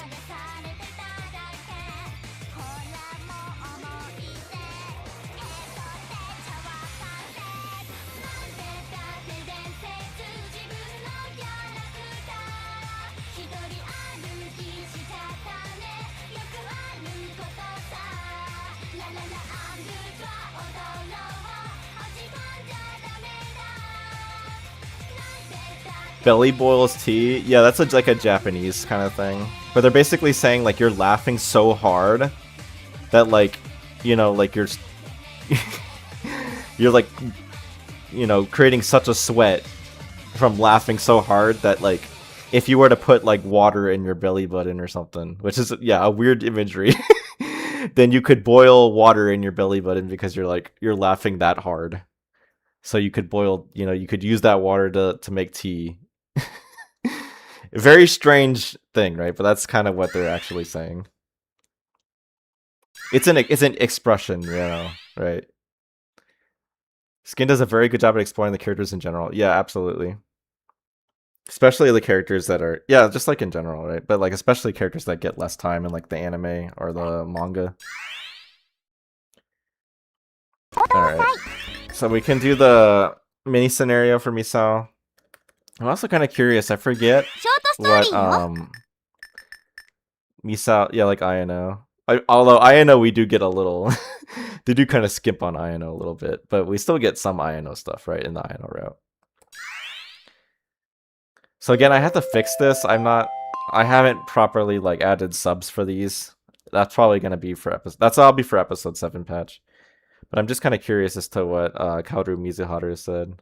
B: Belly boils tea. Yeah, that's like a Japanese kind of thing. But they're basically saying like you're laughing so hard that like, you know, like you're you're like, you know, creating such a sweat from laughing so hard that like if you were to put like water in your belly button or something, which is yeah, a weird imagery, then you could boil water in your belly button because you're laughing that hard. So you could boil, you know, you could use that water to make tea. A very strange thing, right? But that's kind of what they're actually saying. It's an expression, you know, right? Skin does a very good job at exploring the characters in general. Yeah, absolutely. Especially the characters that are, yeah, just like in general, right? But like especially characters that get less time in like the anime or the manga. Alright. So we can do the mini scenario for Misao. I'm also kind of curious, I forget
C: ショートストーリ
B: what
C: ーよ。
B: Misao, yeah, like Ayano. Although Ayano we do get a little they do kind of skimp on Ayano a little bit, but we still get some Ayano stuff, right, in the Ayano route. So again, I have to fix this. I haven't properly like added subs for these. That's probably gonna be for that'll be for episode 7 patch. But I'm just kind of curious as to what Kaoru Mizuharu said.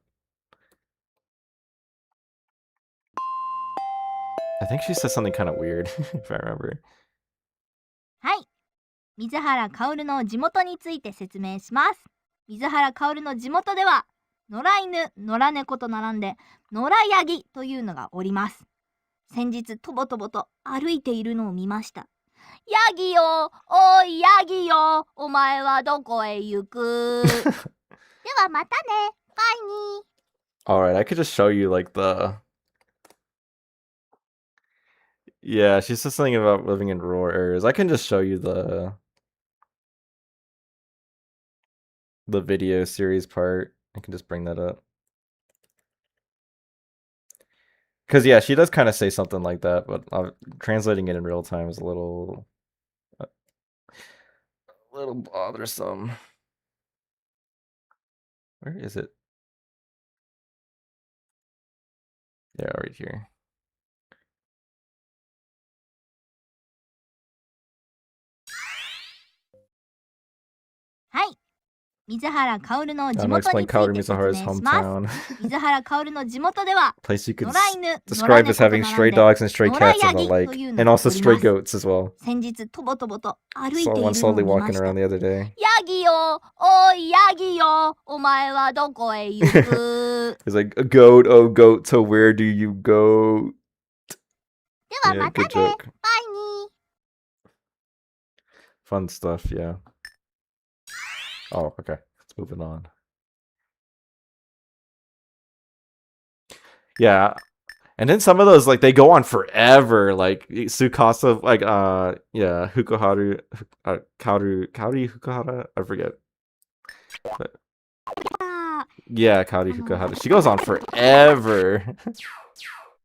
B: I think she said something kind of weird, if I remember.
E: はい。水原薫の地元について説明します。水原薫の地元では、野良犬、野良猫と並んで、野良ヤギというのがおります。先日、とぼとぼと歩いているのを見ました。ヤギよ、おいヤギよ、お前はどこへ行くではまたね、バイニー。
B: Alright, I could just show you like the... Yeah, she says something about living in rural areas. I can just show you the video series part. I can just bring that up. Because, yeah, she does kind of say something like that, but translating it in real time is a little bothersome. Where is it? Yeah, right here.
E: Hi. 水原薫の地
B: I'm gonna
E: 元
B: explain
E: につい
B: Kaoru
E: て説
B: Mizuharu's
E: 明します。
B: hometown.
E: 水原薫の地元では
B: Place you could
E: 野良犬、野良
B: describe
E: 猫
B: as
E: と
B: having
E: 並
B: stray
E: んで
B: dogs and stray
E: 野良
B: cats
E: ヤ
B: and the
E: ギと
B: like,
E: いう
B: and
E: のが
B: also
E: おり
B: stray
E: ます。
B: goats as well.
E: 先日とぼとぼと歩いてい
B: Saw
E: る
B: one
E: のを
B: slowly
E: 見ま
B: walking
E: した。
B: around the other day.
E: ヤギよ、おいヤギよ、お前はどこへ行く
B: He's like, a goat, oh goat, so where do you go?
C: では
B: Yeah,
C: また
B: good
C: ね、
B: joke.
C: バイニー。
B: Fun stuff, yeah. Oh, okay. Let's move it on. Yeah. And then some of those, like, they go on forever. Like, Tsukasa, like, yeah, Fukuharu, Kaori Fukuhara? I forget. But, yeah, Kaori Fukuhara. She goes on forever.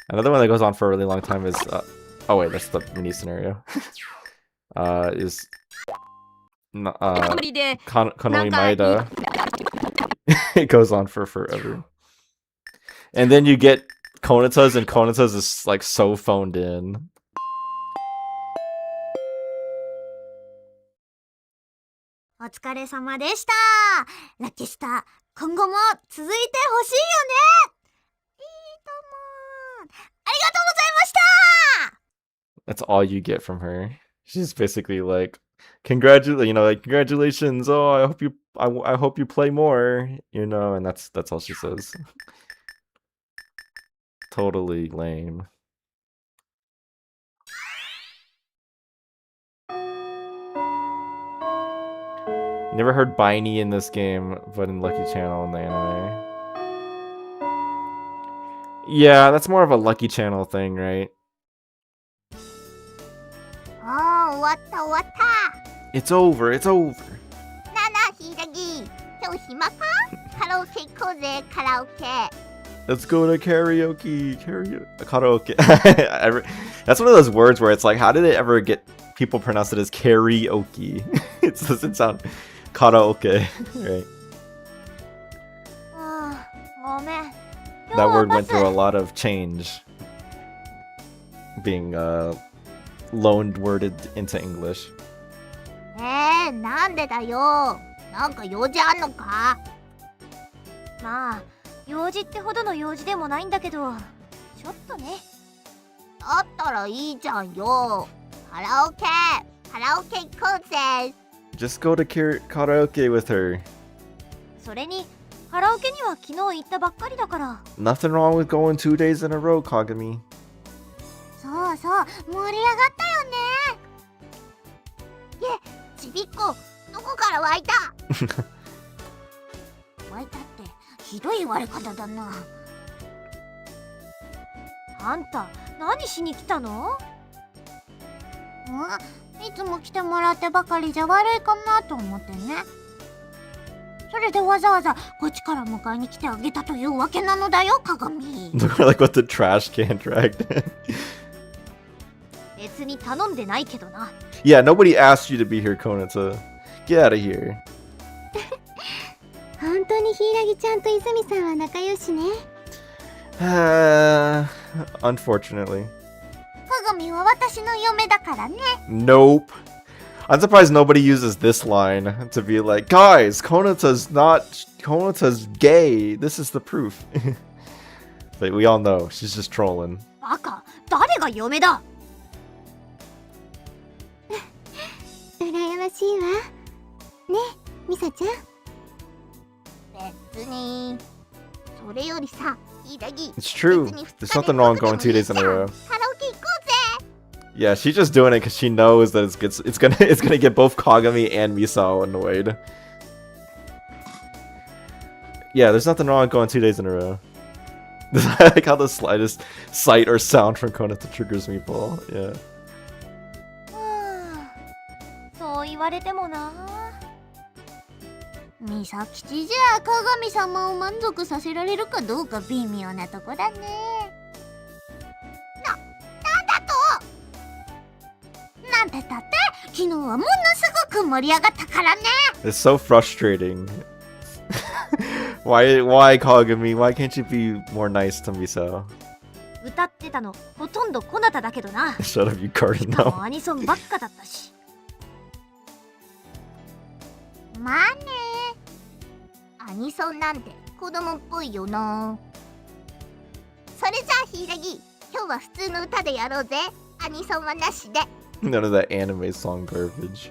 B: Another one that goes on for a really long time is, oh wait, that's the mini scenario. Is, Konoe Maeda. It goes on for forever. And then you get Konata's, and Konata's is like so phoned in.
C: お疲れ様でした。ラッキースター、今後も続いてほしいよね。いいとも。ありがとうございました。
B: That's all you get from her. She's basically like, congratulations. Oh, I hope you play more, you know, and that's all she says. Totally lame. Never heard Biney in this game, but in Lucky Channel in the anime. Yeah, that's more of a Lucky Channel thing, right?
C: 終わった終わった。
B: It's over, it's over.
C: なあなあ、ひいらぎ。今日暇か？カラオケ行こうぜ、カラオケ。
B: Let's go to karaoke. Karaoke. That's one of those words where it's like, how did it ever get people pronounce it as karaoke? It doesn't sound karaoke, right?
C: ごめん。
B: That word went through a lot of change. Being loaned worded into English.
C: なんでだよ。なんか用事あんのか？
E: まあ用事ってほどの用事でもないんだけど、ちょっとね。
C: だったらいいじゃんよ。カラオケ行こうぜ。
B: Just go to karaoke with her.
E: それにカラオケには昨日行ったばっかりだから。
B: Nothing wrong with going 2 days in a row, Kagami.
C: そうそう、盛り上がったよね。ちびっこ、どこから湧いた？湧いたってひどい言われ方だな。
E: あんた何しに来たの？
C: いつも来てもらってばかりじゃ悪いかなと思ってね。それでわざわざこっちから迎えに来てあげたというわけなのだよ、鏡。
B: Look like what the trash can dragged in.
E: 別に頼んでないけどな。
B: Yeah, nobody asked you to be here, Konata. Get out of here.
C: 本当に柊ちゃんと泉さんは仲良しね。
B: Unfortunately.
C: 鏡は私の嫁だからね。
B: Nope. I'm surprised nobody uses this line to be like, guys, Konata's gay. This is the proof. But we all know she's just trolling.
E: バカ、誰が嫁だ？
C: 羨ましいわ。ね、ミサちゃん。別に。それよりさ、柊。
B: It's true. There's nothing wrong going 2 days in a row.
C: カラオケ行こうぜ。
B: Yeah, she's just doing it because she knows that it's gonna get both Kagami and Misao annoyed. Yeah, there's nothing wrong with going 2 days in a row. I like how the slightest sight or sound from Konata triggers me, Paul. Yeah.
E: そう言われてもな。
C: ミサ吉じゃ鏡様を満足させられるかどうか微妙なとこだね。なんだと？なんてったって昨日はものすごく盛り上がったからね。
B: It's so frustrating. Why Kagami? Why can't you be more nice to Misao?
E: 歌ってたのほとんどこなただけどな。
B: Shut up, you
E: しか
B: cardinal.
E: もアニソンばっかだったし。
C: まあね。アニソンなんて子供っぽいよな。それじゃあ柊、今日は普通の歌でやろうぜ。アニソンはなしで。
B: None of that anime song garbage.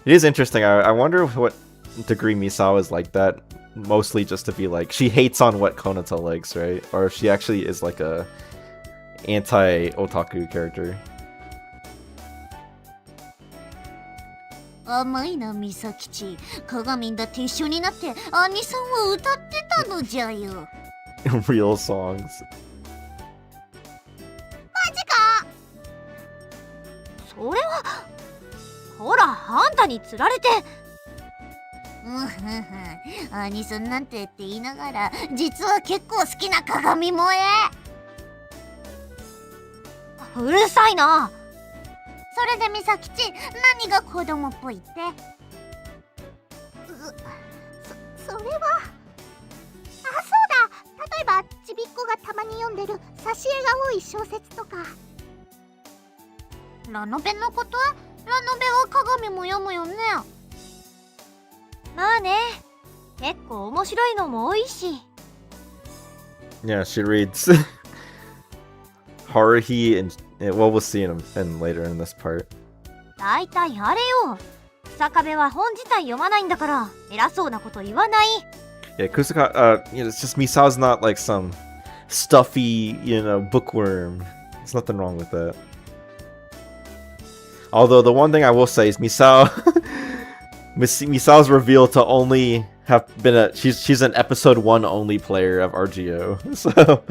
B: It is interesting. I wonder what degree Misao is like that. Mostly just to be like, she hates on what Konata likes, right? Or if she actually is like a anti-otaku character.
C: 甘いな、ミサ吉。鏡だって一緒になってアニソンを歌ってたのじゃよ。
B: Real songs.
C: マジか？
E: それはほらあんたに釣られて。
C: アニソンなんてって言いながら実は結構好きな鏡萌え。
E: うるさいな。
C: それでミサ吉、何が子供っぽいって？それは。あ、そうだ。例えばちびっこがたまに読んでる挿絵が多い小説とか。ラノベのこと？ラノベは鏡も読むよね。
E: まあね、結構面白いのも多いし。
B: Yeah, she reads Haruhi and well, we'll see in later in this part.
E: だいたいあれよ。草壁は本自体読まないんだから偉そうなこと言わない。
B: Yeah, Kusaka, it's just Misao's not like some stuffy, bookworm. There's nothing wrong with that. Although the one thing I will say is Misao's revealed to only have been she's an episode 1 only player of RGO, so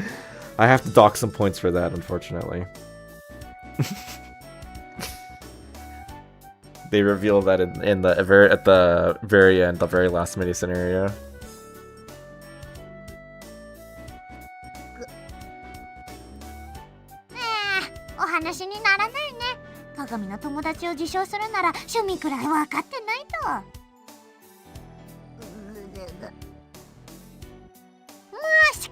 B: I have to dock some points for that, unfortunately. They reveal that at the very end, the very last mini scenario.
C: お話にならないね。鏡の友達を自称するなら趣味くらい分かってないと。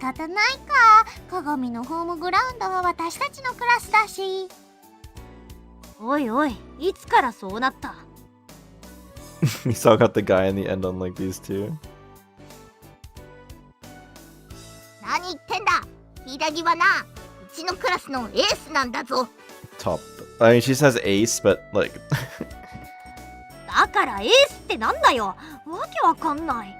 C: 方ないか。鏡のホームグラウンドは私たちのクラスだし。
E: おいおい、いつからそうなった？
B: Misao got the guy in the end unlike these two.
C: 何言ってんだ。柊はな、うちのクラスのエースなんだぞ。
B: Top. I mean, she says ace, but like.
E: だからエースってなんだよ。わけわかんない。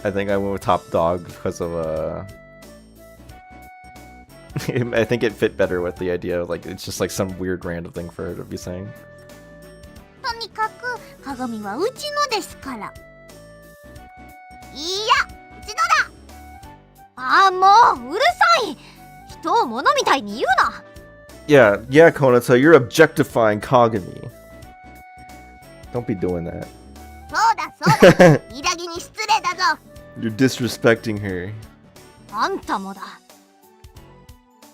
B: I think I went with top dog because of I think it fit better with the idea of like it's just like some weird random thing for her to be saying.
C: とにかく鏡はうちのですから。いや、うちのだ。
E: ああ、もううるさい。人を物みたいに言うな。
B: Yeah, Konato, you're objectifying Kagami. Don't be doing that.
C: そうだそうだ。柊に失礼だぞ。
B: You're disrespecting her.
E: あんたもだ。
C: っ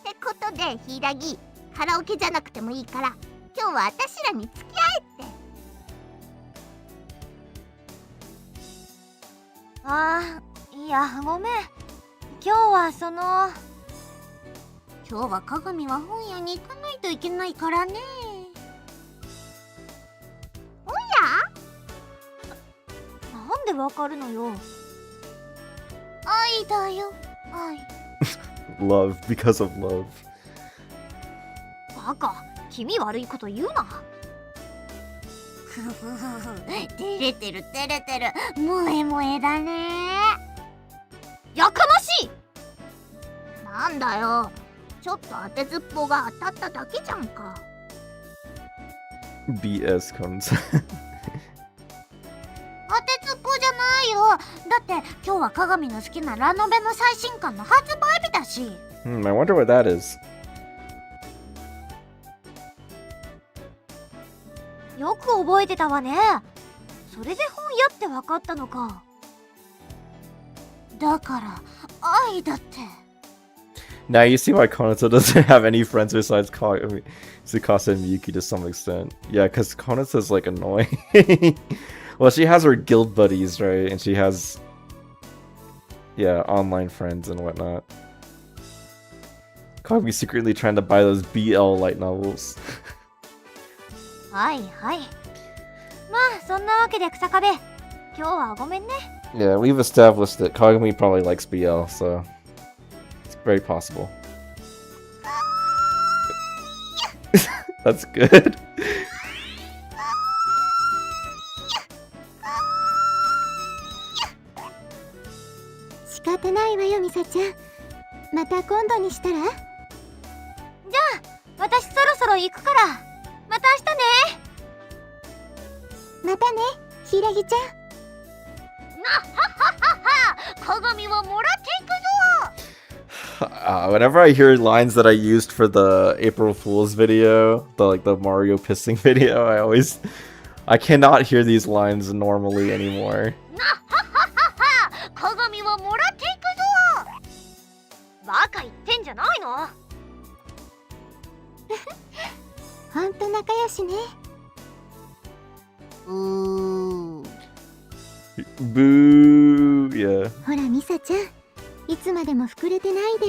C: てことで柊、カラオケじゃなくてもいいから今日は私らに付き合えって。
E: ああ、いやごめん。今日は
C: 今日は鏡は本屋に行かないといけないからね。本屋？
E: なんでわかるのよ。
C: 愛だよ、愛。
B: Love, because of love.
E: バカ、気味悪いこと言うな。
C: ふふふふ、照れてる照れてる、萌え萌えだね。
E: やかましい。
C: なんだよ、ちょっと当てずっぽうが当たっただけじゃんか。
B: BS Konato.
C: 当てずっぽうじゃないよ。だって今日は鏡の好きなラノベの最新刊の発売日だし。
B: I wonder what that is.
E: よく覚えてたわね。それで本屋ってわかったのか。
C: だから愛だって。
B: Now you see why Konato doesn't have any friends besides Kagami, Tsukasa, and Miyuki to some extent. Yeah, because Konato's like annoying. Well, she has her guild buddies, right? And she has, yeah, online friends and whatnot. Kagami secretly trying to buy those BL light novels.
E: はいはい。まあそんなわけで草壁、今日はごめんね。
B: Yeah, we've established that Kagami probably likes BL, so it's very possible. That's good.
C: 仕方ないわよ、ミサちゃん。また今度にしたら？
E: じゃあ私そろそろ行くから。また明日ね。
C: またね、柊ちゃん。なはははは、鏡をもらっていくぞ。
B: Whenever I hear lines that I used for the April Fool's video, the Mario pissing video, I cannot hear these lines normally anymore.
C: なはははは、鏡をもらっていくぞ。
E: バカ言ってんじゃないの。
C: ほんと仲良しね。
B: Boo, yeah.
C: ほらミサちゃん、いつまでも膨れてないで。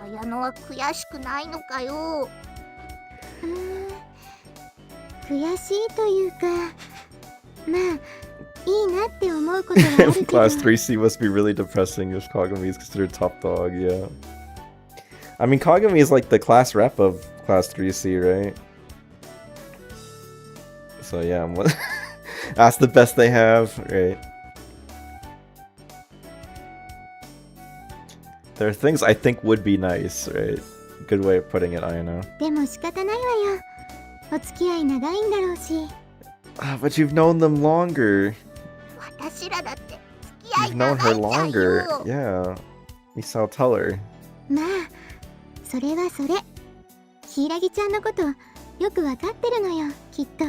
C: 綾乃は悔しくないのかよ。悔しいというか、まあいいなって思うことはあるけど。
B: Class 3C must be really depressing if Kagami is considered top dog, yeah. I mean, Kagami is like the class rep of Class 3C, right? So yeah, that's the best they have, right? There are things I think would be nice, right? Good way of putting it, I know.
C: でも仕方ないわよ。お付き合い長いんだろうし。
B: But you've known them longer.
C: 私らだって付き合い
B: You've
C: 長
B: known
C: い
B: her
C: んだ
B: longer.
C: よ。
B: Yeah. Misao, tell her.
C: まあそれはそれ。柊ちゃんのことよくわかってるのよ、きっと。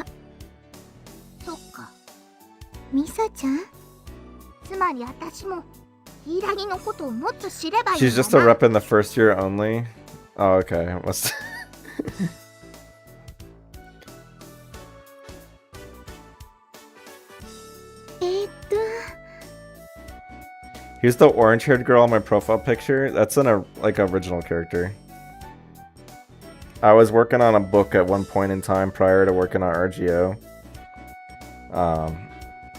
C: そっか。ミサちゃん？つまり私も柊のことをもっと知ればいいんだな。
B: She's just a rep in the first year only? Oh, okay. Must. Here's the orange-haired girl on my profile picture. That's an like original character. I was working on a book at one point in time prior to working on RGO.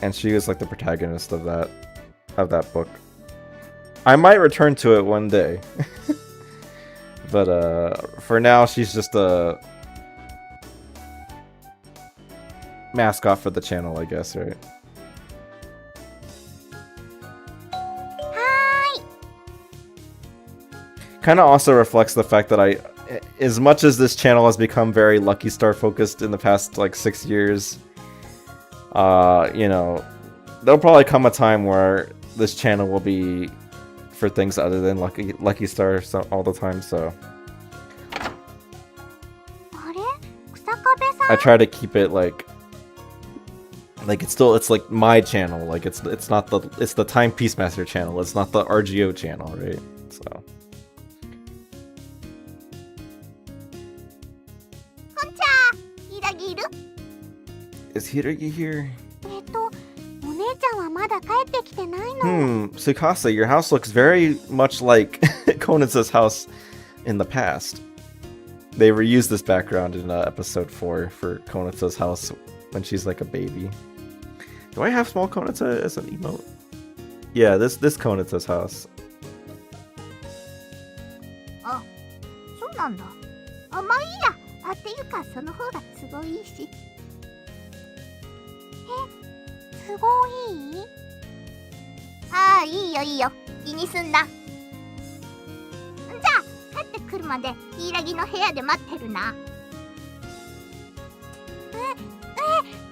B: And she was like the protagonist of that book. I might return to it one day. But for now she's just a mascot for the channel, I guess, right? Kind of also reflects the fact that as much as this channel has become very Lucky Star focused in the past like 6 years, you know, there'll probably come a time where this channel will be for things other than Lucky Star all the time. So I try to keep it like it's like my channel. Like it's the Timepiece Master channel. It's not the RGO channel, right? So. Is Hiragi here? Tsukasa, your house looks very much like Konitsu's house in the past. They reused this background in episode 4 for Konitsu's house when she's like a baby. Do I have small Konitsu as an emote? Yeah, this Konitsu's house.
C: あ、そうなんだ。あ、まあいいや。あ、っていうかその方が都合いいし。都合いい？ああ、いいよいいよ。気にすんな。じゃあ帰ってくるまで柊の部屋で待ってるな。あ、ち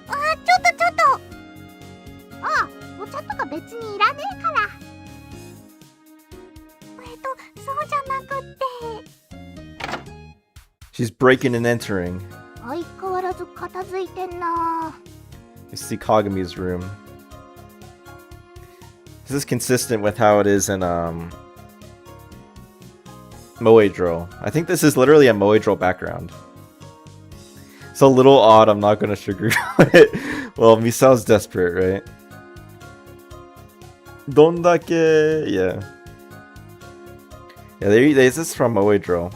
C: ょっとちょっと。あ、お茶とか別にいらねえから。そうじゃなくって。
B: She's breaking and entering.
C: 相変わらず片付いてんな。
B: You see Kagami's room. This is consistent with how it is in Moedro. I think this is literally a Moedro background. It's a little odd, I'm not gonna sugarcoat it. Well, Misao's desperate, right? Dondake, yeah. Yeah, this is from Moedro.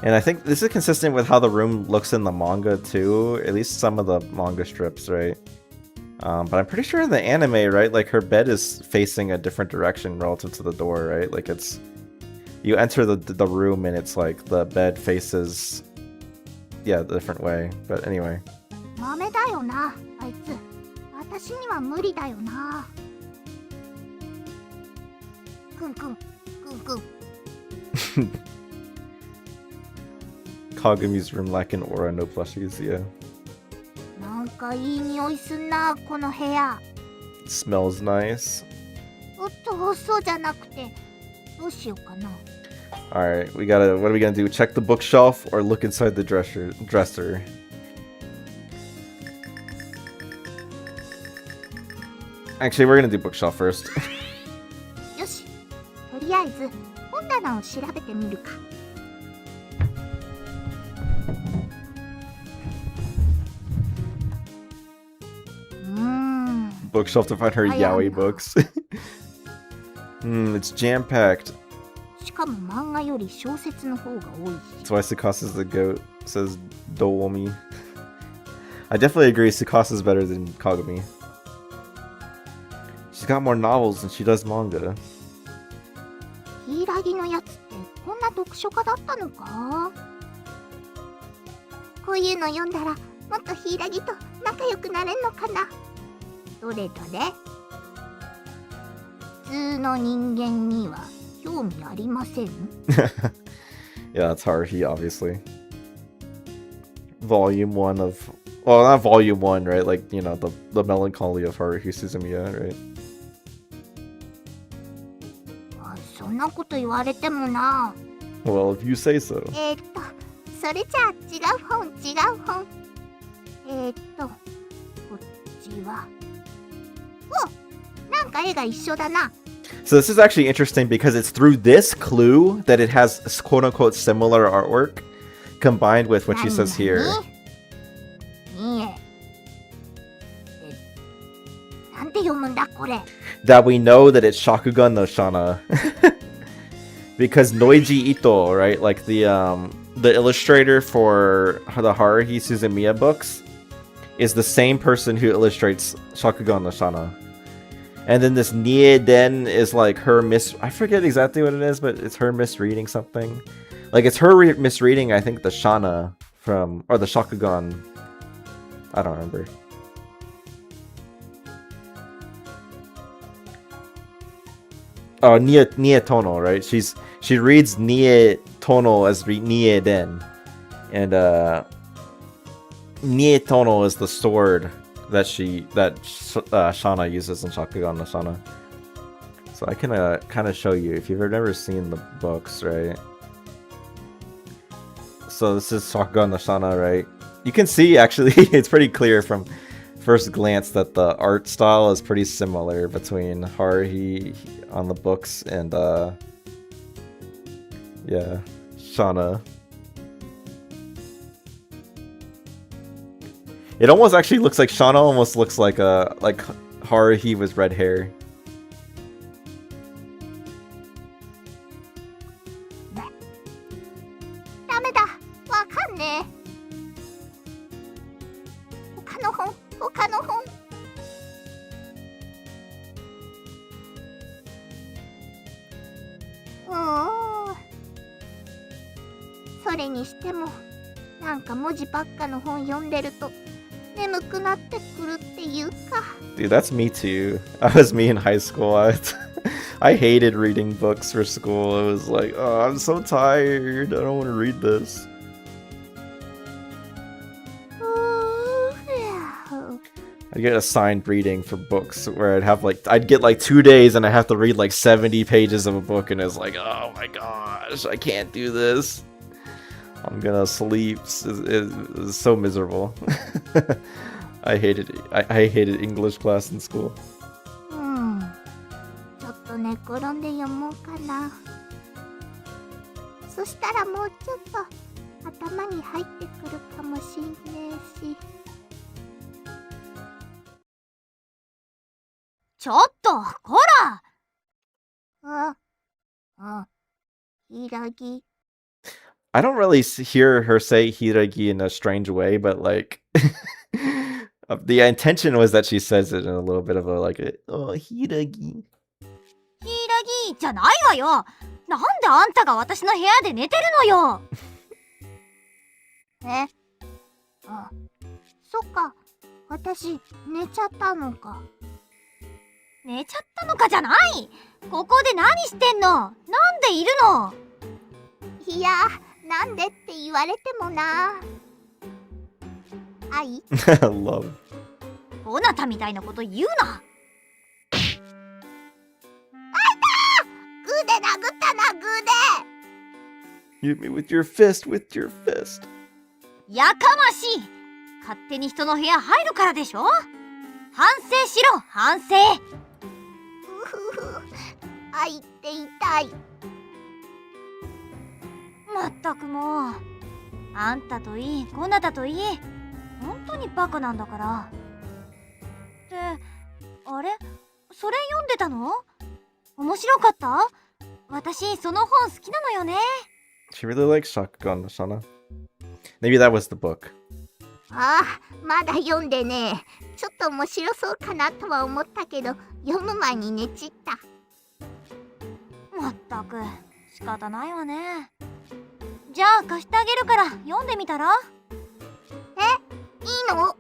B: And I think this is consistent with how the room looks in the manga too, at least some of the manga strips, right? But I'm pretty sure in the anime, right, like her bed is facing a different direction relative to the door, right? Like it's, you enter the room and it's like the bed faces, yeah, a different way. But anyway.
C: 豆だよな、あいつ。私には無理だよな。くんくん、くんくん。
B: Kagami's room lacking aura, no plushies, yeah.
C: なんかいい匂いすんな、この部屋。
B: It smells nice.
C: おっと、そうじゃなくて、どうしようかな。
B: Alright, what are we gonna do? Check the bookshelf or look inside the dresser? Actually, we're gonna do bookshelf first.
C: よし、とりあえず本棚を調べてみるか。
B: Bookshelf to find her yaoi books. It's jam-packed.
C: しかも漫画より小説の方が多いし。
B: That's why Tsukasa's the goat, says Doomi. I definitely agree, Tsukasa's better than Kagami. She's got more novels than she does manga.
C: 柊のやつってこんな読書家だったのか？こういうの読んだらもっと柊と仲良くなれんのかな？どれどれ？普通の人間には興味ありません。
B: Yeah, that's Haruhi, obviously. Volume 1 of... Well, not Volume 1, right? Like, you know, the melancholy of Haruhi Suzumiya, right?
C: そんなこと言われてもな。
B: Well, if you say so.
C: それじゃあ違う本。こっちは。お、なんか絵が一緒だな。
B: So this is actually interesting because it's through this clue that it has quote-unquote similar artwork combined with what she says here.
C: いいえ。なんて読むんだこれ。
B: that we know that it's Shakugan no Shana. Because Noiji Ito, right, like the illustrator for the Haruhi Suzumiya books, is the same person who illustrates Shakugan no Shana. And then this Nieden is like her I forget exactly what it is, but it's her misreading something. Like it's her misreading, I think, the Shana from, or the Shakugan. I don't remember. Oh, Nie Tono, right? She reads Nie Tono as Nie Den, and Nie Tono is the sword that Shana uses in Shakugan no Shana. So I can kind of show you if you've never seen the books, right? So this is Shakugan no Shana, right? You can see actually it's pretty clear from first glance that the art style is pretty similar between Haruhi on the books and yeah, Shana. It almost actually looks like Shana almost looks like Haruhi with red hair.
C: ダメだ、わかんねえ。他の本。それにしても、なんか文字ばっかの本読んでると眠くなってくるっていうか。
B: Dude, that's me too. That was me in high school. I hated reading books for school. It was like, oh, I'm so tired. I don't want to read this. I'd get assigned reading for books where I'd get like 2 days and I have to read like 70 pages of a book, and it's like, oh my gosh, I can't do this. I'm gonna sleep. It's so miserable. I hated English class in school.
C: ちょっと寝転んで読もうかな。そしたらもうちょっと頭に入ってくるかもしんねえし。
E: ちょっとこら。
C: ひらぎ。
B: I don't really hear her say Hiragi in a strange way, but like the intention was that she says it in a little bit of a like, oh, Hiragi.
E: ヒイラギじゃないわよ。なんであんたが私の部屋で寝てるのよ。
C: え？そっか、私寝ちゃったのか。
E: 寝ちゃったのかじゃない。ここで何してんの？なんでいるの？
C: いや、なんでって言われてもな。愛？
B: Love.
E: こなたみたいなこと言うな。
C: グーで殴ったな、グーで。
B: Hit me with your fist, with your fist.
E: やかましい。勝手に人の部屋入るからでしょ。反省しろ、反省。
C: 愛って痛い。
E: まったくもう、あんたといい、こなたといい、本当にバカなんだから。ってあれ、それ読んでたの？面白かった？私その本好きなのよね。
B: She really likes Shakugan no Shana. Maybe that was the book.
C: ああ、まだ読んでねえ。ちょっと面白そうかなとは思ったけど、読む前に寝ちった。
E: まったく仕方ないわね。じゃあ貸してあげるから読んでみたら？
C: いいの？
E: 好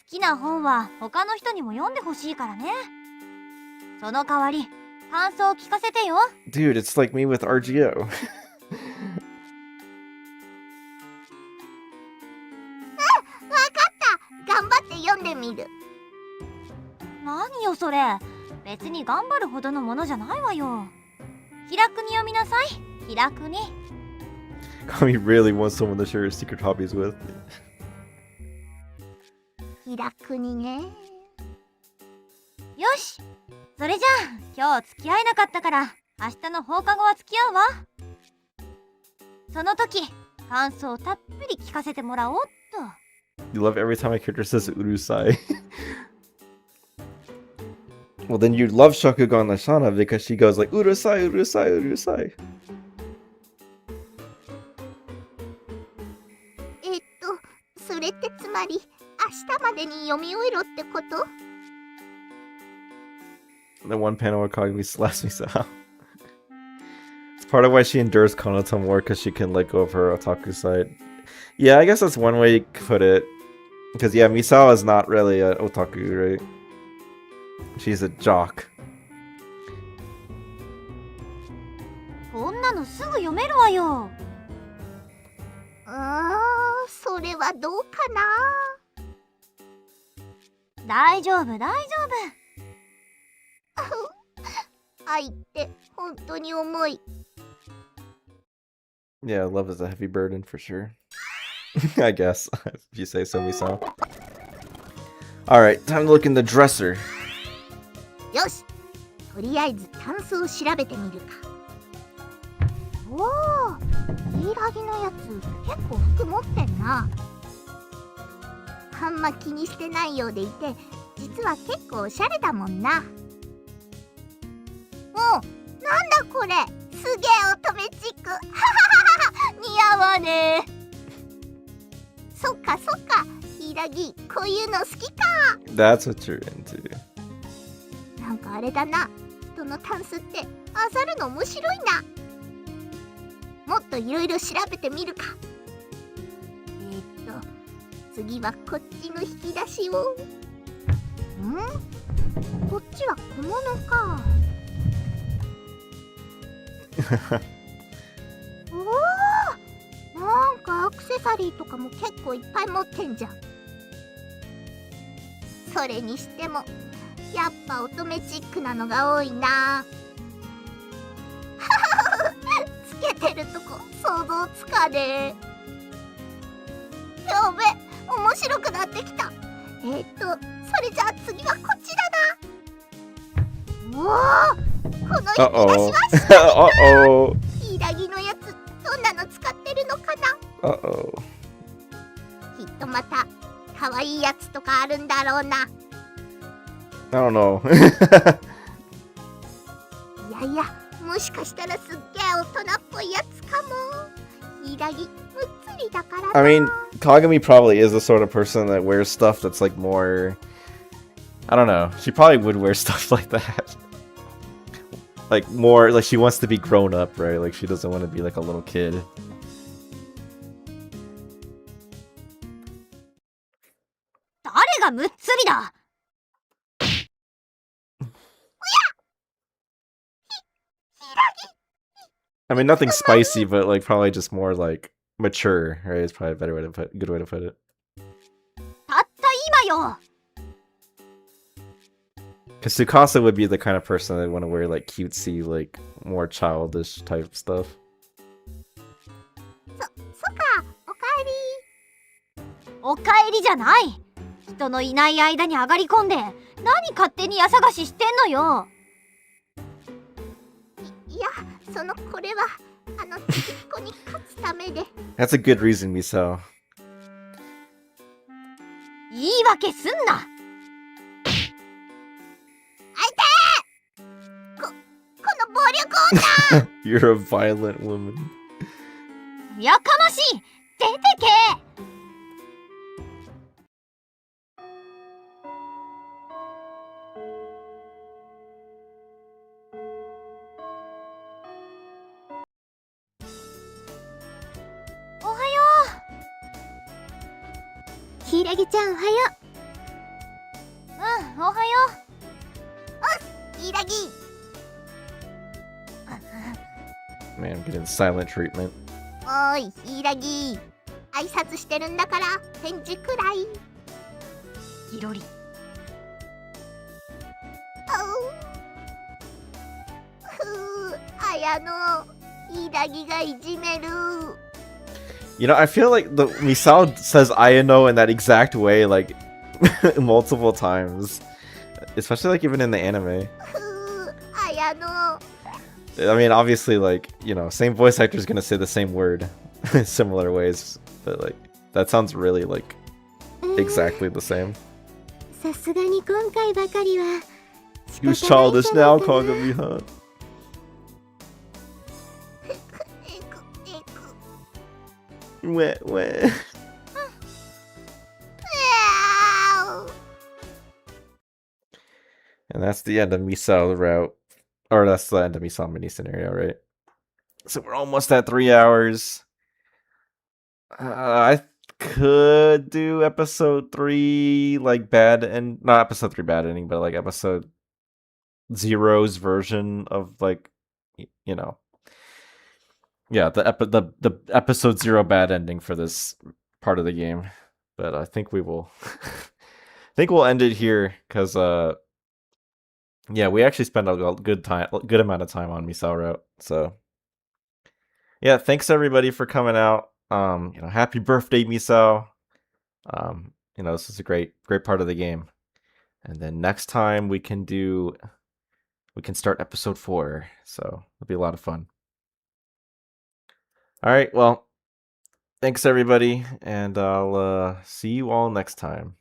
E: きな本は他の人にも読んでほしいからね。その代わり感想を聞かせてよ。
B: Dude, it's like me with RGO.
C: わかった。頑張って読んでみる。
E: 何よそれ。別に頑張るほどのものじゃないわよ。気楽に読みなさい。気楽に。
B: Kami really wants someone to share his secret hobbies with.
C: 気楽にね。
E: よし。それじゃあ今日付き合えなかったから明日の放課後は付き合うわ。その時感想をたっぷり聞かせてもらおうっと。
B: You love every time my character says urusai. Well, then you'd love Shakugan Lashana because she goes like urusai, urusai, urusai.
C: それってつまり明日までに読み終えろってこと？
B: The one panel where Kagami slaps Misao. It's part of why she endures Konoto more because she can let go of her otaku side. Yeah, I guess that's one way you could put it. Because yeah, Misao is not really an otaku, right? She's a jock.
E: こんなのすぐ読めるわよ。
C: それはどうかな。
E: 大丈夫大丈
C: 愛って本当に重い。
B: Yeah, love is a heavy burden for sure. I guess, if you say so, Misao. Alright, time to look in the dresser.
C: よし、とりあえずタンスを調べてみるか。おお、ヒイラギのやつ結構服持ってんな。あんま気にしてないようでいて、実は結構おしゃれだもんな。お、なんだこれ、すげえ乙女チック。似合わねえ。そっかそっか、ヒイラギこういうの好きか。
B: That's what you're into.
C: なんかあれだな、人のタンスってあざるの面白いな。もっといろいろ調べてみるか。次はこっちの引き出しを。こっちは小物か。おお、なんかアクセサリーとかも結構いっぱい持ってんじゃん。それにしてもやっぱ乙女チックなのが多いな。つけてるとこ想像つかねえ。やべ、面白くなってきた。それじゃあ次はこっちだな。おお、この引き出しはヒイラギのやつどんなの使ってるのかな。きっとまた可愛いやつとかあるんだろうな。
B: I don't know.
C: いやいや、もしかしたらすっげえ大人っぽいやつかも。ヒイラギむっつりだからな。
B: I mean, Kagami probably is the sort of person that wears stuff that's like more... I don't know. She probably would wear stuff like that. Like more, like she wants to be grown up, right? Like she doesn't want to be like a little kid.
E: 誰がむっつりだ。
B: I mean, nothing spicy, but like probably just more like mature, right? It's probably a better way to put, good way to put it.
E: たった今よ。
B: Because Tsukasa would be the kind of person that would want to wear like cutesy, like more childish type stuff.
C: そっか、おかえり。
E: おかえりじゃない。人のいない間に上がり込んで何勝手に家探ししてんのよ。
C: いや、これはちびっこに勝つためで。
B: That's a good reason, Misao.
E: 言い訳すんな。
C: この暴力女。
B: You're a violent woman.
E: やかましい。出てけ。
C: ヒイラギちゃんおはよ
E: うん、おはよ
C: う。ヒイラギ。
B: Man, I'm getting silent treatment.
C: おーい、ヒイラギ。挨拶してるんだから返事くらい。
E: う。いろり。
C: 綾野、ヒイラギがいじめる。
B: You know, I feel like the Misao says Ayano in that exact way, like, multiple times. Especially, like, even in the anime.
C: 綾野。
B: I mean, obviously, like, you know, same voice actor is gonna say the same word similar ways. But, like, that sounds really, like, exactly the same.
C: さすがに今回ばかりは
B: Who's childish now, Kagami-han? Weh. And that's the end of Misao route. Or that's the end of Misao mini scenario, right? So we're almost at 3 hours. I could do episode 3 like bad and not episode 3 bad ending, but like episode 0's version of like you know. Yeah, the episode 0 bad ending for this part of the game. But I think we will I think we'll end it here cuz yeah, we actually spent a good amount of time on Misao route. So yeah, thanks everybody for coming out. Happy birthday, Misao. This is a great part of the game. And then next time we can start episode 4. So it'll be a lot of fun. All right, well, thanks everybody, and I'll see you all next time.